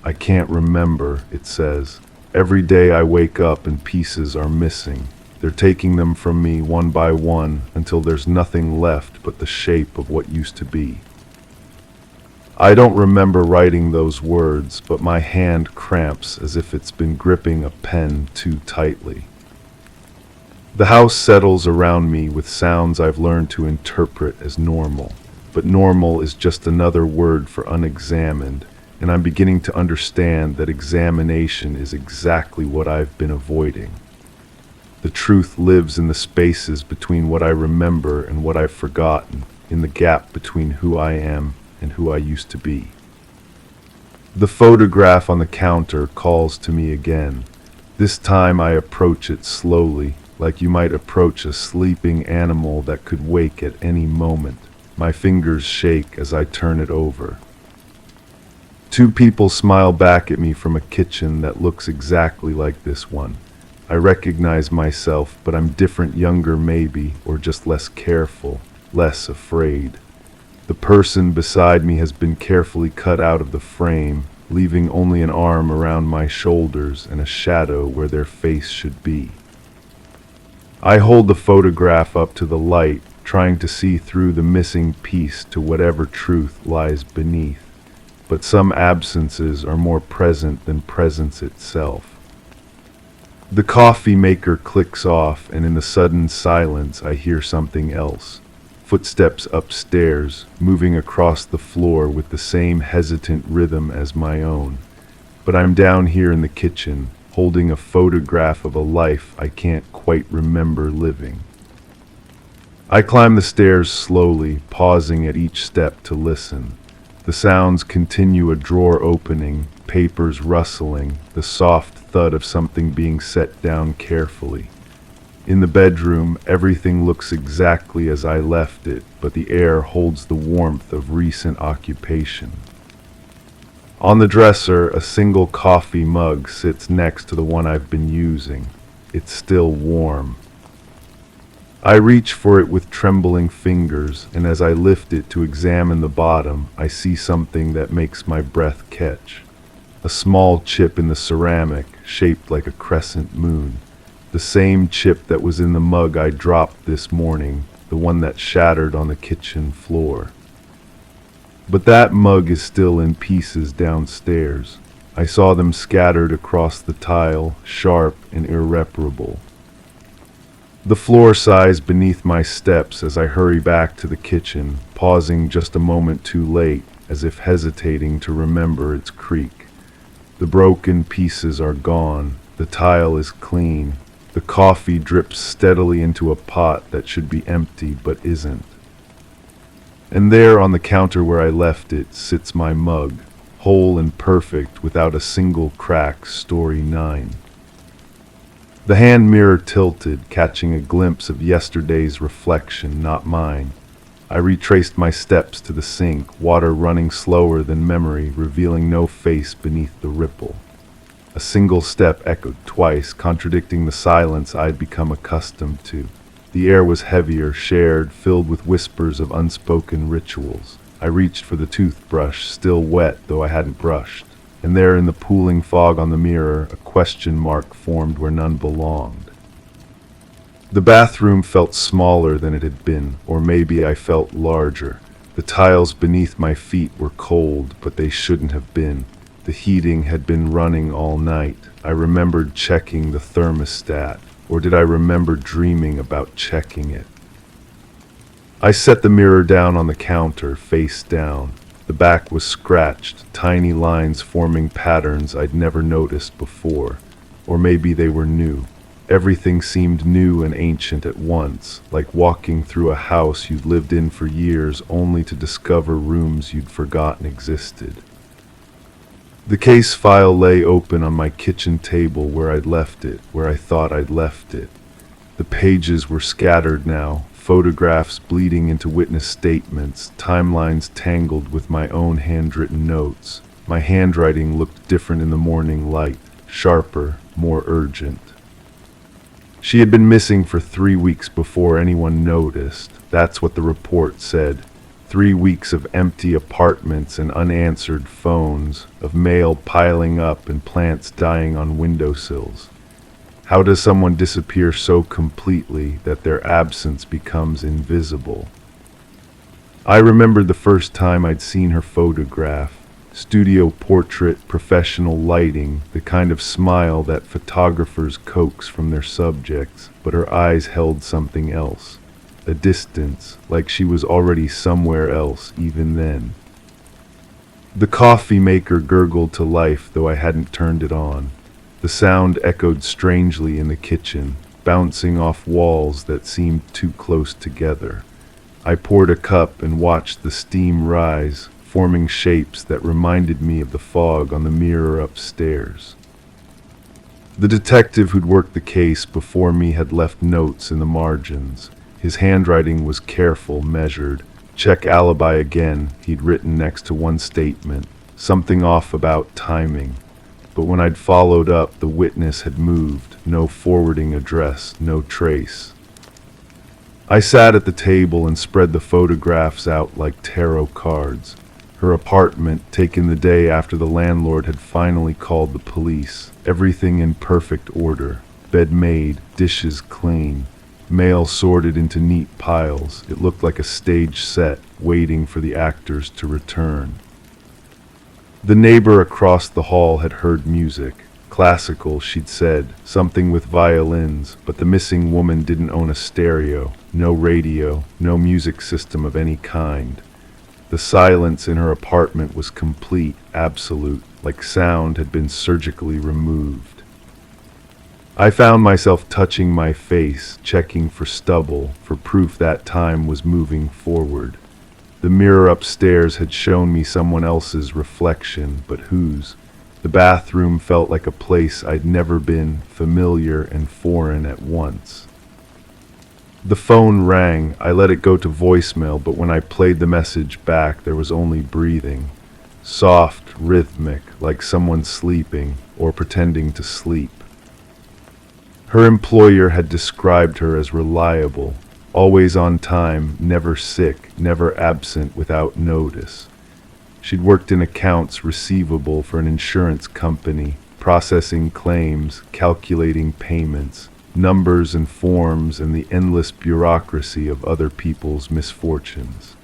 I can't remember, it says. Every day I wake up and pieces are missing. They're taking them from me one by one until there's nothing left but the shape of what used to be. I don't remember writing those words, but my hand cramps as if it's been gripping a pen too tightly. The house settles around me with sounds I've learned to interpret as normal, but normal is just another word for unexamined, and I'm beginning to understand that examination is exactly what I've been avoiding. The truth lives in the spaces between what I remember and what I've forgotten, in the gap between who I am and who I used to be. The photograph on the counter calls to me again. This time I approach it slowly, like you might approach a sleeping animal that could wake at any moment. My fingers shake as I turn it over. Two people smile back at me from a kitchen that looks exactly like this one. I recognize myself, but I'm different, younger maybe, or just less careful, less afraid. The person beside me has been carefully cut out of the frame, leaving only an arm around my shoulders and a shadow where their face should be. I hold the photograph up to the light, trying to see through the missing piece to whatever truth lies beneath. But some absences are more present than presence itself. The coffee maker clicks off, and in the sudden silence I hear something else. Footsteps upstairs, moving across the floor with the same hesitant rhythm as my own. But I'm down here in the kitchen, holding a photograph of a life I can't quite remember living. I climb the stairs slowly, pausing at each step to listen. The sounds continue: a drawer opening, papers rustling, the soft thud of something being set down carefully. In the bedroom, everything looks exactly as I left it, but the air holds the warmth of recent occupation. On the dresser, a single coffee mug sits next to the one I've been using. It's still warm. I reach for it with trembling fingers, and as I lift it to examine the bottom, I see something that makes my breath catch. A small chip in the ceramic, shaped like a crescent moon. The same chip that was in the mug I dropped this morning, the one that shattered on the kitchen floor. But that mug is still in pieces downstairs. I saw them scattered across the tile, sharp and irreparable. The floor sighs beneath my steps as I hurry back to the kitchen, pausing just a moment too late, as if hesitating to remember its creak. The broken pieces are gone, the tile is clean, the coffee drips steadily into a pot that should be empty but isn't. And there on the counter where I left it sits my mug, whole and perfect without a single crack, story 9. The hand mirror tilted, catching a glimpse of yesterday's reflection, not mine. I retraced my steps to the sink, water running slower than memory, revealing no face beneath the ripple. A single step echoed twice, contradicting the silence I'd become accustomed to. The air was heavier, shared, filled with whispers of unspoken rituals. I reached for the toothbrush, still wet though I hadn't brushed. And there in the pooling fog on the mirror, a question mark formed where none belonged. The bathroom felt smaller than it had been, or maybe I felt larger. The tiles beneath my feet were cold, but they shouldn't have been. The heating had been running all night. I remembered checking the thermostat, or did I remember dreaming about checking it? I set the mirror down on the counter, face down. The back was scratched, tiny lines forming patterns I'd never noticed before. Or maybe they were new. Everything seemed new and ancient at once, like walking through a house you'd lived in for years only to discover rooms you'd forgotten existed. The case file lay open on my kitchen table where I'd left it, where I thought I'd left it. The pages were scattered now, photographs bleeding into witness statements, timelines tangled with my own handwritten notes. My handwriting looked different in the morning light, sharper, more urgent. She had been missing for 3 weeks before anyone noticed. That's what the report said. 3 weeks of empty apartments and unanswered phones, of mail piling up and plants dying on windowsills. How does someone disappear so completely that their absence becomes invisible? I remembered the first time I'd seen her photograph. Studio portrait, professional lighting, the kind of smile that photographers coax from their subjects, but her eyes held something else. A distance, like she was already somewhere else even then. The coffee maker gurgled to life, though I hadn't turned it on. The sound echoed strangely in the kitchen, bouncing off walls that seemed too close together. I poured a cup and watched the steam rise, forming shapes that reminded me of the fog on the mirror upstairs. The detective who'd worked the case before me had left notes in the margins. His handwriting was careful, measured. Check alibi again, he'd written next to one statement, something off about timing. But when I'd followed up, the witness had moved, no forwarding address, no trace. I sat at the table and spread the photographs out like tarot cards. Her apartment, taken the day after the landlord had finally called the police. Everything in perfect order. Bed made, dishes clean, mail sorted into neat piles. It looked like a stage set, waiting for the actors to return. The neighbor across the hall had heard music, Classical, she'd said, something with violins, but the missing woman didn't own a stereo, no radio, no music system of any kind. The silence in her apartment was complete, absolute, like sound had been surgically removed. I found myself touching my face, checking for stubble, for proof that time was moving forward. The mirror upstairs had shown me someone else's reflection, but whose? The bathroom felt like a place I'd never been, familiar and foreign at once. The phone rang. I let it go to voicemail, but when I played the message back, there was only breathing. Soft, rhythmic, like someone sleeping or pretending to sleep. Her employer had described her as reliable, always on time, never sick, never absent without notice. She'd worked in accounts receivable for an insurance company, processing claims, calculating payments, numbers and forms, and the endless bureaucracy of other people's misfortunes.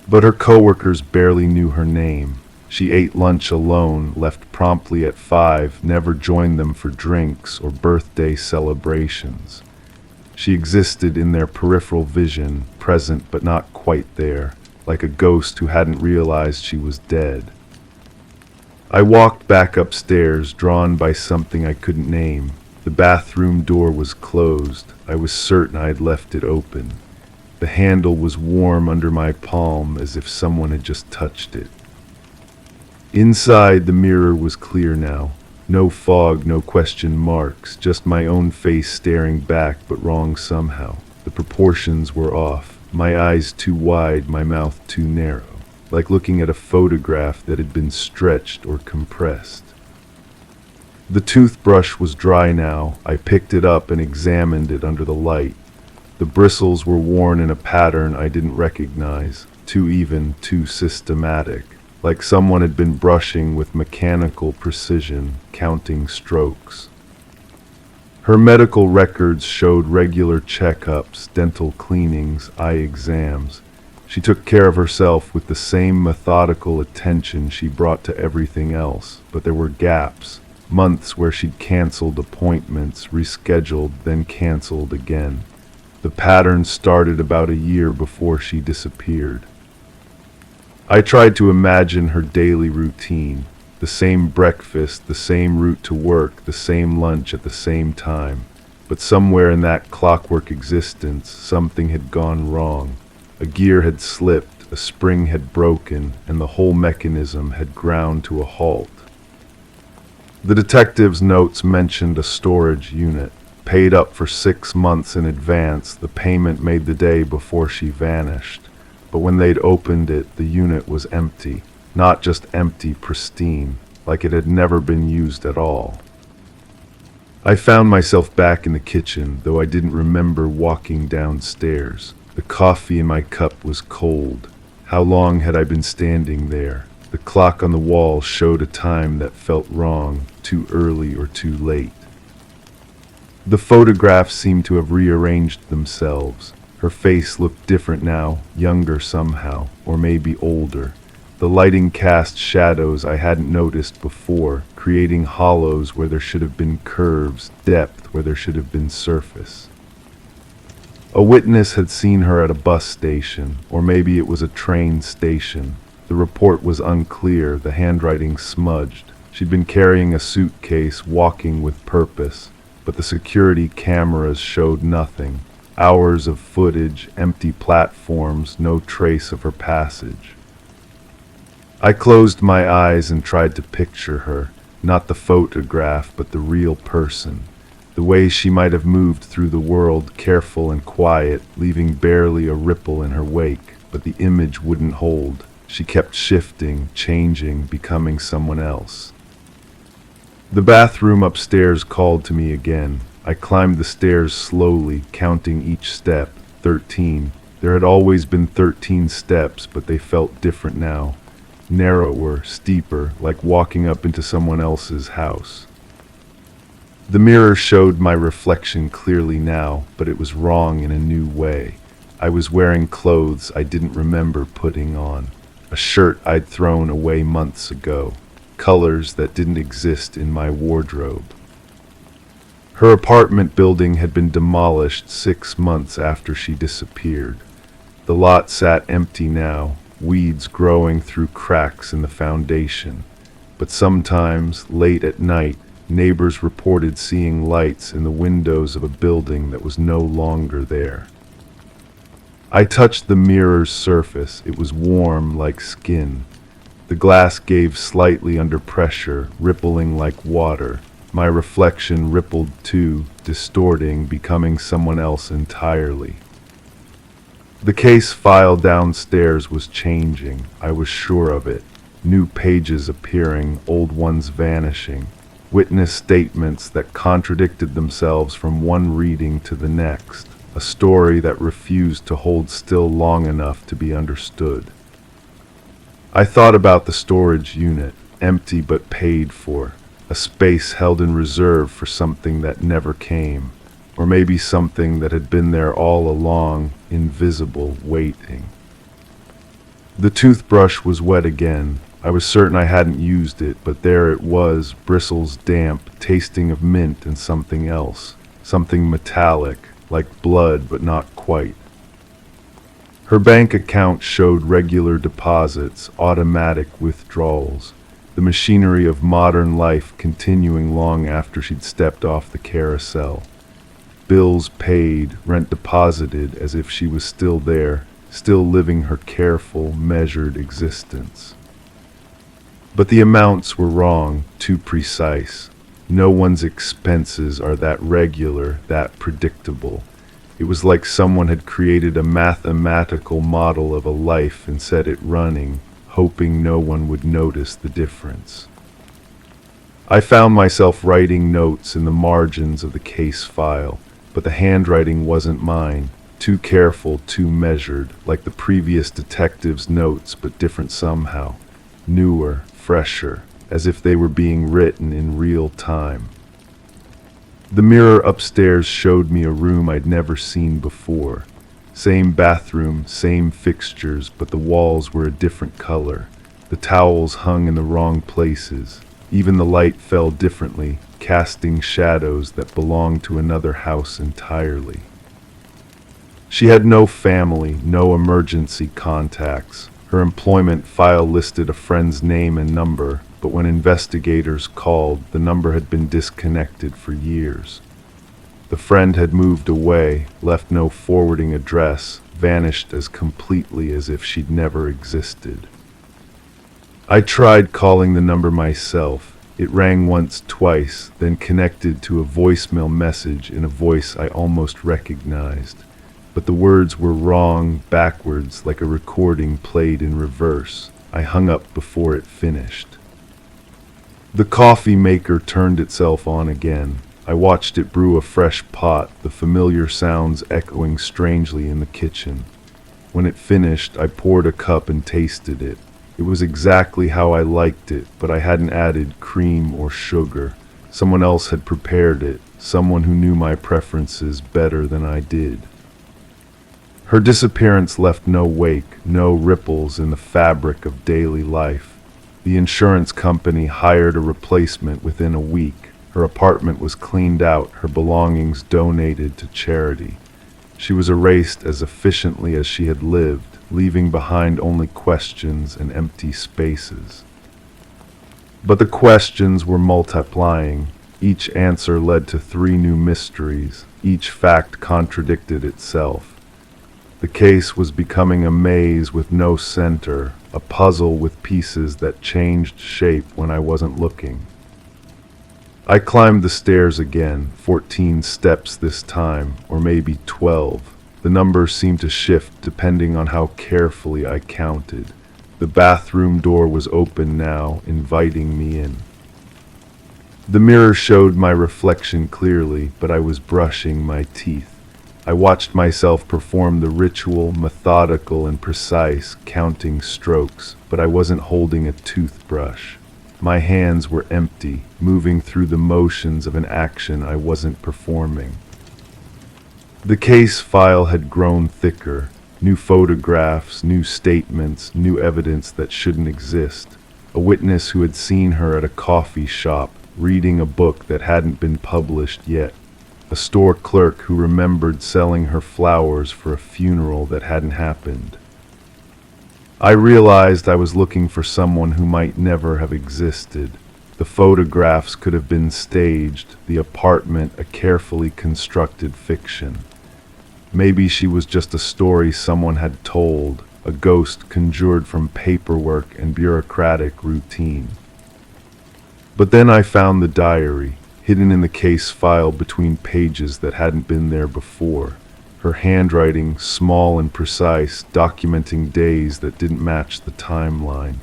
But her coworkers barely knew her name. She ate lunch alone, left promptly at 5, never joined them for drinks or birthday celebrations. She existed in their peripheral vision, present but not quite there, like a ghost who hadn't realized she was dead. I walked back upstairs, drawn by something I couldn't name. The bathroom door was closed. I was certain I had left it open. The handle was warm under my palm, as if someone had just touched it. Inside, the mirror was clear now. No fog, no question marks, just my own face staring back, but wrong somehow. The proportions were off. My eyes too wide, my mouth too narrow, like looking at a photograph that had been stretched or compressed. The toothbrush was dry now. I picked it up and examined it under the light. The bristles were worn in a pattern I didn't recognize, too even, too systematic, like someone had been brushing with mechanical precision, counting strokes. Her medical records showed regular checkups, dental cleanings, eye exams. She took care of herself with the same methodical attention she brought to everything else, but there were gaps, months where she'd canceled appointments, rescheduled, then canceled again. The pattern started about a year before she disappeared. I tried to imagine her daily routine. The same breakfast, the same route to work, the same lunch at the same time. But somewhere in that clockwork existence, something had gone wrong. A gear had slipped, a spring had broken, and the whole mechanism had ground to a halt. The detective's notes mentioned a storage unit. Paid up for 6 months in advance, the payment made the day before she vanished. But when they'd opened it, the unit was empty. Not just empty, pristine, like it had never been used at all. I found myself back in the kitchen, though I didn't remember walking downstairs. The coffee in my cup was cold. How long had I been standing there? The clock on the wall showed a time that felt wrong, too early or too late. The photographs seemed to have rearranged themselves. Her face looked different now, younger somehow, or maybe older. The lighting cast shadows I hadn't noticed before, creating hollows where there should have been curves, depth where there should have been surface. A witness had seen her at a bus station, or maybe it was a train station. The report was unclear, the handwriting smudged. She'd been carrying a suitcase, walking with purpose, but the security cameras showed nothing. Hours of footage, empty platforms, no trace of her passage. I closed my eyes and tried to picture her, not the photograph, but the real person. The way she might have moved through the world, careful and quiet, leaving barely a ripple in her wake, but the image wouldn't hold. She kept shifting, changing, becoming someone else. The bathroom upstairs called to me again. I climbed the stairs slowly, counting each step. 13. There had always been 13 steps, but they felt different now. Narrower, steeper, like walking up into someone else's house. The mirror showed my reflection clearly now, but it was wrong in a new way. I was wearing clothes I didn't remember putting on. A shirt I'd thrown away months ago. colors that didn't exist in my wardrobe. Her apartment building had been demolished 6 months after she disappeared. The lot sat empty now, weeds growing through cracks in the foundation. But sometimes, late at night, neighbors reported seeing lights in the windows of a building that was no longer there. I touched the mirror's surface. It was warm like skin. The glass gave slightly under pressure, rippling like water. My reflection rippled too, distorting, becoming someone else entirely. The case file downstairs was changing. I was sure of it. New pages appearing, old ones vanishing. Witness statements that contradicted themselves from one reading to the next. A story that refused to hold still long enough to be understood. I thought about the storage unit, empty but paid for. A space held in reserve for something that never came. Or maybe something that had been there all along, invisible, waiting. The toothbrush was wet again. I was certain I hadn't used it, but there it was, bristles damp, tasting of mint and something else. Something metallic, like blood, but not quite. Her bank account showed regular deposits, automatic withdrawals. The machinery of modern life continuing long after she'd stepped off the carousel. Bills paid, rent deposited as if she was still there, still living her careful, measured existence. But the amounts were wrong, too precise. No one's expenses are that regular, that predictable. It was like someone had created a mathematical model of a life and set it running, hoping no one would notice the difference. I found myself writing notes in the margins of the case file, but the handwriting wasn't mine. Too careful, too measured, like the previous detective's notes, but different somehow. Newer, fresher, as if they were being written in real time. The mirror upstairs showed me a room I'd never seen before. Same bathroom, same fixtures, but the walls were a different color. The towels hung in the wrong places. Even the light fell differently, casting shadows that belonged to another house entirely. She had no family, no emergency contacts. Her employment file listed a friend's name and number, but when investigators called, the number had been disconnected for years. The friend had moved away, left no forwarding address, vanished as completely as if she'd never existed. I tried calling the number myself. It rang once, twice, then connected to a voicemail message in a voice I almost recognized. But the words were wrong, backwards, like a recording played in reverse. I hung up before it finished. The coffee maker turned itself on again. I watched it brew a fresh pot, the familiar sounds echoing strangely in the kitchen. When it finished, I poured a cup and tasted it. It was exactly how I liked it, but I hadn't added cream or sugar. Someone else had prepared it, someone who knew my preferences better than I did. Her disappearance left no wake, no ripples in the fabric of daily life. The insurance company hired a replacement within a week. Her apartment was cleaned out, her belongings donated to charity. She was erased as efficiently as she had lived, leaving behind only questions and empty spaces. But the questions were multiplying. Each answer led to 3 new mysteries. Each fact contradicted itself. The case was becoming a maze with no center, a puzzle with pieces that changed shape when I wasn't looking. I climbed the stairs again, 14 steps this time, or maybe 12. The numbers seemed to shift depending on how carefully I counted. The bathroom door was open now, inviting me in. The mirror showed my reflection clearly, but I was brushing my teeth. I watched myself perform the ritual, methodical and precise, counting strokes, but I wasn't holding a toothbrush. My hands were empty, moving through the motions of an action I wasn't performing. The case file had grown thicker. New photographs, new statements, new evidence that shouldn't exist. a witness who had seen her at a coffee shop, reading a book that hadn't been published yet, a store clerk who remembered selling her flowers for a funeral that hadn't happened. I realized I was looking for someone who might never have existed. The photographs could have been staged, the apartment a carefully constructed fiction. Maybe she was just a story someone had told, a ghost conjured from paperwork and bureaucratic routine. But then I found the diary, hidden in the case file between pages that hadn't been there before. Her handwriting, small and precise, documenting days that didn't match the timeline,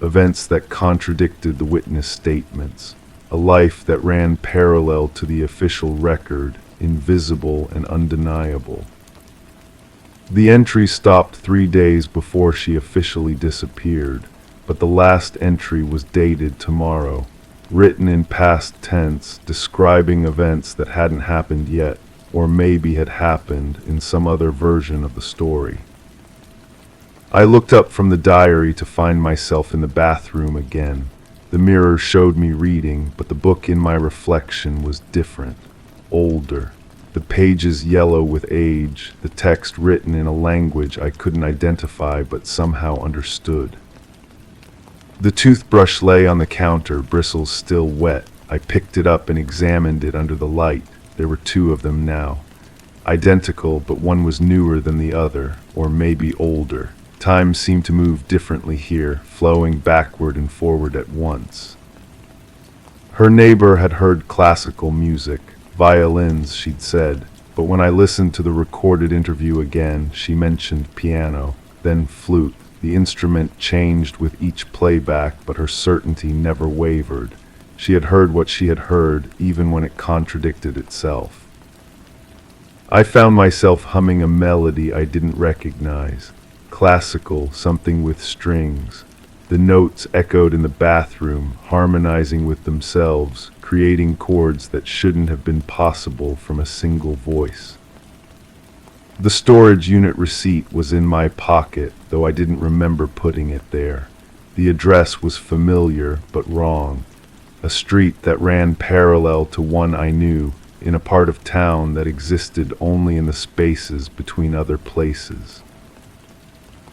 events that contradicted the witness statements, a life that ran parallel to the official record, invisible and undeniable. The entry stopped 3 days before she officially disappeared, but the last entry was dated tomorrow, written in past tense, describing events that hadn't happened yet, or maybe had happened in some other version of the story. I looked up from the diary to find myself in the bathroom again. The mirror showed me reading, but the book in my reflection was different, older. The pages yellow with age, the text written in a language I couldn't identify but somehow understood. The toothbrush lay on the counter, bristles still wet. I picked it up and examined it under the light. There were 2 of them now. Identical, but one was newer than the other, or maybe older. Time seemed to move differently here, flowing backward and forward at once. Her neighbor had heard classical music, violins, she'd said, but when I listened to the recorded interview again, she mentioned piano, then flute. The instrument changed with each playback, but her certainty never wavered. She had heard what she had heard, even when it contradicted itself. I found myself humming a melody I didn't recognize. Classical, something with strings. The notes echoed in the bathroom, harmonizing with themselves, creating chords that shouldn't have been possible from a single voice. The storage unit receipt was in my pocket, though I didn't remember putting it there. The address was familiar, but wrong. A street that ran parallel to one I knew, in a part of town that existed only in the spaces between other places.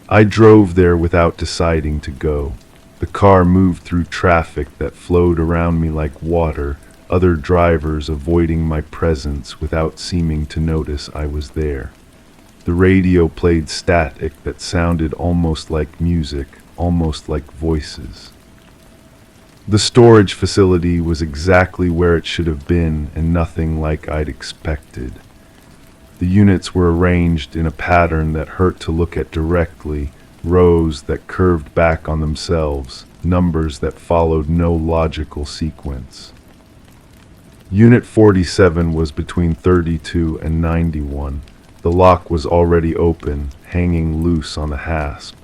I drove there without deciding to go. The car moved through traffic that flowed around me like water, other drivers avoiding my presence without seeming to notice I was there. The radio played static that sounded almost like music, almost like voices. The storage facility was exactly where it should have been, and nothing like I'd expected. The units were arranged in a pattern that hurt to look at directly, rows that curved back on themselves, numbers that followed no logical sequence. Unit 47 was between 32 and 91. The lock was already open, hanging loose on the hasp.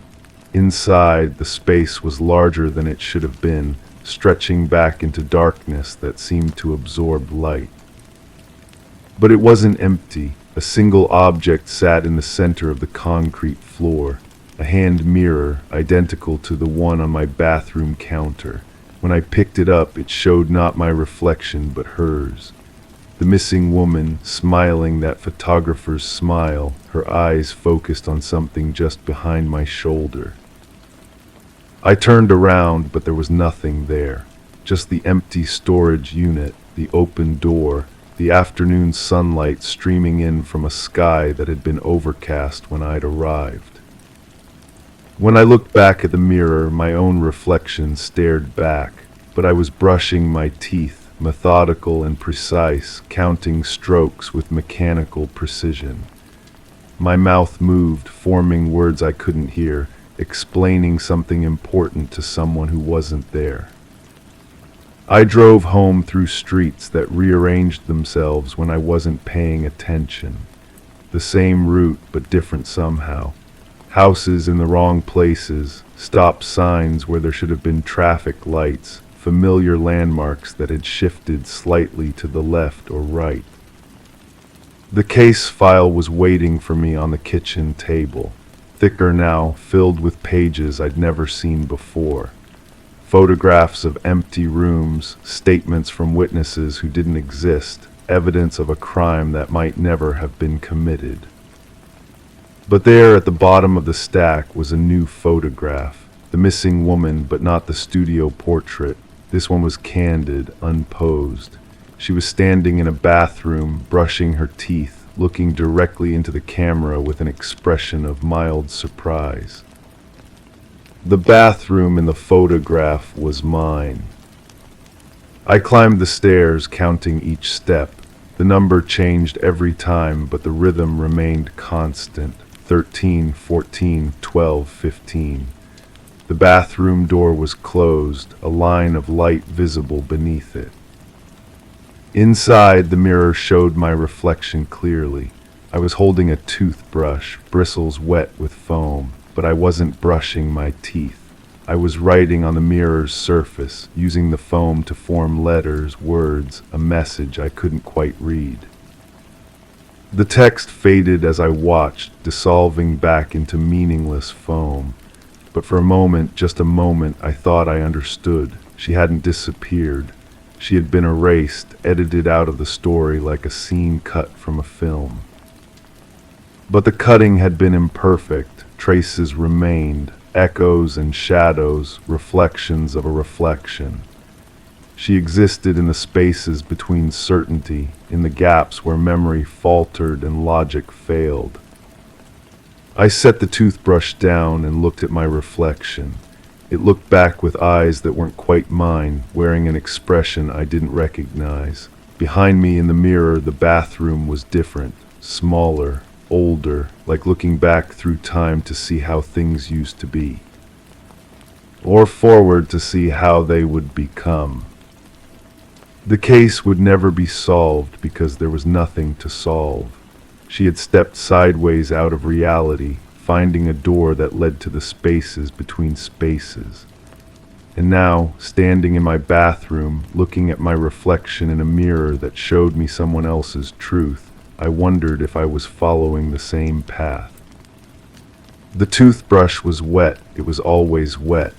Inside, the space was larger than it should have been, stretching back into darkness that seemed to absorb light. But it wasn't empty. A single object sat in the center of the concrete floor, a hand mirror identical to the one on my bathroom counter. When I picked it up, it showed not my reflection but hers. The missing woman, smiling that photographer's smile, her eyes focused on something just behind my shoulder. I turned around, but there was nothing there. Just the empty storage unit, the open door, the afternoon sunlight streaming in from a sky that had been overcast when I'd arrived. When I looked back at the mirror, my own reflection stared back, but I was brushing my teeth, methodical and precise, counting strokes with mechanical precision. My mouth moved, forming words I couldn't hear, explaining something important to someone who wasn't there. I drove home through streets that rearranged themselves when I wasn't paying attention. The same route, but different somehow. Houses in the wrong places, stop signs where there should have been traffic lights, familiar landmarks that had shifted slightly to the left or right. The case file was waiting for me on the kitchen table, thicker now, filled with pages I'd never seen before. Photographs of empty rooms, statements from witnesses who didn't exist, evidence of a crime that might never have been committed. But there at the bottom of the stack was a new photograph. The missing woman, but not the studio portrait. This one was candid, unposed. She was standing in a bathroom, brushing her teeth, looking directly into the camera with an expression of mild surprise. The bathroom in the photograph was mine. I climbed the stairs, counting each step. The number changed every time, but the rhythm remained constant. 13, 14, 12, 15. The bathroom door was closed, a line of light visible beneath it. Inside, the mirror showed my reflection clearly. I was holding a toothbrush, bristles wet with foam, but I wasn't brushing my teeth. I was writing on the mirror's surface, using the foam to form letters, words, a message I couldn't quite read. The text faded as I watched, dissolving back into meaningless foam. But for a moment, just a moment, I thought I understood. She hadn't disappeared. She had been erased, edited out of the story like a scene cut from a film. But the cutting had been imperfect. Traces remained, echoes and shadows, reflections of a reflection. She existed in the spaces between certainty, in the gaps where memory faltered and logic failed. I set the toothbrush down and looked at my reflection. It looked back with eyes that weren't quite mine, wearing an expression I didn't recognize. Behind me in the mirror, the bathroom was different, smaller, older, like looking back through time to see how things used to be. Or forward to see how they would become. The case would never be solved because there was nothing to solve. She had stepped sideways out of reality, finding a door that led to the spaces between spaces. And now, standing in my bathroom, looking at my reflection in a mirror that showed me someone else's truth, I wondered if I was following the same path. The toothbrush was wet. It was always wet.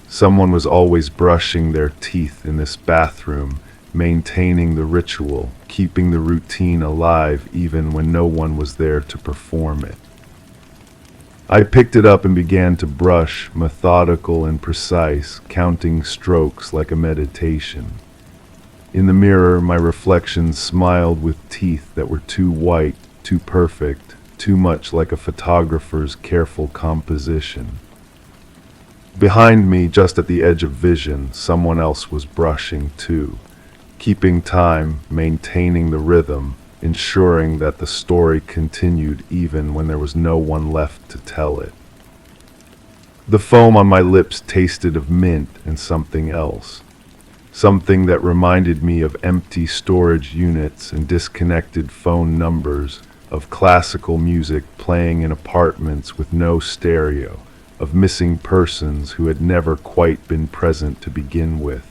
Someone was always brushing their teeth in this bathroom, maintaining the ritual, keeping the routine alive even when no one was there to perform it. I picked it up and began to brush, methodical and precise, counting strokes like a meditation. In the mirror, my reflection smiled with teeth that were too white, too perfect, too much like a photographer's careful composition. Behind me, just at the edge of vision, someone else was brushing too, keeping time, maintaining the rhythm, ensuring that the story continued even when there was no one left to tell it. The foam on my lips tasted of mint and something else, something that reminded me of empty storage units and disconnected phone numbers, of classical music playing in apartments with no stereo, of missing persons who had never quite been present to begin with.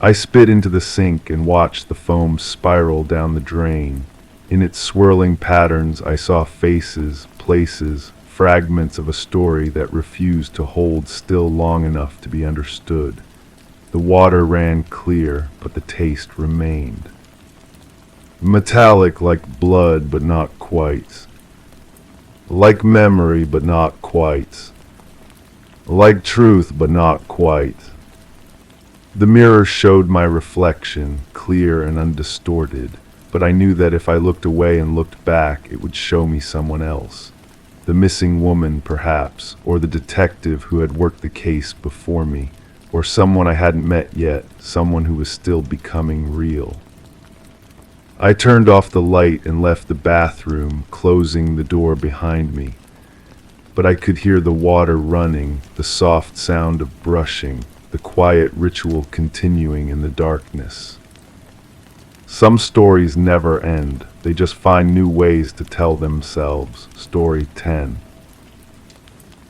I spit into the sink and watched the foam spiral down the drain. In its swirling patterns, I saw faces, places, fragments of a story that refused to hold still long enough to be understood. The water ran clear, but the taste remained. Metallic like blood, but not quite. Like memory, but not quite. Like truth, but not quite. The mirror showed my reflection, clear and undistorted, but I knew that if I looked away and looked back, it would show me someone else. The missing woman, perhaps, or the detective who had worked the case before me, or someone I hadn't met yet, someone who was still becoming real. I turned off the light and left the bathroom, closing the door behind me. But I could hear the water running, the soft sound of brushing, the quiet ritual continuing in the darkness. Some stories never end. They just find new ways to tell themselves. Story 10.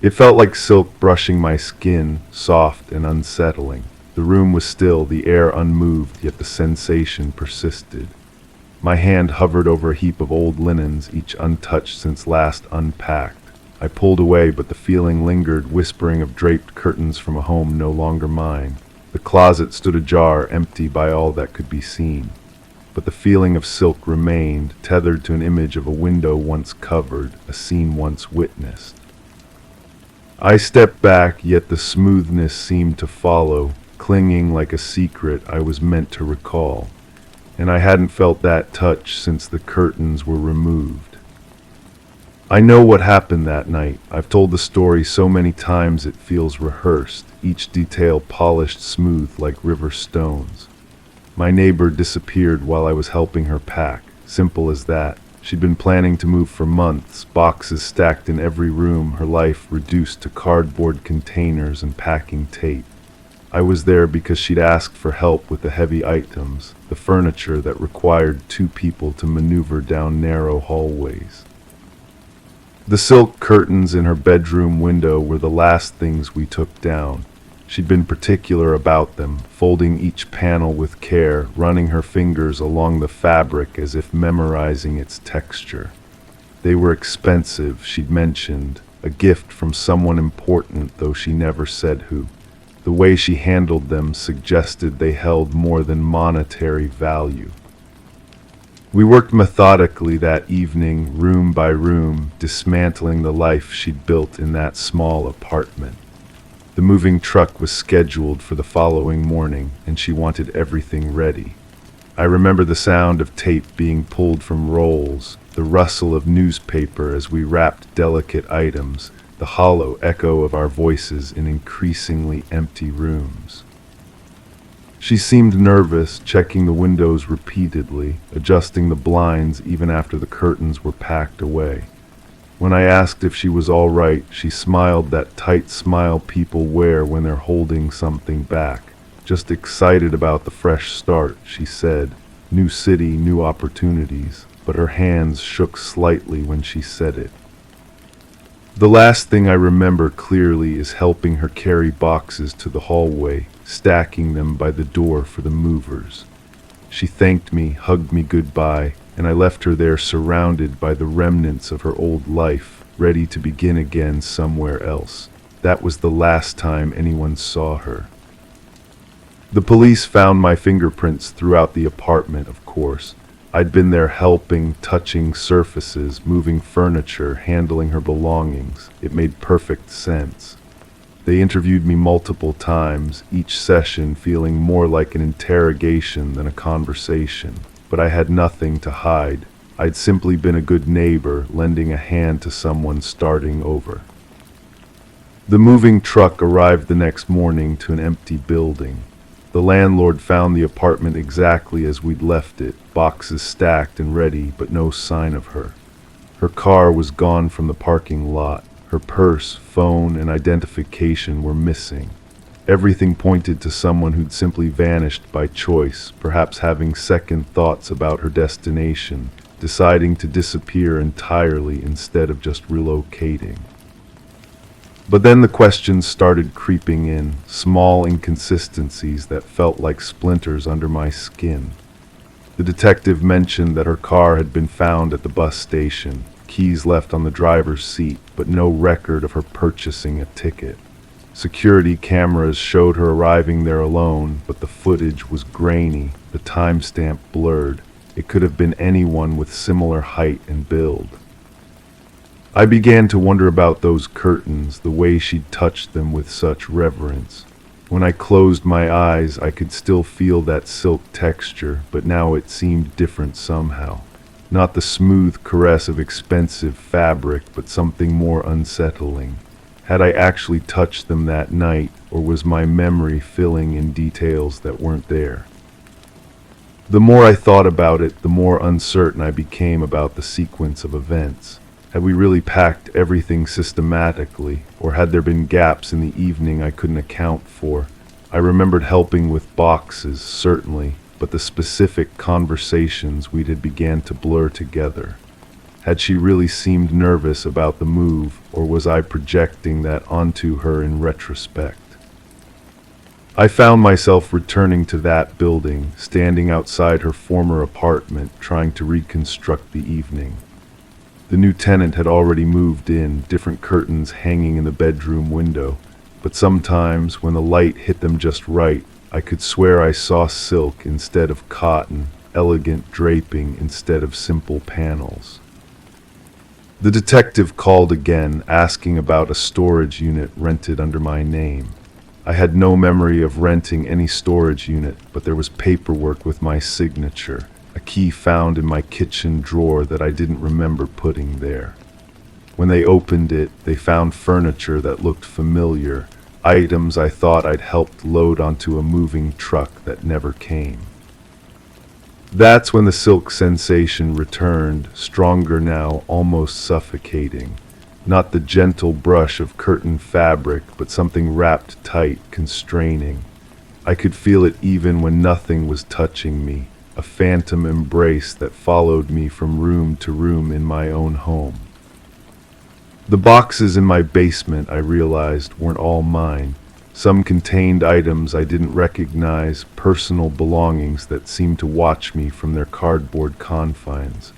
It felt like silk brushing my skin, soft and unsettling. The room was still, the air unmoved, yet the sensation persisted. My hand hovered over a heap of old linens, each untouched since last unpacked. I pulled away, but the feeling lingered, whispering of draped curtains from a home no longer mine. The closet stood ajar, empty by all that could be seen. But the feeling of silk remained, tethered to an image of a window once covered, a scene once witnessed. I stepped back, yet the smoothness seemed to follow, clinging like a secret I was meant to recall. And I hadn't felt that touch since the curtains were removed. I know what happened that night. I've told the story so many times it feels rehearsed, each detail polished smooth like river stones. My neighbor disappeared while I was helping her pack. Simple as that. She'd been planning to move for months, boxes stacked in every room, her life reduced to cardboard containers and packing tape. I was there because she'd asked for help with the heavy items, the furniture that required two people to maneuver down narrow hallways. The silk curtains in her bedroom window were the last things we took down. She'd been particular about them, folding each panel with care, running her fingers along the fabric as if memorizing its texture. They were expensive, she'd mentioned, a gift from someone important, though she never said who. The way she handled them suggested they held more than monetary value. We worked methodically that evening, room by room, dismantling the life she'd built in that small apartment. The moving truck was scheduled for the following morning, and she wanted everything ready. I remember the sound of tape being pulled from rolls, the rustle of newspaper as we wrapped delicate items, the hollow echo of our voices in increasingly empty rooms. She seemed nervous, checking the windows repeatedly, adjusting the blinds even after the curtains were packed away. When I asked if she was all right, she smiled that tight smile people wear when they're holding something back. Just excited about the fresh start, she said. New city, new opportunities, but her hands shook slightly when she said it. The last thing I remember clearly is helping her carry boxes to the hallway, stacking them by the door for the movers. She thanked me, hugged me goodbye, and I left her there surrounded by the remnants of her old life, ready to begin again somewhere else. That was the last time anyone saw her. The police found my fingerprints throughout the apartment, of course. I'd been there helping, touching surfaces, moving furniture, handling her belongings. It made perfect sense. They interviewed me multiple times, each session feeling more like an interrogation than a conversation. But I had nothing to hide. I'd simply been a good neighbor, lending a hand to someone starting over. The moving truck arrived the next morning to an empty building. The landlord found the apartment exactly as we'd left it, boxes stacked and ready, but no sign of her. Her car was gone from the parking lot. Her purse, phone, and identification were missing. Everything pointed to someone who'd simply vanished by choice, perhaps having second thoughts about her destination, deciding to disappear entirely instead of just relocating. But then the questions started creeping in, small inconsistencies that felt like splinters under my skin. The detective mentioned that her car had been found at the bus station, keys left on the driver's seat, but no record of her purchasing a ticket. Security cameras showed her arriving there alone, but the footage was grainy, the timestamp blurred. It could have been anyone with similar height and build. I began to wonder about those curtains, the way she'd touched them with such reverence. When I closed my eyes, I could still feel that silk texture, but now it seemed different somehow. Not the smooth caress of expensive fabric, but something more unsettling. Had I actually touched them that night, or was my memory filling in details that weren't there? The more I thought about it, the more uncertain I became about the sequence of events. Had we really packed everything systematically, or had there been gaps in the evening I couldn't account for? I remembered helping with boxes, certainly, but the specific conversations we had began to blur together. Had she really seemed nervous about the move, or was I projecting that onto her in retrospect? I found myself returning to that building, standing outside her former apartment, trying to reconstruct the evening. The new tenant had already moved in, different curtains hanging in the bedroom window, but sometimes when the light hit them just right, I could swear I saw silk instead of cotton, elegant draping instead of simple panels. The detective called again, asking about a storage unit rented under my name. I had no memory of renting any storage unit, but there was paperwork with my signature, a key found in my kitchen drawer that I didn't remember putting there. When they opened it, they found furniture that looked familiar, items I thought I'd helped load onto a moving truck that never came. That's when the silk sensation returned, stronger now, almost suffocating. Not the gentle brush of curtain fabric, but something wrapped tight, constraining. I could feel it even when nothing was touching me, a phantom embrace that followed me from room to room in my own home. The boxes in my basement, I realized, weren't all mine. Some contained items I didn't recognize, personal belongings that seemed to watch me from their cardboard confines.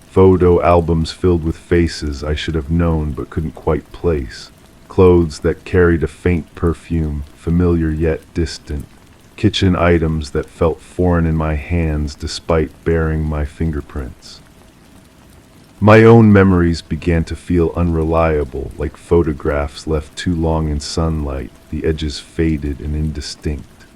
Photo albums filled with faces I should have known but couldn't quite place. Clothes that carried a faint perfume, familiar yet distant. Kitchen items that felt foreign in my hands despite bearing my fingerprints. My own memories began to feel unreliable, like photographs left too long in sunlight, the edges faded and indistinct.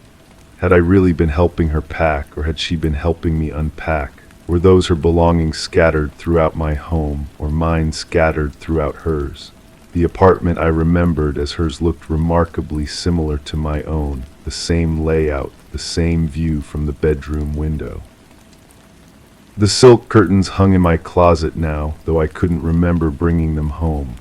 Had I really been helping her pack, or had she been helping me unpack? Were those her belongings scattered throughout my home, or mine scattered throughout hers? The apartment I remembered as hers looked remarkably similar to my own, the same layout, the same view from the bedroom window. The silk curtains hung in my closet now, though I couldn't remember bringing them home.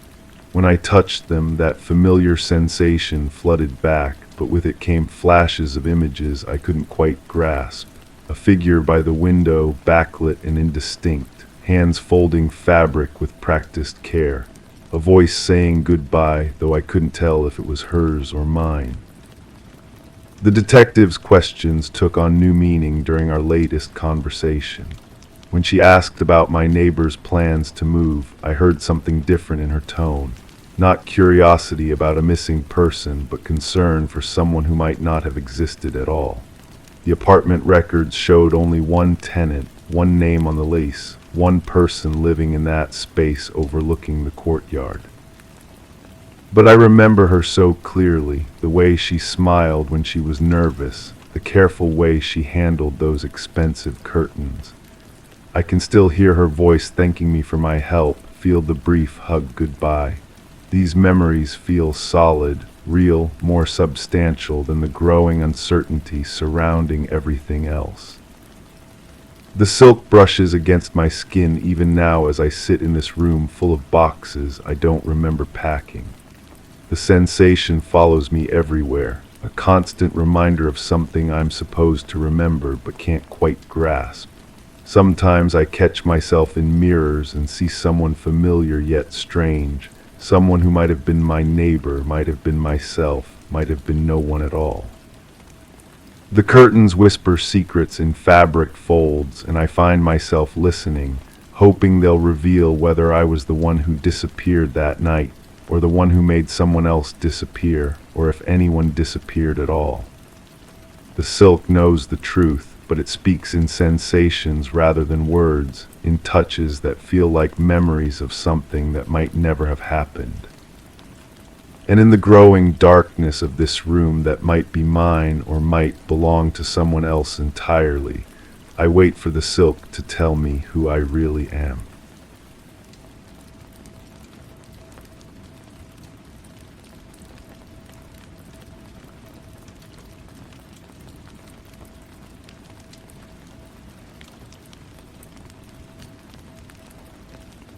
When I touched them, that familiar sensation flooded back, but with it came flashes of images I couldn't quite grasp. A figure by the window, backlit and indistinct, hands folding fabric with practiced care. A voice saying goodbye, though I couldn't tell if it was hers or mine. The detective's questions took on new meaning during our latest conversation. When she asked about my neighbor's plans to move, I heard something different in her tone. Not curiosity about a missing person, but concern for someone who might not have existed at all. The apartment records showed only one tenant, one name on the lease, one person living in that space overlooking the courtyard. But I remember her so clearly, the way she smiled when she was nervous, the careful way she handled those expensive curtains. I can still hear her voice thanking me for my help, feel the brief hug goodbye. These memories feel solid, real, more substantial than the growing uncertainty surrounding everything else. The silk brushes against my skin even now as I sit in this room full of boxes I don't remember packing. The sensation follows me everywhere, a constant reminder of something I'm supposed to remember but can't quite grasp. Sometimes I catch myself in mirrors and see someone familiar yet strange, someone who might have been my neighbor, might have been myself, might have been no one at all. The curtains whisper secrets in fabric folds, and I find myself listening, hoping they'll reveal whether I was the one who disappeared that night, or the one who made someone else disappear, or if anyone disappeared at all. The silk knows the truth, but it speaks in sensations rather than words, in touches that feel like memories of something that might never have happened. And in the growing darkness of this room that might be mine or might belong to someone else entirely, I wait for the silk to tell me who I really am.